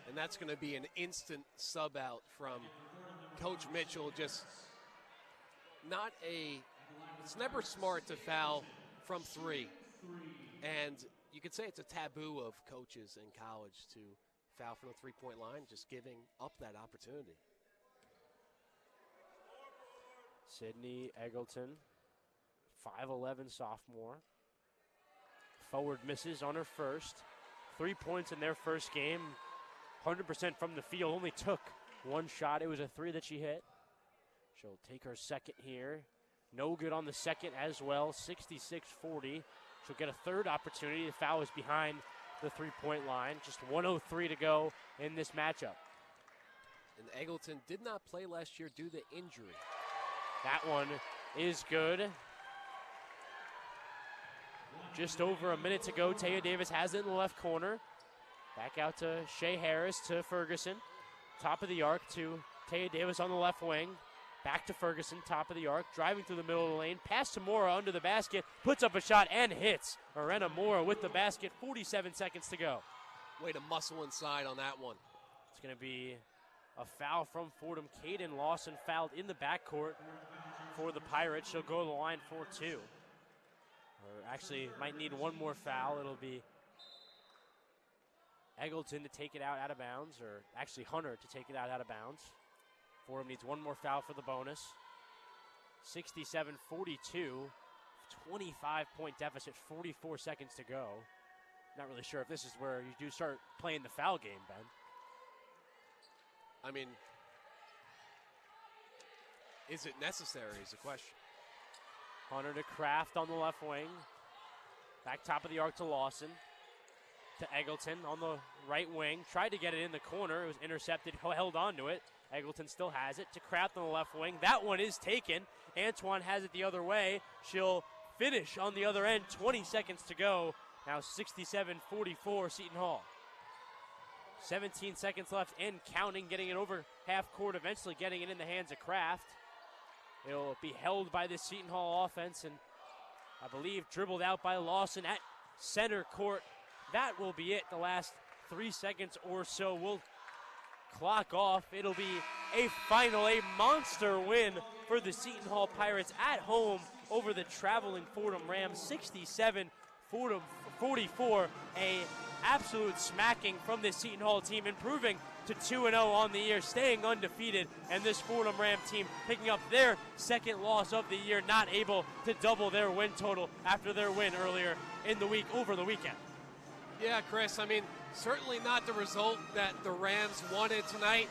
And that's going to be an instant sub out from Coach Mitchell. Just not a... It's never smart to foul from 3. And you could say it's a taboo of coaches in college to foul from the three-point line, just giving up that opportunity. Sydney Eggleton, 5'11" sophomore. Forward misses on her first. 3 points in their first game. 100% from the field. Only took one shot. It was a 3 that she hit. She'll take her second here. No good on the second as well. 66-40. She'll get a third opportunity. The foul is behind the three-point line. Just 1:03 to go in this matchup. And Eggleton did not play last year due to injury. That one is good. Just over a minute to go. Taya Davis has it in the left corner. Back out to Shea Harris to Ferguson. Top of the arc to Taya Davis on the left wing. Back to Ferguson, top of the arc, driving through the middle of the lane. Pass to Mora under the basket, puts up a shot and hits. Arena Mora with the basket, 47 seconds to go. Way to muscle inside on that one. It's going to be a foul from Fordham. Caden Lawson fouled in the backcourt for the Pirates. She'll go to the line for 2. Or actually, might need one more foul. It'll be Eggleton to take it out of bounds, or actually Hunter to take it out of bounds. Fordham needs one more foul for the bonus. 67-42, 25-point deficit, 44 seconds to go. Not really sure if this is where you do start playing the foul game, Ben. I mean, is it necessary is the question. Hunter to Kraft on the left wing. Back top of the arc to Lawson. To Eggleton on the right wing. Tried to get it in the corner. It was intercepted, held on to it. Eggleton still has it. To Kraft on the left wing. That one is taken. Antoine has it the other way. She'll finish on the other end. 20 seconds to go. Now 67-44 Seton Hall. 17 seconds left and counting. Getting it over half court. Eventually getting it in the hands of Kraft. It'll be held by the Seton Hall offense and I believe dribbled out by Lawson at center court. That will be it. The last 3 seconds or so will clock off. It'll be a monster win for the Seton Hall Pirates at home over the traveling Fordham Rams. 67 Fordham 44. A absolute smacking from this Seton Hall team, improving to 2-0 on the year, staying undefeated, and this Fordham Ram team picking up their second loss of the year, not able to double their win total after their win earlier in the week over the weekend. Yeah, Chris, I mean, certainly not the result that the Rams wanted tonight.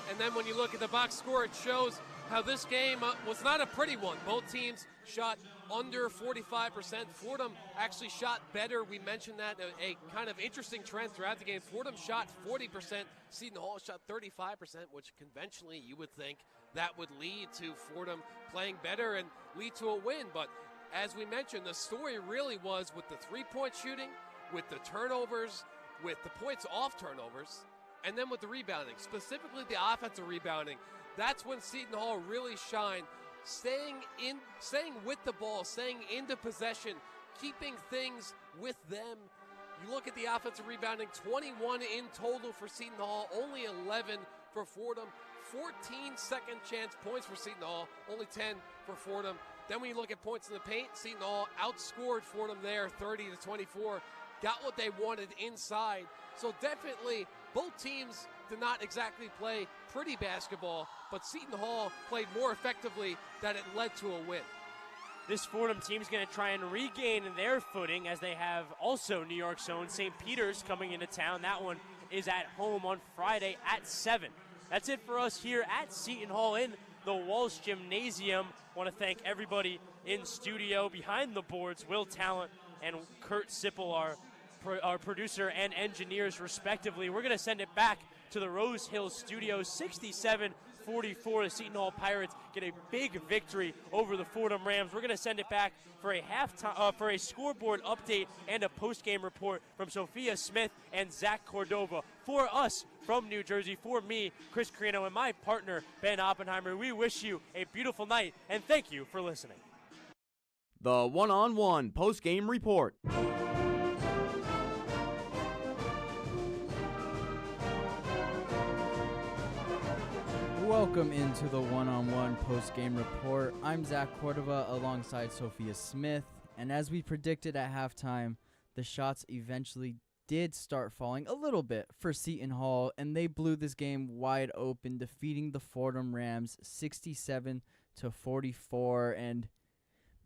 And then when you look at the box score, it shows how this game was not a pretty one. Both teams shot under 45%. Fordham actually shot better. We mentioned that, a kind of interesting trend throughout the game. Fordham shot 40%. Seton Hall shot 35%, which conventionally you would think that would lead to Fordham playing better and lead to a win. But as we mentioned, the story really was with the three-point shooting, with the turnovers, with the points off turnovers, and then with the rebounding, specifically the offensive rebounding. That's when Seton Hall really shined, staying with the ball, staying into possession, keeping things with them. You look at the offensive rebounding, 21 in total for Seton Hall, only 11 for Fordham. 14 second chance points for Seton Hall, only 10 for Fordham. Then when you look at points in the paint, Seton Hall outscored Fordham there 30-24. Got what they wanted inside. So definitely both teams did not exactly play pretty basketball, but Seton Hall played more effectively that it led to a win. This Fordham team's going to try and regain their footing as they have also New York's own St. Peter's coming into town. That one is at home on Friday at 7. That's it for us here at Seton Hall in the Walsh Gymnasium. Want to thank everybody in studio, behind the boards, Will Talent and Kurt Sippel, our producer and engineers respectively. We're going to send it back to the Rose Hill Studios. 67-44, the Seton Hall Pirates get a big victory over the Fordham Rams. We're going to send it back for a scoreboard update and a post-game report from Sophia Smith and Zach Cordova. For us from New Jersey, for me, Chris Carrino, and my partner, Ben Oppenheimer, we wish you a beautiful night, and thank you for listening. The one-on-one post-game report. Welcome into the one-on-one post-game report. I'm Zach Cordova alongside Sophia Smith, and as we predicted at halftime, the shots eventually did start falling a little bit for Seton Hall, and they blew this game wide open, defeating the Fordham Rams 67-44, and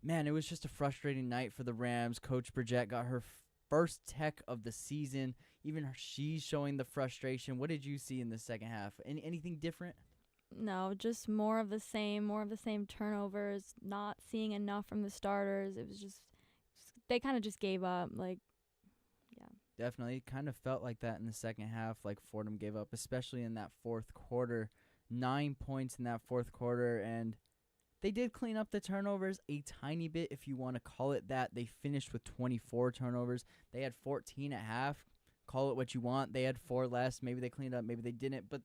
man, it was just a frustrating night for the Rams. Coach Bridgette got her first tech of the season. Even she's showing the frustration. What did you see in the second half? Anything different? No, just more of the same turnovers, not seeing enough from the starters. It was just they kind of just gave up. Yeah. Definitely. It kind of felt like that in the second half, like Fordham gave up, especially in that fourth quarter. 9 points in that fourth quarter, and they did clean up the turnovers a tiny bit, if you want to call it that. They finished with 24 turnovers. They had 14 at half. Call it what you want. They had 4 less. Maybe they cleaned up, maybe they didn't, but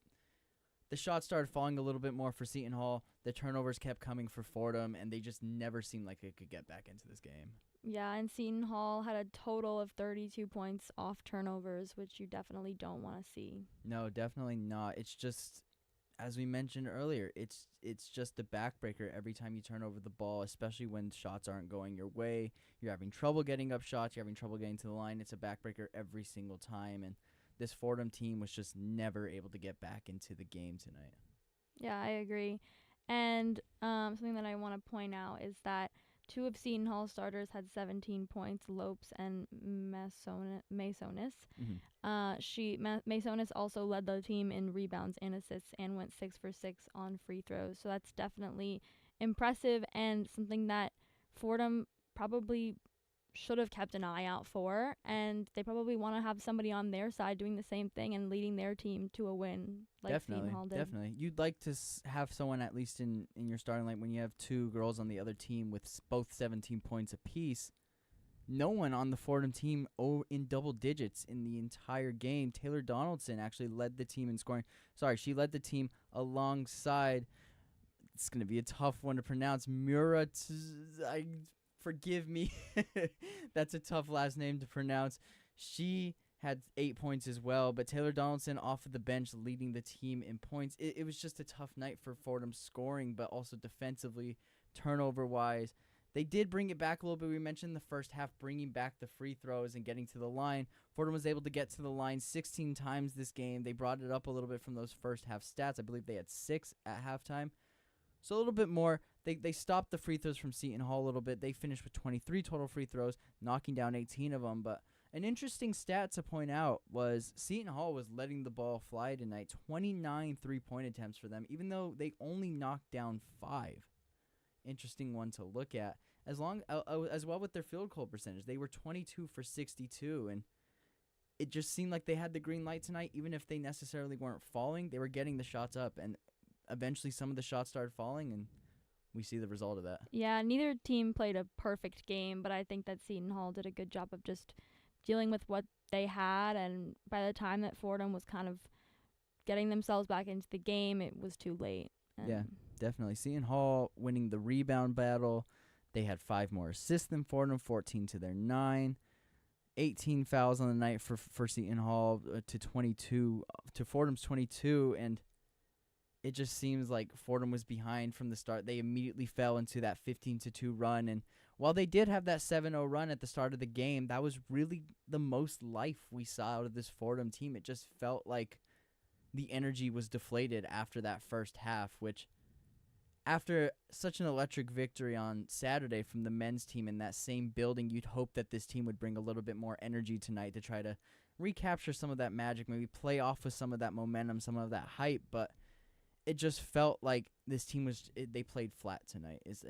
the shots started falling a little bit more for Seton Hall. The turnovers kept coming for Fordham, and they just never seemed like they could get back into this game. Yeah, and Seton Hall had a total of 32 points off turnovers, which you definitely don't want to see. No, definitely not. It's just, as we mentioned earlier, it's just a backbreaker every time you turn over the ball, especially when shots aren't going your way. You're having trouble getting up shots. You're having trouble getting to the line. It's a backbreaker every single time, and this Fordham team was just never able to get back into the game tonight. Yeah, I agree. And something that I want to point out is that Two of Seton Hall starters had 17 points, Lopes and Masonis. Masonis also led the team in rebounds and assists and went 6 for 6 on free throws. So that's definitely impressive and something that Fordham probably should have kept an eye out for, and they probably want to have somebody on their side doing the same thing and leading their team to a win like Seton Hall did. Definitely. You'd like to have someone at least in your starting line when you have two girls on the other team with both 17 points apiece. No one on the Fordham team in double digits in the entire game. Taylor Donaldson actually led the team in scoring. She led the team alongside, it's going to be a tough one to pronounce, forgive me. That's a tough last name to pronounce. She had 8 points as well, but Taylor Donaldson off of the bench leading the team in points. It was just a tough night for Fordham scoring, but also defensively, turnover-wise. They did bring it back a little bit. We mentioned the first half bringing back the free throws and getting to the line. Fordham was able to get to the line 16 times this game. They brought it up a little bit from those first half stats. I believe they had 6 at halftime. So a little bit more. They stopped the free throws from Seton Hall a little bit. They finished with 23 total free throws, knocking down 18 of them. But an interesting stat to point out was Seton Hall was letting the ball fly tonight. 29 three-point attempts for them, even though they only knocked down 5. Interesting one to look at. As well with their field goal percentage. They were 22 for 62, and it just seemed like they had the green light tonight. Even if they necessarily weren't falling, they were getting the shots up, and eventually some of the shots started falling, and we see the result of that. Yeah, neither team played a perfect game, but I think that Seton Hall did a good job of just dealing with what they had, and by the time that Fordham was kind of getting themselves back into the game, it was too late. Yeah, definitely. Seton Hall winning the rebound battle. They had 5 more assists than Fordham, 14 to their 9. 18 fouls on the night for Seton Hall to Fordham's 22, and it just seems like Fordham was behind from the start. They immediately fell into that 15-2 run, and while they did have that 7-0 run at the start of the game, that was really the most life we saw out of this Fordham team. It just felt like the energy was deflated after that first half, which after such an electric victory on Saturday from the men's team in that same building, you'd hope that this team would bring a little bit more energy tonight to try to recapture some of that magic, maybe play off with some of that momentum, some of that hype, but it just felt like this team they played flat tonight is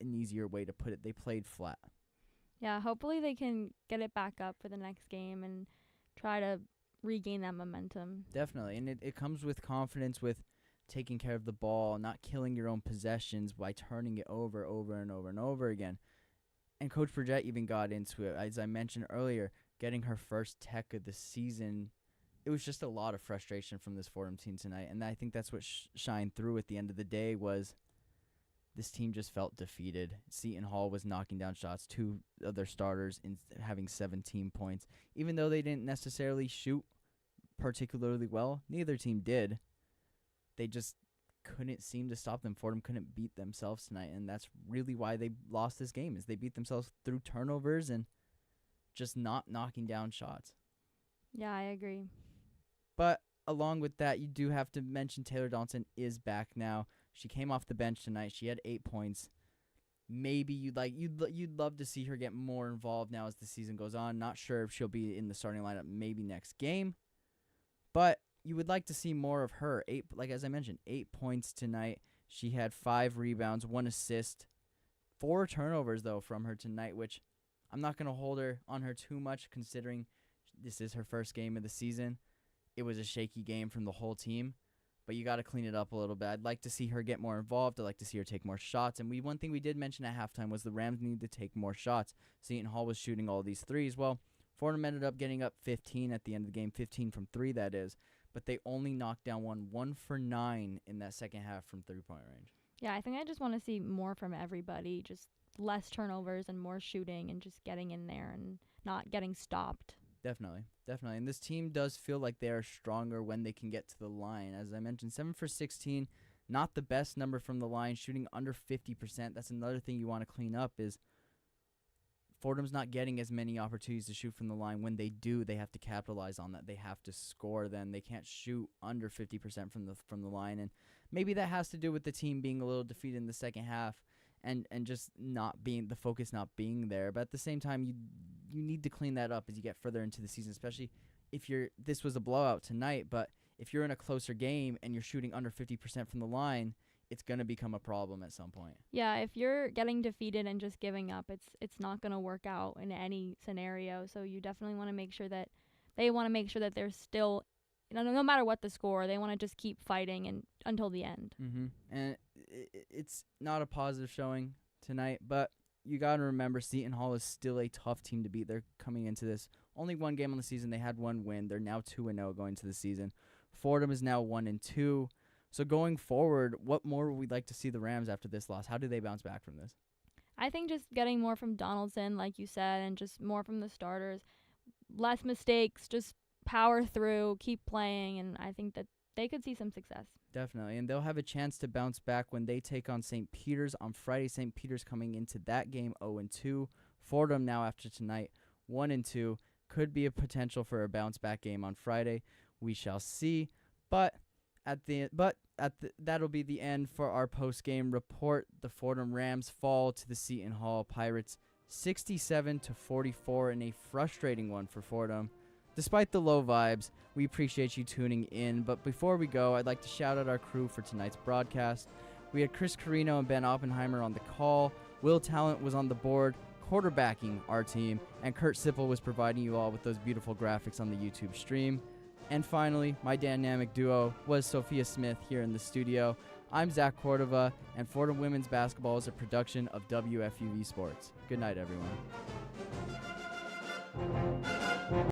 an easier way to put it. They played flat. Yeah, hopefully they can get it back up for the next game and try to regain that momentum. Definitely, and it comes with confidence, with taking care of the ball, not killing your own possessions by turning it over and over again. And Coach Bridgette even got into it. As I mentioned earlier, getting her first tech of the season, it was just a lot of frustration from this Fordham team tonight, and I think that's what shined through at the end of the day was this team just felt defeated. Seton Hall was knocking down shots, 2 of their starters having 17 points. Even though they didn't necessarily shoot particularly well, neither team did. They just couldn't seem to stop them. Fordham couldn't beat themselves tonight, and that's really why they lost this game, is they beat themselves through turnovers and just not knocking down shots. Yeah, I agree. But along with that, you do have to mention Taylor Donaldson is back now. She came off the bench tonight. She had 8 points. Maybe you'd love to see her get more involved now as the season goes on. Not sure if she'll be in the starting lineup maybe next game, but you would like to see more of her. As I mentioned, 8 points tonight. She had 5 rebounds, 1 assist, 4 turnovers though from her tonight, which I'm not going to hold her on her too much considering this is her first game of the season. It was a shaky game from the whole team, but you got to clean it up a little bit. I'd like to see her get more involved. I'd like to see her take more shots. And one thing we did mention at halftime was the Rams need to take more shots. Seton Hall was shooting all these threes. Well, Fordham ended up getting up 15 at the end of the game, 15 from 3 that is, but they only knocked down 1 for 9 in that second half from 3-point range. Yeah, I think I just want to see more from everybody, just less turnovers and more shooting and just getting in there and not getting stopped. Definitely. And this team does feel like they are stronger when they can get to the line. As I mentioned, 7 for 16, not the best number from the line, shooting under 50%. That's another thing you want to clean up is Fordham's not getting as many opportunities to shoot from the line. When they do, they have to capitalize on that. They have to score then. They can't shoot under 50% from the line. And maybe that has to do with the team being a little defeated in the second half and just not being the focus not being there. But at the same time, you need to clean that up as you get further into the season, especially if this was a blowout tonight, but if you're in a closer game and you're shooting under 50% from the line, it's going to become a problem at some point. Yeah, if you're getting defeated and just giving up, it's not going to work out in any scenario. So you definitely want to make sure that they're still, no matter what the score, they want to just keep fighting and until the end. Mm-hmm. And it's not a positive showing tonight, but you got to remember Seton Hall is still a tough team to beat. They're coming into this. Only one game on the season. They had one win. They're now 2-0 going into the season. Fordham is now 1-2. So going forward, what more would we like to see the Rams after this loss? How do they bounce back from this? I think just getting more from Donaldson, like you said, and just more from the starters. Less mistakes, just power through, keep playing, and I think that they could see some success. Definitely, and they'll have a chance to bounce back when they take on St. Peter's on Friday. St. Peter's coming into that game 0-2. Fordham now after tonight 1-2. Could be a potential for a bounce back game on Friday. We shall see. But that'll be the end for our post game report. The Fordham Rams fall to the Seton Hall Pirates 67-44 in a frustrating one for Fordham. Despite the low vibes, we appreciate you tuning in. But before we go, I'd like to shout out our crew for tonight's broadcast. We had Carrino and Ben Oppenheimer on the call. Will Talent was on the board, quarterbacking our team. And Kurt Sippel was providing you all with those beautiful graphics on the YouTube stream. And finally, my dynamic duo was Sophia Smith here in the studio. I'm Zach Cordova, and Fordham Women's Basketball is a production of WFUV Sports. Good night, everyone.